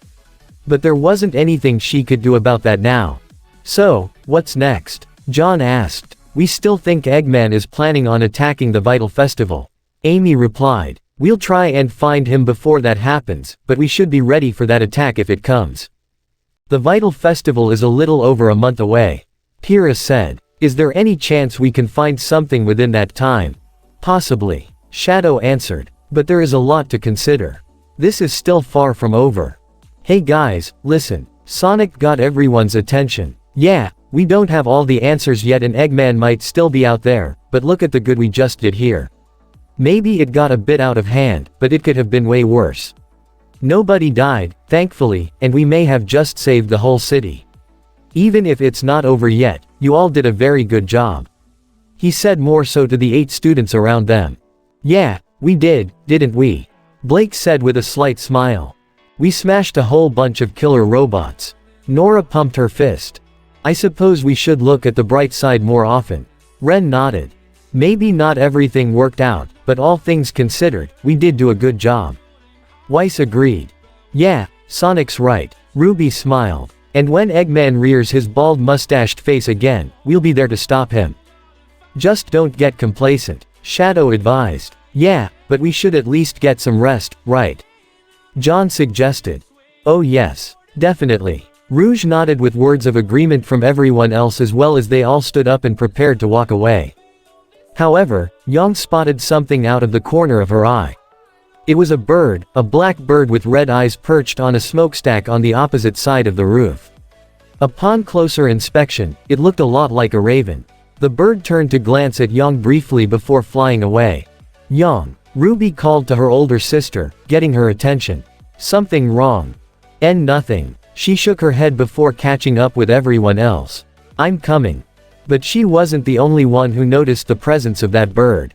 But there wasn't anything she could do about that now. So, what's next? John asked. We still think Eggman is planning on attacking the Vital Festival. Amy replied. We'll try and find him before that happens, but we should be ready for that attack if it comes. The Vital Festival is a little over a month away. Pyrrha said. Is there any chance we can find something within that time? Possibly. Shadow answered. But there is a lot to consider. This is still far from over. Hey guys, listen. Sonic got everyone's attention. Yeah, we don't have all the answers yet and Eggman might still be out there, but look at the good we just did here. Maybe it got a bit out of hand, but it could have been way worse. Nobody died, thankfully, and we may have just saved the whole city. Even if it's not over yet, you all did a very good job. He said more so to the 8 students around them. Yeah, we did, didn't we? Blake said with a slight smile. We smashed a whole bunch of killer robots. Nora pumped her fist. I suppose we should look at the bright side more often. Ren nodded. Maybe not everything worked out, but all things considered, we did do a good job. Weiss agreed. Yeah, Sonic's right. Ruby smiled. And when Eggman rears his bald mustached face again, we'll be there to stop him. Just don't get complacent, Shadow advised. Yeah, but we should at least get some rest, right? John suggested. Oh yes, definitely. Rouge nodded with words of agreement from everyone else as well as they all stood up and prepared to walk away. However, Yang spotted something out of the corner of her eye. It was a bird, a black bird with red eyes perched on a smokestack on the opposite side of the roof. Upon closer inspection, it looked a lot like a raven. The bird turned to glance at Yang briefly before flying away. Yang, Ruby called to her older sister, getting her attention. Something wrong. Nothing. She shook her head before catching up with everyone else. I'm coming. But she wasn't the only one who noticed the presence of that bird.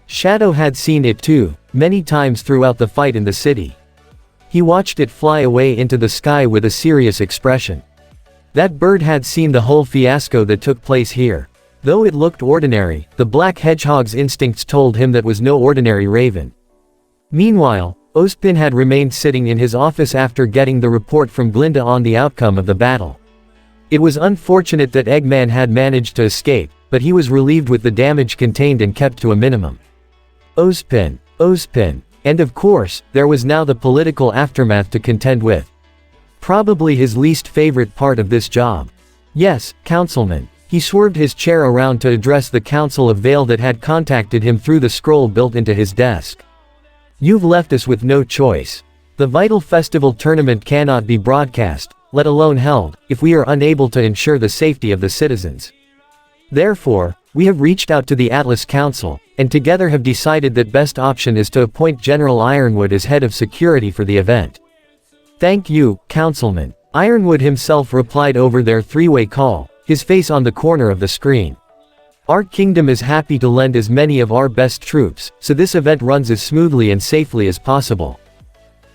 Shadow had seen it too, many times throughout the fight in the city. He watched it fly away into the sky with a serious expression. That bird had seen the whole fiasco that took place here. Though it looked ordinary, the black hedgehog's instincts told him that was no ordinary raven. Meanwhile, Ozpin had remained sitting in his office after getting the report from Glinda on the outcome of the battle. It was unfortunate that Eggman had managed to escape, but he was relieved with the damage contained and kept to a minimum. Ozpin, and of course, there was now the political aftermath to contend with. Probably his least favorite part of this job. Yes, Councilman. He swerved his chair around to address the Council of Vale that had contacted him through the scroll built into his desk. You've left us with no choice. The Vital Festival tournament cannot be broadcast, let alone held, if we are unable to ensure the safety of the citizens. Therefore, we have reached out to the Atlas Council, and together have decided that best option is to appoint General Ironwood as head of security for the event. Thank you, Councilman. Ironwood himself replied over their three-way call, his face on the corner of the screen. Our kingdom is happy to lend as many of our best troops, so this event runs as smoothly and safely as possible.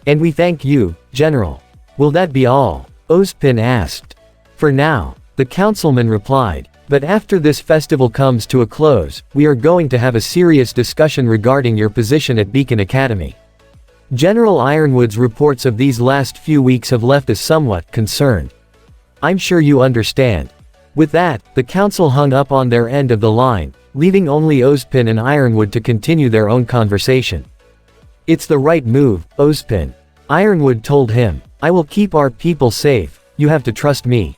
And we thank you, General. Will that be all? Ozpin asked. For now, the councilman replied. But after this festival comes to a close, we are going to have a serious discussion regarding your position at Beacon Academy. General Ironwood's reports of these last few weeks have left us somewhat concerned. I'm sure you understand. With that, the council hung up on their end of the line, leaving only Ozpin and Ironwood to continue their own conversation. It's the right move, Ozpin. Ironwood told him. I will keep our people safe, you have to trust me.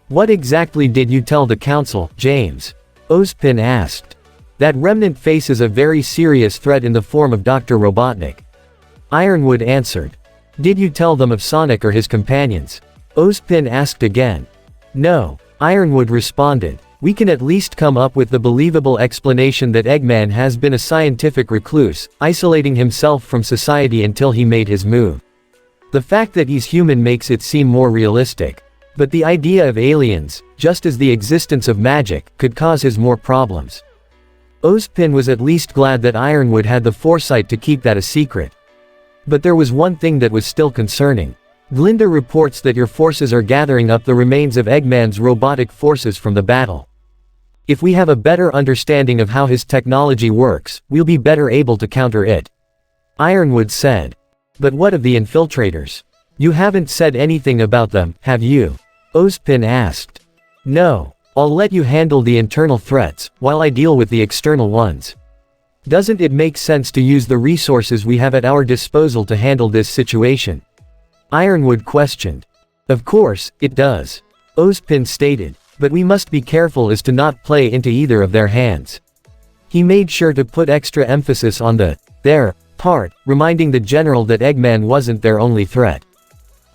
What exactly did you tell the council, James? Ozpin asked. That Remnant faces a very serious threat in the form of Dr. Robotnik. Ironwood answered. Did you tell them of Sonic or his companions? Ozpin asked again. No, Ironwood responded. We can at least come up with the believable explanation that Eggman has been a scientific recluse, isolating himself from society until he made his move. The fact that he's human makes it seem more realistic. But the idea of aliens, just as the existence of magic, could cause his more problems. Ozpin was at least glad that Ironwood had the foresight to keep that a secret. But there was one thing that was still concerning. Glinda reports that your forces are gathering up the remains of Eggman's robotic forces from the battle. If we have a better understanding of how his technology works, we'll be better able to counter it. Ironwood said. But what of the infiltrators? You haven't said anything about them, have you? Ozpin asked. No. I'll let you handle the internal threats, while I deal with the external ones. Doesn't it make sense to use the resources we have at our disposal to handle this situation? Ironwood questioned. Of course, it does. Ozpin stated. But we must be careful as to not play into either of their hands. He made sure to put extra emphasis on the their part, reminding the general that Eggman wasn't their only threat.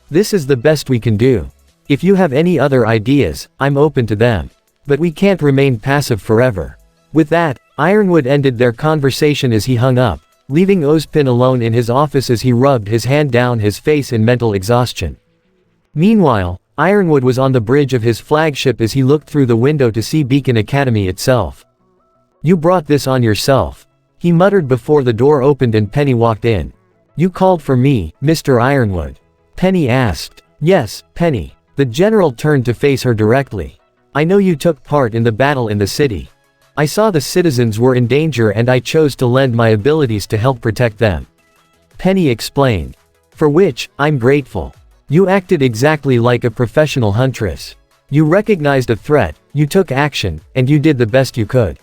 This is the best we can do. If you have any other ideas, I'm open to them. But we can't remain passive forever. With that, Ironwood ended their conversation as he hung up, leaving Ozpin alone in his office as he rubbed his hand down his face in mental exhaustion. Meanwhile, Ironwood was on the bridge of his flagship as he looked through the window to see Beacon Academy itself. You brought this on yourself, he muttered before the door opened and Penny walked in. You called for me, Mr. Ironwood? Penny asked. Yes, Penny. The general turned to face her directly. I know you took part in the battle in the city. I saw the citizens were in danger and I chose to lend my abilities to help protect them. Penny explained. For which, I'm grateful. You acted exactly like a professional huntress. You recognized a threat, you took action, and you did the best you could.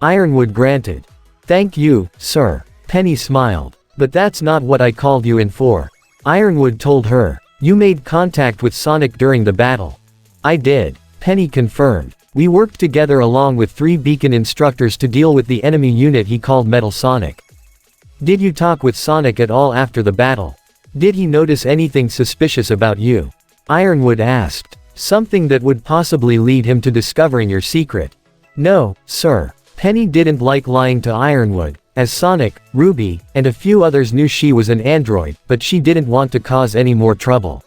Ironwood granted. Thank you, sir. Penny smiled. But that's not what I called you in for. Ironwood told her. You made contact with Sonic during the battle. I did. Penny confirmed. We worked together along with 3 Beacon instructors to deal with the enemy unit he called Metal Sonic. Did you talk with Sonic at all after the battle? Did he notice anything suspicious about you? Ironwood asked. Something that would possibly lead him to discovering your secret. No, sir. Penny didn't like lying to Ironwood, as Sonic, RWBY, and a few others knew she was an android, but she didn't want to cause any more trouble.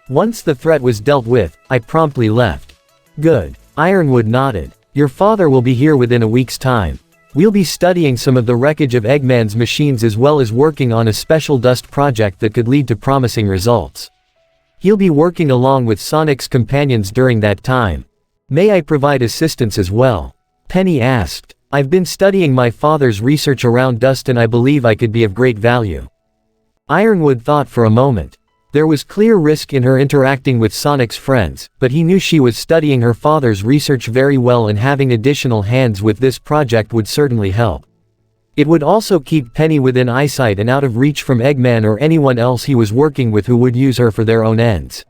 Once the threat was dealt with, I promptly left. Good. Ironwood nodded. Your father will be here within a week's time. We'll be studying some of the wreckage of Eggman's machines as well as working on a special dust project that could lead to promising results. He'll be working along with Sonic's companions during that time. May I provide assistance as well? Penny asked. I've been studying my father's research around dust and I believe I could be of great value. Ironwood thought for a moment. There was clear risk in her interacting with Sonic's friends, but he knew she was studying her father's research very well and having additional hands with this project would certainly help. It would also keep Penny within eyesight and out of reach from Eggman or anyone else he was working with who would use her for their own ends.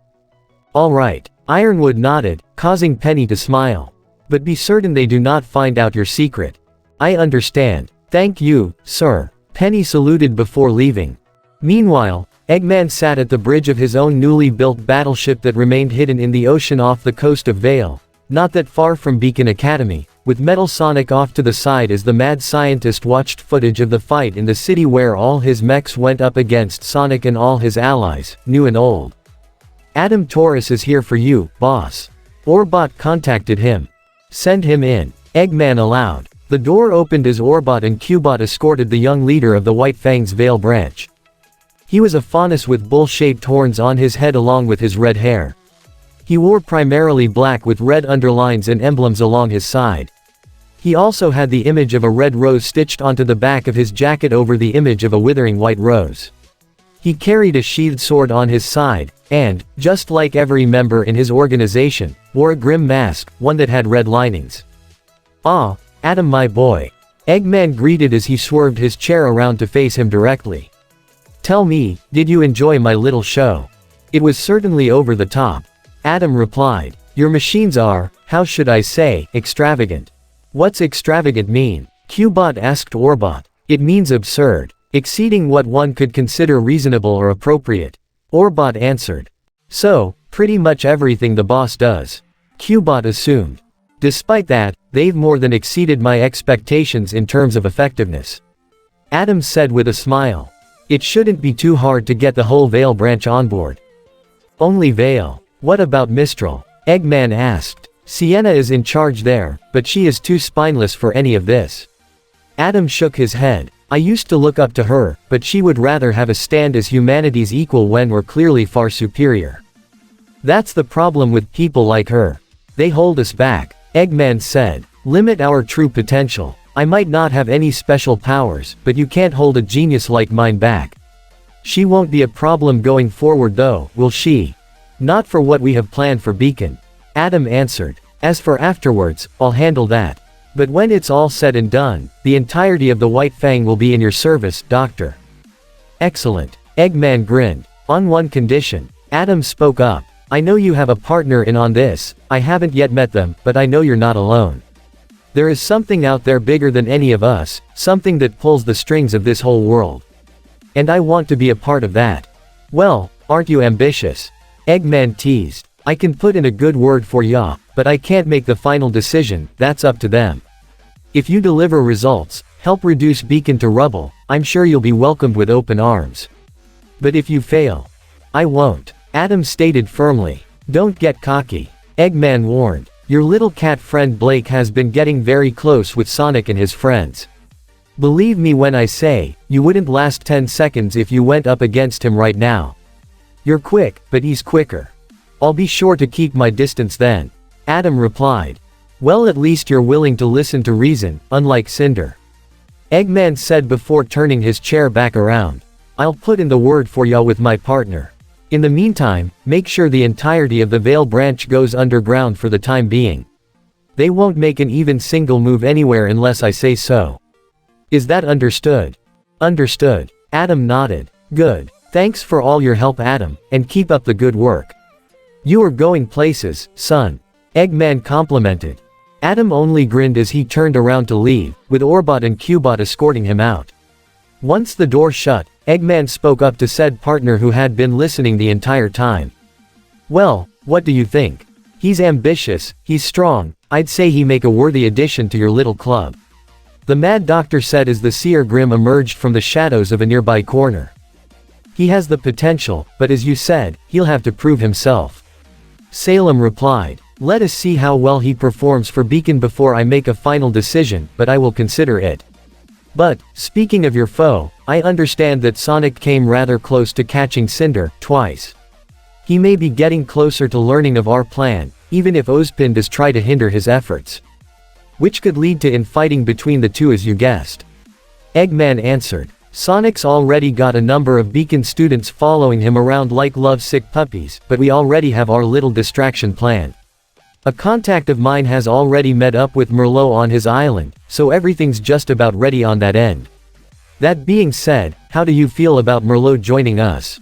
All right. Ironwood nodded, causing Penny to smile. But be certain they do not find out your secret. I understand. Thank you, sir. Penny saluted before leaving. Meanwhile, Eggman sat at the bridge of his own newly built battleship that remained hidden in the ocean off the coast of Vale, not that far from Beacon Academy, with Metal Sonic off to the side as the mad scientist watched footage of the fight in the city where all his mechs went up against Sonic and all his allies, new and old. Adam Taurus is here for you, boss. Orbot contacted him. Send him in. Eggman allowed. The door opened as Orbot and Cubot escorted the young leader of the White Fang's Vale branch. He was a faunus with bull-shaped horns on his head along with his red hair. He wore primarily black with red underlines and emblems along his side. He also had the image of a red rose stitched onto the back of his jacket over the image of a withering white rose. He carried a sheathed sword on his side, and, just like every member in his organization, wore a grim mask, one that had red linings. Ah, Adam my boy. Eggman greeted as he swerved his chair around to face him directly. Tell me, did you enjoy my little show? It was certainly over the top. Adam replied. Your machines are, how should I say, extravagant. What's extravagant mean? Cubot asked Orbot. It means absurd. Exceeding what one could consider reasonable or appropriate. Orbot answered. So, pretty much everything the boss does. Cubot assumed. Despite that, they've more than exceeded my expectations in terms of effectiveness. Adam said with a smile. It shouldn't be too hard to get the whole Vale branch on board. Only Vale. What about Mistral? Eggman asked. Sienna is in charge there, but she is too spineless for any of this. Adam shook his head. I used to look up to her, but she would rather have a stand as humanity's equal when we're clearly far superior. That's the problem with people like her. They hold us back, Eggman said. Limit our true potential. I might not have any special powers, but you can't hold a genius like mine back. She won't be a problem going forward though, will she? Not for what we have planned for Beacon. Adam answered. As for afterwards, I'll handle that. But when it's all said and done, the entirety of the White Fang will be in your service, Doctor. Excellent. Eggman grinned. On one condition. Adam spoke up. I know you have a partner in on this, I haven't yet met them, but I know you're not alone. There is something out there bigger than any of us, something that pulls the strings of this whole world. And I want to be a part of that. Well, aren't you ambitious? Eggman teased. I can put in a good word for ya, but I can't make the final decision, that's up to them. If you deliver results, help reduce Beacon to rubble, I'm sure you'll be welcomed with open arms. But if you fail, I won't. Adam stated firmly. Don't get cocky. Eggman warned. Your little cat friend Blake has been getting very close with Sonic and his friends. Believe me when I say, you wouldn't last 10 seconds if you went up against him right now. You're quick, but he's quicker. I'll be sure to keep my distance then. Adam replied. Well, at least you're willing to listen to reason, unlike Cinder. Eggman said before turning his chair back around. I'll put in the word for ya with my partner. In the meantime, make sure the entirety of the Vale branch goes underground for the time being. They won't make an even single move anywhere unless I say so. Is that understood? Understood. Adam nodded. Good. Thanks for all your help, Adam, and keep up the good work. You are going places, son. Eggman complimented. Adam only grinned as he turned around to leave, with Orbot and Cubot escorting him out. Once the door shut, Eggman spoke up to said partner who had been listening the entire time. Well, what do you think? He's ambitious, he's strong, I'd say he make a worthy addition to your little club. The Mad Doctor said as the Seer Grim emerged from the shadows of a nearby corner. He has the potential, but as you said, he'll have to prove himself. Salem replied. Let us see how well he performs for Beacon before I make a final decision, but I will consider it. But, speaking of your foe, I understand that Sonic came rather close to catching Cinder, twice. He may be getting closer to learning of our plan, even if Ozpin does try to hinder his efforts. Which could lead to infighting between the two as you guessed. Eggman answered. Sonic's already got a number of Beacon students following him around like lovesick puppies, but we already have our little distraction plan. A contact of mine has already met up with Merlot on his island, so everything's just about ready on that end. That being said, how do you feel about Merlot joining us?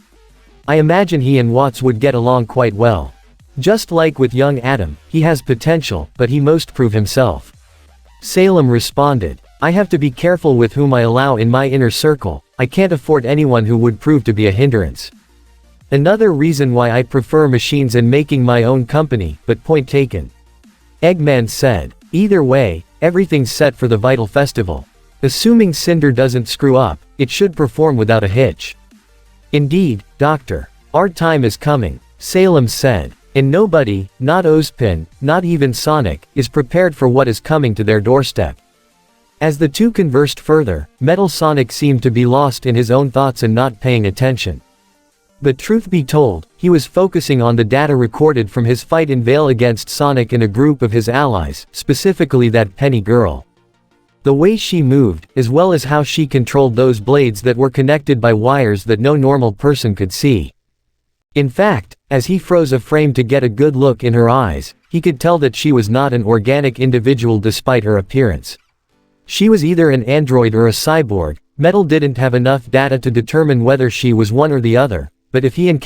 I imagine he and Watts would get along quite well. Just like with young Adam, he has potential, but he must prove himself. Salem responded. I have to be careful with whom I allow in my inner circle, I can't afford anyone who would prove to be a hindrance. Another reason why I prefer machines and making my own company, but point taken. Eggman said. Either way, everything's set for the Vital Festival. Assuming Cinder doesn't screw up, it should perform without a hitch. Indeed, Doctor. Our time is coming, Salem said. And nobody, not Ozpin, not even Sonic, is prepared for what is coming to their doorstep. As the two conversed further, Metal Sonic seemed to be lost in his own thoughts and not paying attention. But truth be told, he was focusing on the data recorded from his fight in Vale against Sonic and a group of his allies, specifically that Penny girl. The way she moved, as well as how she controlled those blades that were connected by wires that no normal person could see. In fact, as he froze a frame to get a good look in her eyes, he could tell that she was not an organic individual despite her appearance. She was either an android or a cyborg. Metal didn't have enough data to determine whether she was one or the other, but if he encountered